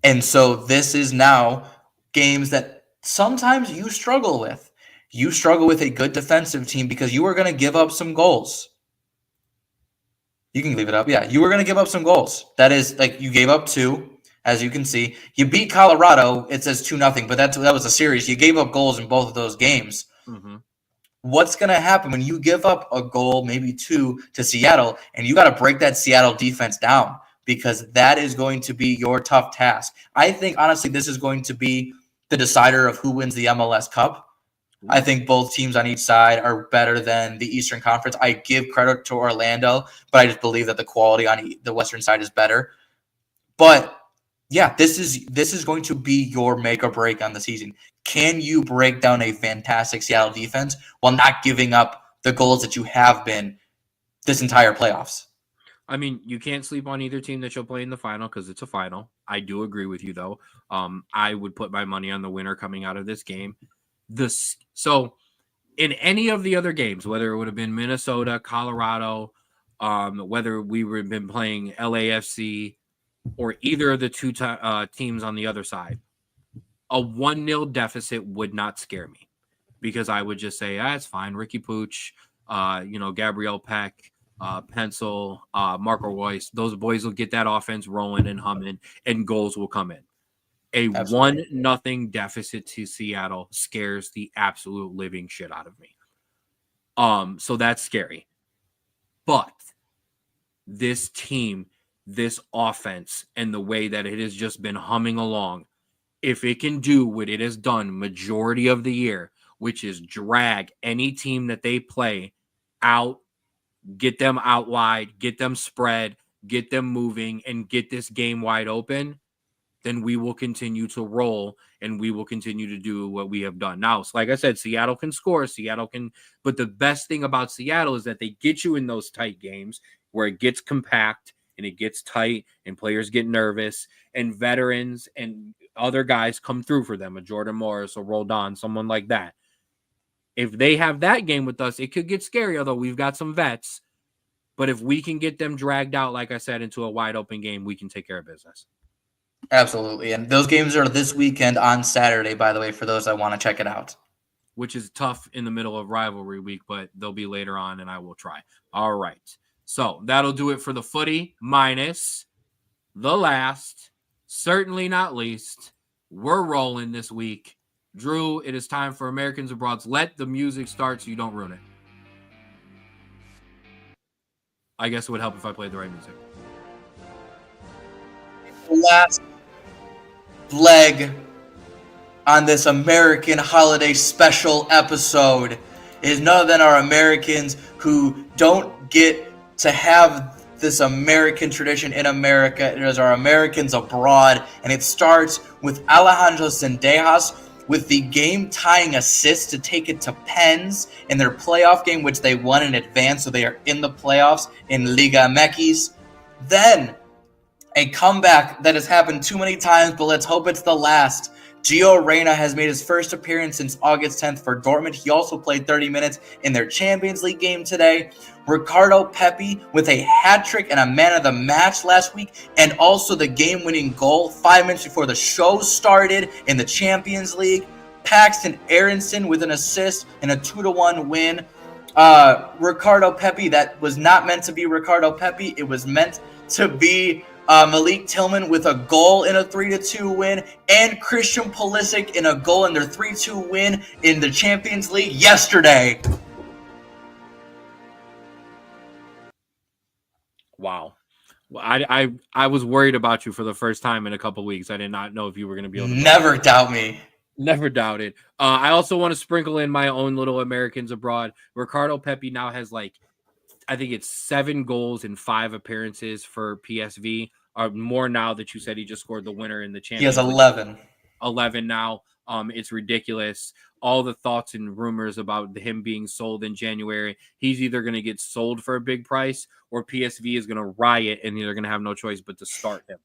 And so this is now games that sometimes you struggle with. You struggle with a good defensive team because you are going to give up some goals. You can leave it up. Yeah, you were going to give up some goals. That is, like, you gave up 2, as you can see. You beat Colorado. It says 2-0, but that was a series. You gave up goals in both of those games. Mm-hmm. What's going to happen when you give up a goal, maybe 2, to Seattle, and you got to break that Seattle defense down, because that is going to be your tough task. I think, honestly, this is going to be the decider of who wins the MLS Cup. I think both teams on each side are better than the Eastern Conference. I give credit to Orlando, but I just believe that the quality on the Western side is better. But yeah, this is going to be your make or break on the season. Can you break down a fantastic Seattle defense while not giving up the goals that you have been this entire playoffs? I mean, you can't sleep on either team that you'll play in the final because it's a final. I do agree with you, though. I would put my money on the winner coming out of this game. So in any of the other games, whether it would have been Minnesota, Colorado, whether we would have been playing LAFC or either of the two teams on the other side, a 1-0 deficit would not scare me because I would just say, it's fine. Ricky Pooch, Gabriel Peck, Pencil, Marco Royce, those boys will get that offense rolling and humming, and goals will come in. A 1-0 deficit to Seattle scares the absolute living shit out of me. So that's scary. But this team, this offense, and the way that it has just been humming along, if it can do what it has done majority of the year, which is drag any team that they play out, get them out wide, get them spread, get them moving, and get this game wide open, then we will continue to roll and we will continue to do what we have done. Now, like I said, Seattle can score, but the best thing about Seattle is that they get you in those tight games where it gets compact and it gets tight and players get nervous and veterans and other guys come through for them, a Jordan Morris or Roldan, someone like that. If they have that game with us, it could get scary, although we've got some vets. But if we can get them dragged out, like I said, into a wide open game, we can take care of business. Absolutely. And those games are this weekend on Saturday, by the way, for those that want to check it out. Which is tough in the middle of rivalry week, but they'll be later on, and I will try. All right. So that'll do it for the footy minus the last, certainly not least. We're rolling this week. Drew, it is time for Americans Abroad. Let the music start so you don't ruin it. I guess it would help if I played the right music. The last leg on this American holiday special episode is none other than our Americans who don't get to have this American tradition in America. It is our Americans abroad, and it starts with Alejandro Sendejas with the game-tying assist to take it to pens in their playoff game, which they won in advance, so they are in the playoffs in Liga MX. Then, a comeback that has happened too many times, but let's hope it's the last. Gio Reyna has made his first appearance since August 10th for Dortmund. He also played 30 minutes in their Champions League game today. Ricardo Pepi with a hat trick and a man of the match last week, and also the game-winning goal 5 minutes before the show started in the Champions League. Paxton Aronson with an assist and a 2-1 win. Ricardo Pepi, that was not meant to be Ricardo Pepi. It was meant to be Malik Tillman with a goal in a 3-2 win, and Christian Pulisic in a goal in their 3-2 win in the Champions League yesterday. Wow. Well, I was worried about you for the first time in a couple weeks. I did not know if you were going to be able to. Never doubt me. Never doubted. I also want to sprinkle in my own little Americans abroad. Ricardo Pepi now has I think it's 7 goals in 5 appearances for PSV. Or more now that you said he just scored the winner in the Champions League. He has 11. 11 now. It's ridiculous. All the thoughts and rumors about him being sold in January. He's either going to get sold for a big price or PSV is going to riot and they're going to have no choice but to start him.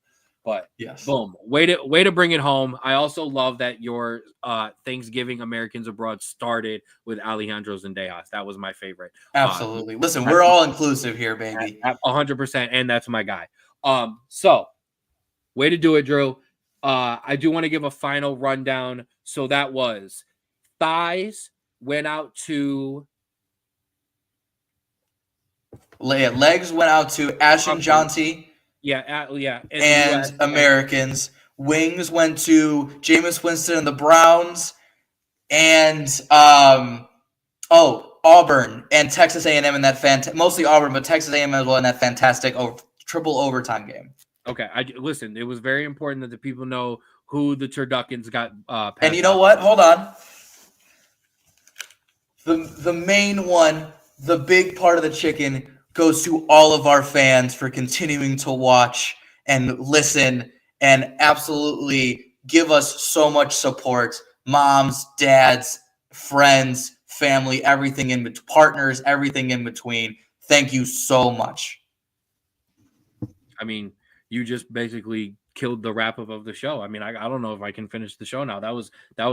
But yes. Boom. Way to bring it home. I also love that your Thanksgiving Americans Abroad started with Alejandro Sendejas. That was my favorite. Absolutely. Listen, we're all inclusive here, baby. 100%. And that's my guy. So way to do it, Drew. I do want to give a final rundown. So that was thighs went out to legs went out to Ashton Jonty. Yeah. And Americans. Wings went to Jameis Winston and the Browns. And Auburn and Texas A&M in that mostly Auburn, but Texas A&M as well in that fantastic triple overtime game. Okay, listen. It was very important that the people know who the turduckens got. And you know what? Hold on. The main one, the big part of the chicken, goes to all of our fans for continuing to watch and listen and absolutely give us so much support. Moms, dads, friends, family, everything in between, partners, everything in between. Thank you so much. I mean, you just basically killed the wrap up of the show. I mean, I don't know if I can finish the show now. That was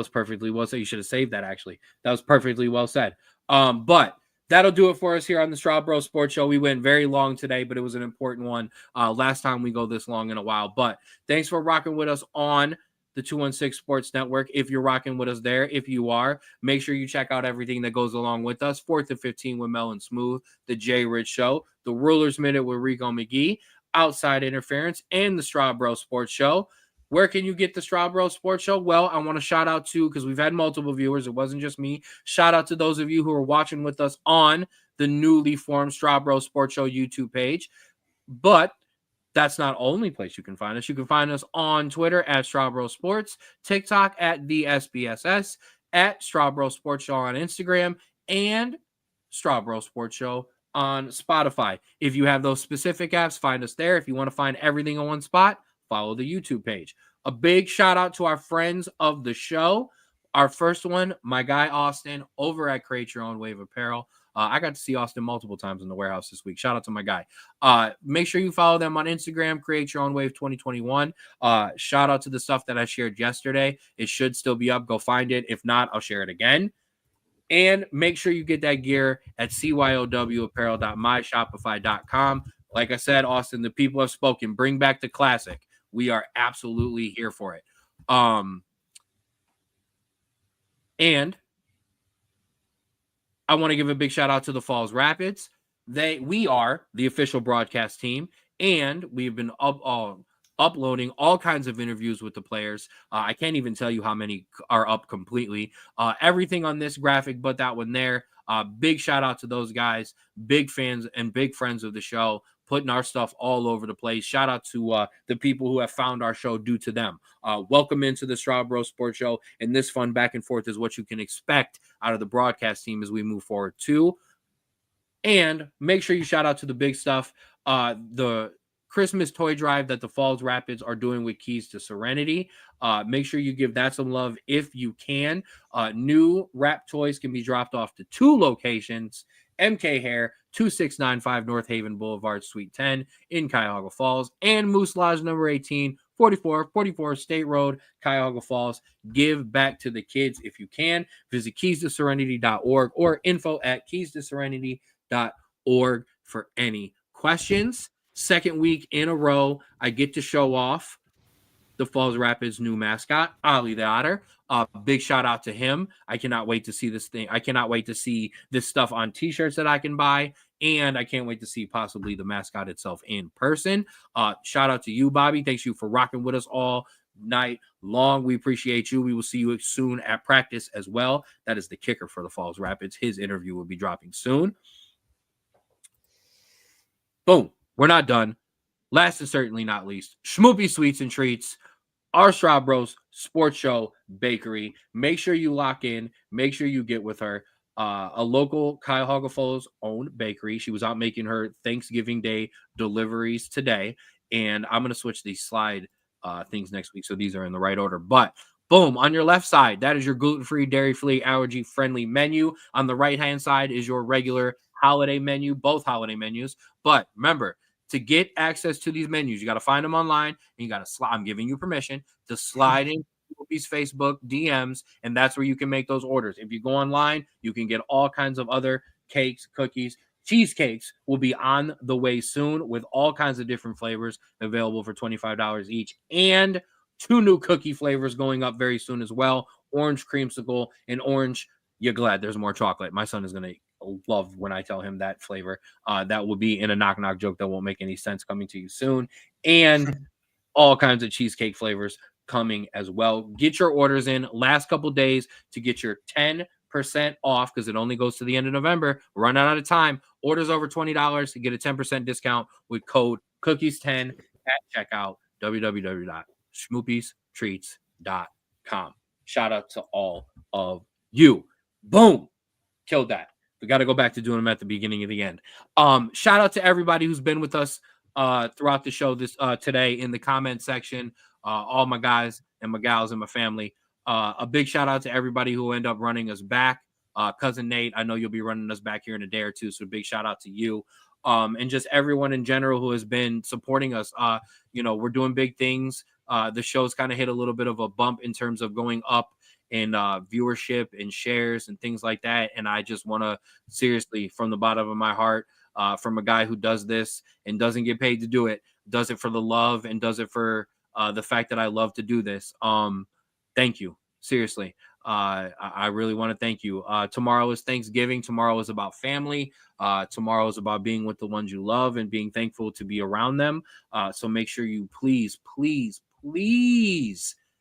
perfectly well said. You should have saved that actually. That was perfectly well said. But that'll do it for us here on the Straub Bro Sports Show. We went very long today, but it was an important one. Last time we go this long in a while. But thanks for rocking with us on the 216 Sports Network. If you're rocking with us there, if you are, make sure you check out everything that goes along with us. 4th and 15 with Mel and Smooth, the Jay Rich Show, the Rulers Minute with Rico McGee, Outside Interference, and the Straub Bro Sports Show. Where can you get the Straub Bro Sports Show? Well, I want to shout out to, because we've had multiple viewers, it wasn't just me. Shout out to those of you who are watching with us on the newly formed Straub Bro Sports Show YouTube page. But that's not the only place you can find us. You can find us on Twitter at Strawbro Sports, TikTok at the SBSS, at Strawbro Sports Show on Instagram, and Strawbro Sports Show on Spotify. If you have those specific apps, find us there. If you want to find everything in one spot, follow the YouTube page. A big shout out to our friends of the show. Our first one, my guy Austin over at Create Your Own Wave Apparel. I got to see Austin multiple times in the warehouse this week. Shout out to my guy. Make sure you follow them on Instagram, Create Your Own Wave 2021. Shout out to the stuff that I shared yesterday. It should still be up. Go find it. If not, I'll share it again. And make sure you get that gear at cyoWapparel.myshopify.com. Like I said, Austin, the people have spoken. Bring back the classic. We are absolutely here for it. And I want to give a big shout out to the Falls Rapids. We are the official broadcast team, and we've been uploading all kinds of interviews with the players. I can't even tell you how many are up completely. Everything on this graphic, but that one there. Big shout out to those guys, big fans and big friends of the show, putting our stuff all over the place. Shout out to the people who have found our show due to them. Welcome into the Straub Bro Sports Show, and this fun back and forth is what you can expect out of the broadcast team as we move forward too. And make sure you shout out to the big stuff, the Christmas toy drive that the Falls Rapids are doing with Keys to Serenity. Make sure you give that some love if you can. New wrap toys can be dropped off to 2 locations. MK Hair, 2695 North Haven Boulevard, Suite 10 in Cuyahoga Falls, and Moose Lodge number 18, 4444 State Road, Cuyahoga Falls. Give back to the kids if you can. Visit keystoserenity.org or info@keystoserenity.org for any questions. Second week in a row, I get to show off the Falls Rapids new mascot, Ollie the Otter. Big shout out to him. I cannot wait to see this thing. I cannot wait to see this stuff on t-shirts that I can buy. And I can't wait to see possibly the mascot itself in person. Shout out to you, Bobby. Thanks you for rocking with us all night long. We appreciate you. We will see you soon at practice as well. That is the kicker for the Falls Rapids. His interview will be dropping soon. Boom. We're not done. Last and certainly not least, Schmoopy Sweets and Treats, our Straub Bros Sports Show Bakery. Make sure you lock in. Make sure you get with her. A local Cuyahoga Falls owned bakery. She was out making her Thanksgiving Day deliveries today. And I'm going to switch these slide things next week so these are in the right order. But boom, on your left side, that is your gluten-free, dairy-free, allergy-friendly menu. On the right-hand side is your regular holiday menu, both holiday menus. But remember, to get access to these menus, you got to find them online, and you got to slide. I'm giving you permission to slide in Whoopi's Facebook DMs, and that's where you can make those orders. If you go online, you can get all kinds of other cakes, cookies, cheesecakes will be on the way soon with all kinds of different flavors available for $25 each, and 2 new cookie flavors going up very soon as well: orange creamsicle and orange. You're glad there's more chocolate. My son is going to love when I tell him that flavor. That will be in a knock joke that won't make any sense, coming to you soon. And all kinds of cheesecake flavors coming as well. Get your orders in last couple days to get your 10% off, because it only goes to the end of November. We're running out of time. Orders over $20 to get a 10% discount with code cookies10 at checkout. www.schmoopystreats.com. Shout out to all of you. Boom. Killed that. We got to go back to doing them at the beginning and the end. Shout out to everybody who's been with us throughout the show this today in the comment section. All my guys and my gals and my family. A big shout out to everybody who end up running us back. Cousin Nate, I know you'll be running us back here in a day or two, so big shout out to you. and just everyone in general who has been supporting us. We're doing big things. The show's kind of hit a little bit of a bump in terms of going up in viewership and shares and things like that. And I just want to seriously, from the bottom of my heart, from a guy who does this and doesn't get paid to do it, does it for the love and does it for the fact that I love to do this. Thank you. Seriously. I really want to thank you. Tomorrow is Thanksgiving. Tomorrow is about family. Tomorrow is about being with the ones you love and being thankful to be around them. So make sure you please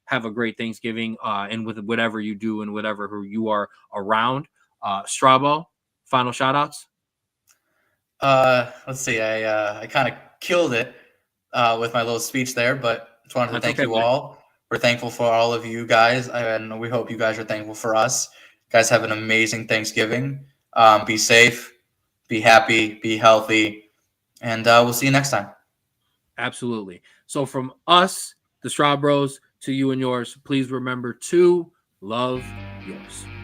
have a great Thanksgiving and with whatever you do and whatever who you are around. Strabo, final shout outs. Let's see. I kind of killed it with my little speech there, but just wanted to thank you all. We're thankful for all of you guys, and we hope you guys are thankful for us. You guys have an amazing Thanksgiving. Be safe, be happy, be healthy, and we'll see you next time. Absolutely. So from us, the Straub Bros, to you and yours, please remember to love yours.